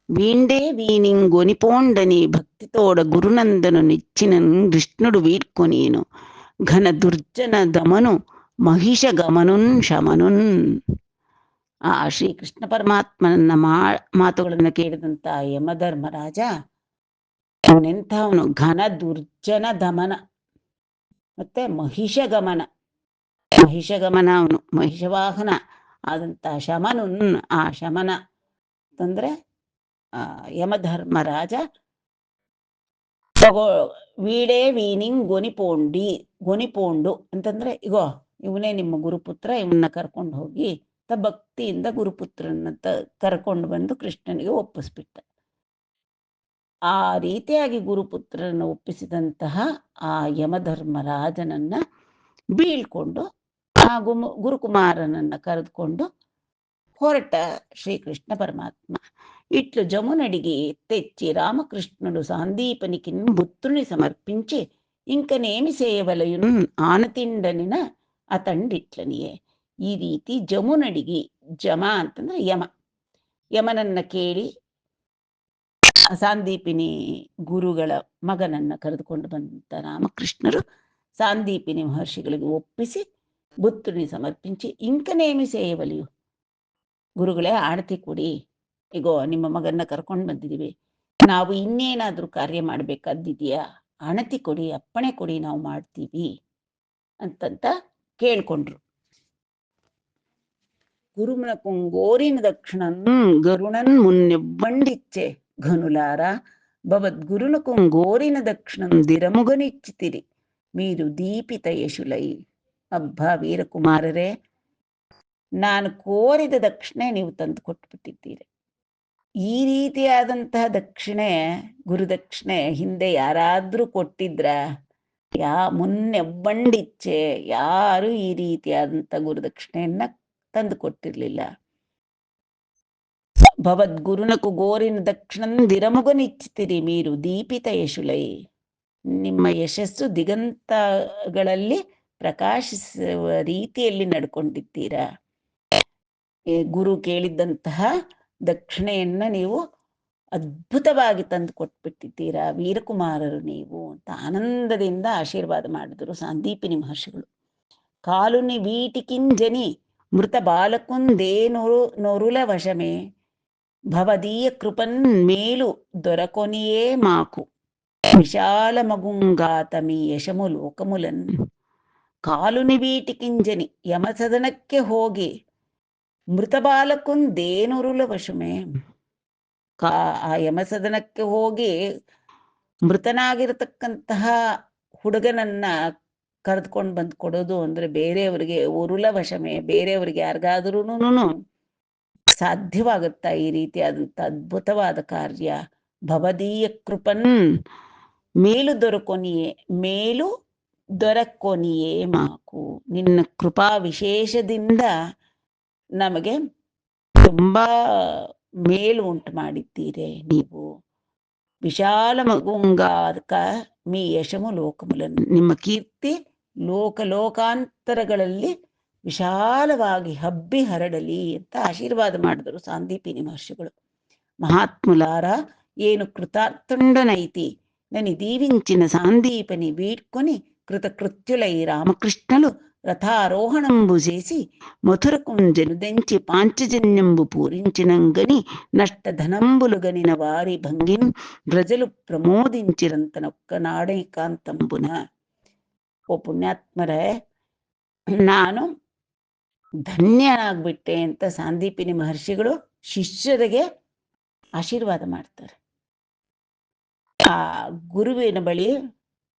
వీండే వీనింగొనిపోండని భక్తితోడ గురునందను నిచ్చినన్ కృష్ణుడు వీడ్కొనీను ఘన దుర్జన దమను ಮಹಿಷ ಗಮನುನ್ ಶಮನುನ್. ಆ ಶ್ರೀಕೃಷ್ಣ ಪರಮಾತ್ಮನ ಮಾತುಗಳನ್ನು ಕೇಳಿದಂತ ಯಮಧರ್ಮರಾಜ ಅವನೆಂಥವನು, ಘನ ದುರ್ಜನ ದಮನ ಮತ್ತೆ ಮಹಿಷ ಗಮನ ಅವನು ಮಹಿಷವಾಹನ ಆದಂತ ಶಮನುನ್, ಆ ಶಮನ ಅಂತಂದ್ರೆ ಯಮಧರ್ಮರಾಜ ವೀಡೇ ವೀನಿಂಗ್ ಗೊನಿಪೋಂಡು ಅಂತಂದ್ರೆ, ಇಗೋ ಇವನೇ ನಿಮ್ಮ ಗುರುಪುತ್ರ, ಇವನ್ನ ಕರ್ಕೊಂಡು ಹೋಗಿ ಭಕ್ತಿಯಿಂದ ಗುರುಪುತ್ರನ ಕರ್ಕೊಂಡು ಬಂದು ಕೃಷ್ಣನಿಗೆ ಒಪ್ಪಿಸ್ಬಿಟ್ಟ. ಆ ರೀತಿಯಾಗಿ ಗುರುಪುತ್ರನ ಒಪ್ಪಿಸಿದಂತಹ ಆ ಯಮಧರ್ಮರಾಜನನ್ನ ಬೀಳ್ಕೊಂಡು ಆ ಗುರುಕುಮಾರನನ್ನ ಕರೆದುಕೊಂಡು ಹೊರಟ ಶ್ರೀಕೃಷ್ಣ ಪರಮಾತ್ಮ. ఇట్లు జమునడిగి తెచ్చి రామకృష్ణుడు సాందీపనికిన్ బుత్రుని సమర్పించి ఇంకనేమి చేయవలయున్ ఆనతిండనిన ಅತಂಡಿಟ್ಲನಿಯೇ. ಈ ರೀತಿ ಜಮುನಡಿಗಿ, ಜಮ ಅಂತಂದ್ರೆ ಯಮ, ಯಮನನ್ನ ಕೇಳಿ ಸಾಂದೀಪಿನಿ ಗುರುಗಳ ಮಗನನ್ನ ಕರೆದುಕೊಂಡು ಬಂದಂತ ರಾಮಕೃಷ್ಣರು ಸಾಂದೀಪಿನಿ ಮಹರ್ಷಿಗಳಿಗೆ ಒಪ್ಪಿಸಿ ಬುತ್ತುನಿ ಸಮರ್ಪಿಸಿ ಇಂಕನೇಮಿ ಸೇಯವಲಿಯು, ಗುರುಗಳೇ ಆಣತಿ ಕೊಡಿ, ಈಗೋ ನಿಮ್ಮ ಮಗನ್ನ ಕರ್ಕೊಂಡು ಬಂದಿದ್ದೀವಿ, ನಾವು ಇನ್ನೇನಾದ್ರೂ ಕಾರ್ಯ ಮಾಡ್ಬೇಕಾದಿದೆಯಾ, ಅಣತಿ ಕೊಡಿ, ಅಪ್ಪಣೆ ಕೊಡಿ, ನಾವು ಮಾಡ್ತೀವಿ ಅಂತಂತ ಕೇಳ್ಕೊಂಡ್ರು. ಗುರುಮನ ಕೊಂಗೋರಿನ ದಕ್ಷಿಣನ್ ಗರುಣನ್ ಮುನ್ನೆಬ್ಬಂಡಿಚ್ಚೆ ಘನುಲಾರ ಭವದ್ಗುರುನ ಕೊಂಗೋರಿನ ದಕ್ಷಿಣಂ ದಿರಮುಗನಿಚ್ಚಿತಿರಿ ಮೀರು ದೀಪಿತ ಯಶುಲೈ. ಅಬ್ಬ ವೀರಕುಮಾರರೇ, ನಾನು ಕೋರಿದ ದಕ್ಷಿಣೆ ನೀವು ತಂದು ಕೊಟ್ಬಿಟ್ಟಿದ್ದೀರಿ. ಈ ರೀತಿಯಾದಂತಹ ದಕ್ಷಿಣೆ, ಗುರುದಕ್ಷಿಣೆ ಹಿಂದೆ ಯಾರಾದ್ರೂ ಕೊಟ್ಟಿದ್ರ? ಮುನ್ನೆಬ್ಬಂಡಿಚ್ಛೆ ಯಾರು ಈ ರೀತಿಯಾದಂಥ ಗುರುದಕ್ಷಿಣೆಯನ್ನ ತಂದು ಕೊಟ್ಟಿರ್ಲಿಲ್ಲ. ಭವದ್ಗುರುನಕು ಗೋರಿನ ದಕ್ಷಿಣನ್ ದಿರಮುಗನಿಚ್ಚಿತಿರಿ ಮೀರು ದೀಪಿತ ಯಶುಲೈ. ನಿಮ್ಮ ಯಶಸ್ಸು ದಿಗಂತಗಳಲ್ಲಿ ಪ್ರಕಾಶಿಸುವ ರೀತಿಯಲ್ಲಿ ನಡ್ಕೊಂಡಿದ್ದೀರಾ. ಗುರು ಕೇಳಿದ್ದಂತಹ ದಕ್ಷಿಣೆಯನ್ನ ನೀವು ಅದ್ಭುತವಾಗಿ ತಂದು ಕೊಟ್ಬಿಟ್ಟಿದ್ದೀರಾ, ವೀರಕುಮಾರರು ನೀವು ಅಂತ ಆನಂದದಿಂದ ಆಶೀರ್ವಾದ ಮಾಡಿದರು ಸಾಂದೀಪಿನಿ ಮಹರ್ಷಿಗಳು. ಕಾಲುನಿ ವೀಟಿಕಿಂಜನಿ ಮೃತ ಬಾಲಕುಂದೇನೊರುಲ ವಶಮೇ ಭವದೀಯ ಕೃಪನ್ ಮೇಲು ದೊರಕೊನಿಯೇ ಮಾಕು ವಿಶಾಲ ಮಗುಂಗಾತಮಿ ಯಶಮು ಲೋಕಮುಲನ್. ಕಾಲುನಿ ವೀಟಿಕಿಂಜನಿ, ಯಮಸದನಕ್ಕೆ ಹೋಗಿ ಮೃತ ಬಾಲಕುಂದೇನೊರುಲ ವಶಮೇ, ಆ ಯಮಸದನಕ್ಕೆ ಹೋಗಿ ಮೃತನಾಗಿರತಕ್ಕಂತಹ ಹುಡುಗನನ್ನ ಕರೆದುಕೊಂಡು ಬಂದು ಕೊಡೋದು ಅಂದ್ರೆ ಬೇರೆಯವರಿಗೆ ಉರುಲ ವಶಮೆ, ಬೇರೆಯವರಿಗೆ ಯಾರಿಗಾದ್ರೂ ಸಾಧ್ಯವಾಗುತ್ತಾ ಈ ರೀತಿಯಾದಂಥ ಅದ್ಭುತವಾದ ಕಾರ್ಯ? ಭವದೀಯ ಕೃಪನ್ ಮೇಲು ದೊರಕೊನಿಯೇ, ಮೇಲು ದೊರಕೊನಿಯೇ ಮಾಕು, ನಿನ್ನ ಕೃಪಾ ವಿಶೇಷದಿಂದ ನಮಗೆ ತುಂಬಾ ಮೇಲು ಉಂಟು ಮಾಡಿದ್ದೀರಿ ನೀವು. ವಿಶಾಲ ಮಗುಂಗಾದಕ ಮೀ ಯಶಮು ಲೋಕಮುಲನ್, ನಿಮ್ಮ ಕೀರ್ತಿ ಲೋಕಾಂತರಗಳಲ್ಲಿ ವಿಶಾಲವಾಗಿ ಹಬ್ಬಿ ಹರಡಲಿ ಅಂತ ಆಶೀರ್ವಾದ ಮಾಡಿದರು ಸಾಂದೀಪಿನಿ ಮಹರ್ಷಿಗಳು. ಮಹಾತ್ಮುಲಾರ ಏನು కృతార్థుండనైతి నని దీవించిన సాందీపని వీడ్కొని కృతకృత్యులై రామకృష్ణులు రథారోహణంబు చేసి మధురకుంజను దెంచి పాంచజన్యంబు పూరించినంగని నష్టధనంబులు గనిన వారి భంగిన్ ప్రజలు ప్రమోదించిరంతనొక్క ನಾಡೇಕಾಂತಂಬುನ. ಓ ಪುಣ್ಯಾತ್ಮರೇ, ನಾನು ಧನ್ಯನಾಗ್ಬಿಟ್ಟೆ ಅಂತ ಸಾಂದೀಪಿನಿ ಮಹರ್ಷಿಗಳು ಶಿಷ್ಯರಿಗೆ ಆಶೀರ್ವಾದ ಮಾಡ್ತಾರೆ. ಆ ಗುರುವಿನ ಬಳಿ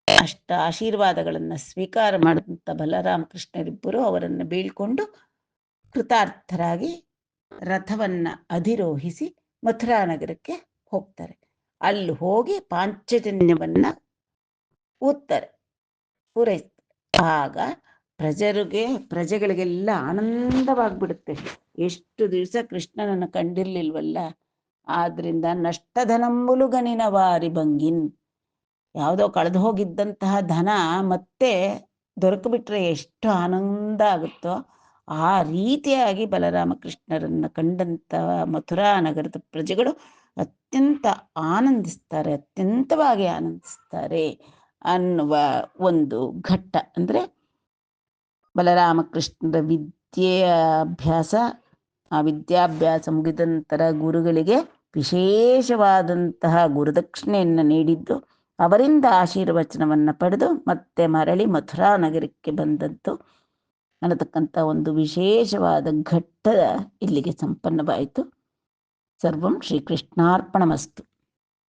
ಅಷ್ಟ ಆಶೀರ್ವಾದಗಳನ್ನ ಸ್ವೀಕಾರ ಮಾಡಿದಂಥ ಬಲರಾಮಕೃಷ್ಣರಿಬ್ಬರು ಅವರನ್ನು ಬೀಳ್ಕೊಂಡು ಕೃತಾರ್ಥರಾಗಿ ರಥವನ್ನ ಅಧಿರೋಹಿಸಿ ಮಥುರಾ ನಗರಕ್ಕೆ ಹೋಗ್ತಾರೆ. ಅಲ್ಲಿ ಹೋಗಿ ಪಾಂಚಜನ್ಯವನ್ನ ಊದ್ತಾರೆ, ಪೂರೈಸ್ತಾರೆ. ಆಗ ಪ್ರಜೆಗಳಿಗೆಲ್ಲ ಆನಂದವಾಗ್ಬಿಡುತ್ತೆ. ಎಷ್ಟು ದಿವಸ ಕೃಷ್ಣನನ್ನು ಕಂಡಿರ್ಲಿಲ್ವಲ್ಲ, ಆದ್ರಿಂದ ನಷ್ಟಧನಂಬುಲು ಗನಿನ ವಾರಿ ಭಂಗಿನ್, ಯಾವುದೋ ಕಳೆದು ಹೋಗಿದ್ದಂತಹ ಧನ ಮತ್ತೆ ದೊರಕಬಿಟ್ರೆ ಎಷ್ಟು ಆನಂದ ಆಗುತ್ತೋ ಆ ರೀತಿಯಾಗಿ ಬಲರಾಮಕೃಷ್ಣರನ್ನ ಕಂಡಂತಹ ಮಥುರಾ ನಗರದ ಪ್ರಜೆಗಳು ಅತ್ಯಂತ ಅತ್ಯಂತವಾಗಿ ಆನಂದಿಸ್ತಾರೆ ಅನ್ನುವ ಒಂದು ಘಟ್ಟ. ಅಂದ್ರೆ ಬಲರಾಮಕೃಷ್ಣರ ಆ ವಿದ್ಯಾಭ್ಯಾಸ ಮುಗಿದ ನಂತರ ಗುರುಗಳಿಗೆ ವಿಶೇಷವಾದಂತಹ ಗುರುದಕ್ಷಿಣೆಯನ್ನು ನೀಡಿದ್ದು, ಅವರಿಂದ ಆಶೀರ್ವಚನವನ್ನು ಪಡೆದು ಮತ್ತೆ ಮರಳಿ ಮಥುರಾ ನಗರಕ್ಕೆ ಬಂದದ್ದು ಅನ್ನತಕ್ಕಂಥ ಒಂದು ವಿಶೇಷವಾದ ಘಟ್ಟ ಇಲ್ಲಿಗೆ ಸಂಪನ್ನವಾಯಿತು. ಸರ್ವಂ ಶ್ರೀಕೃಷ್ಣಾರ್ಪಣಮಸ್ತು.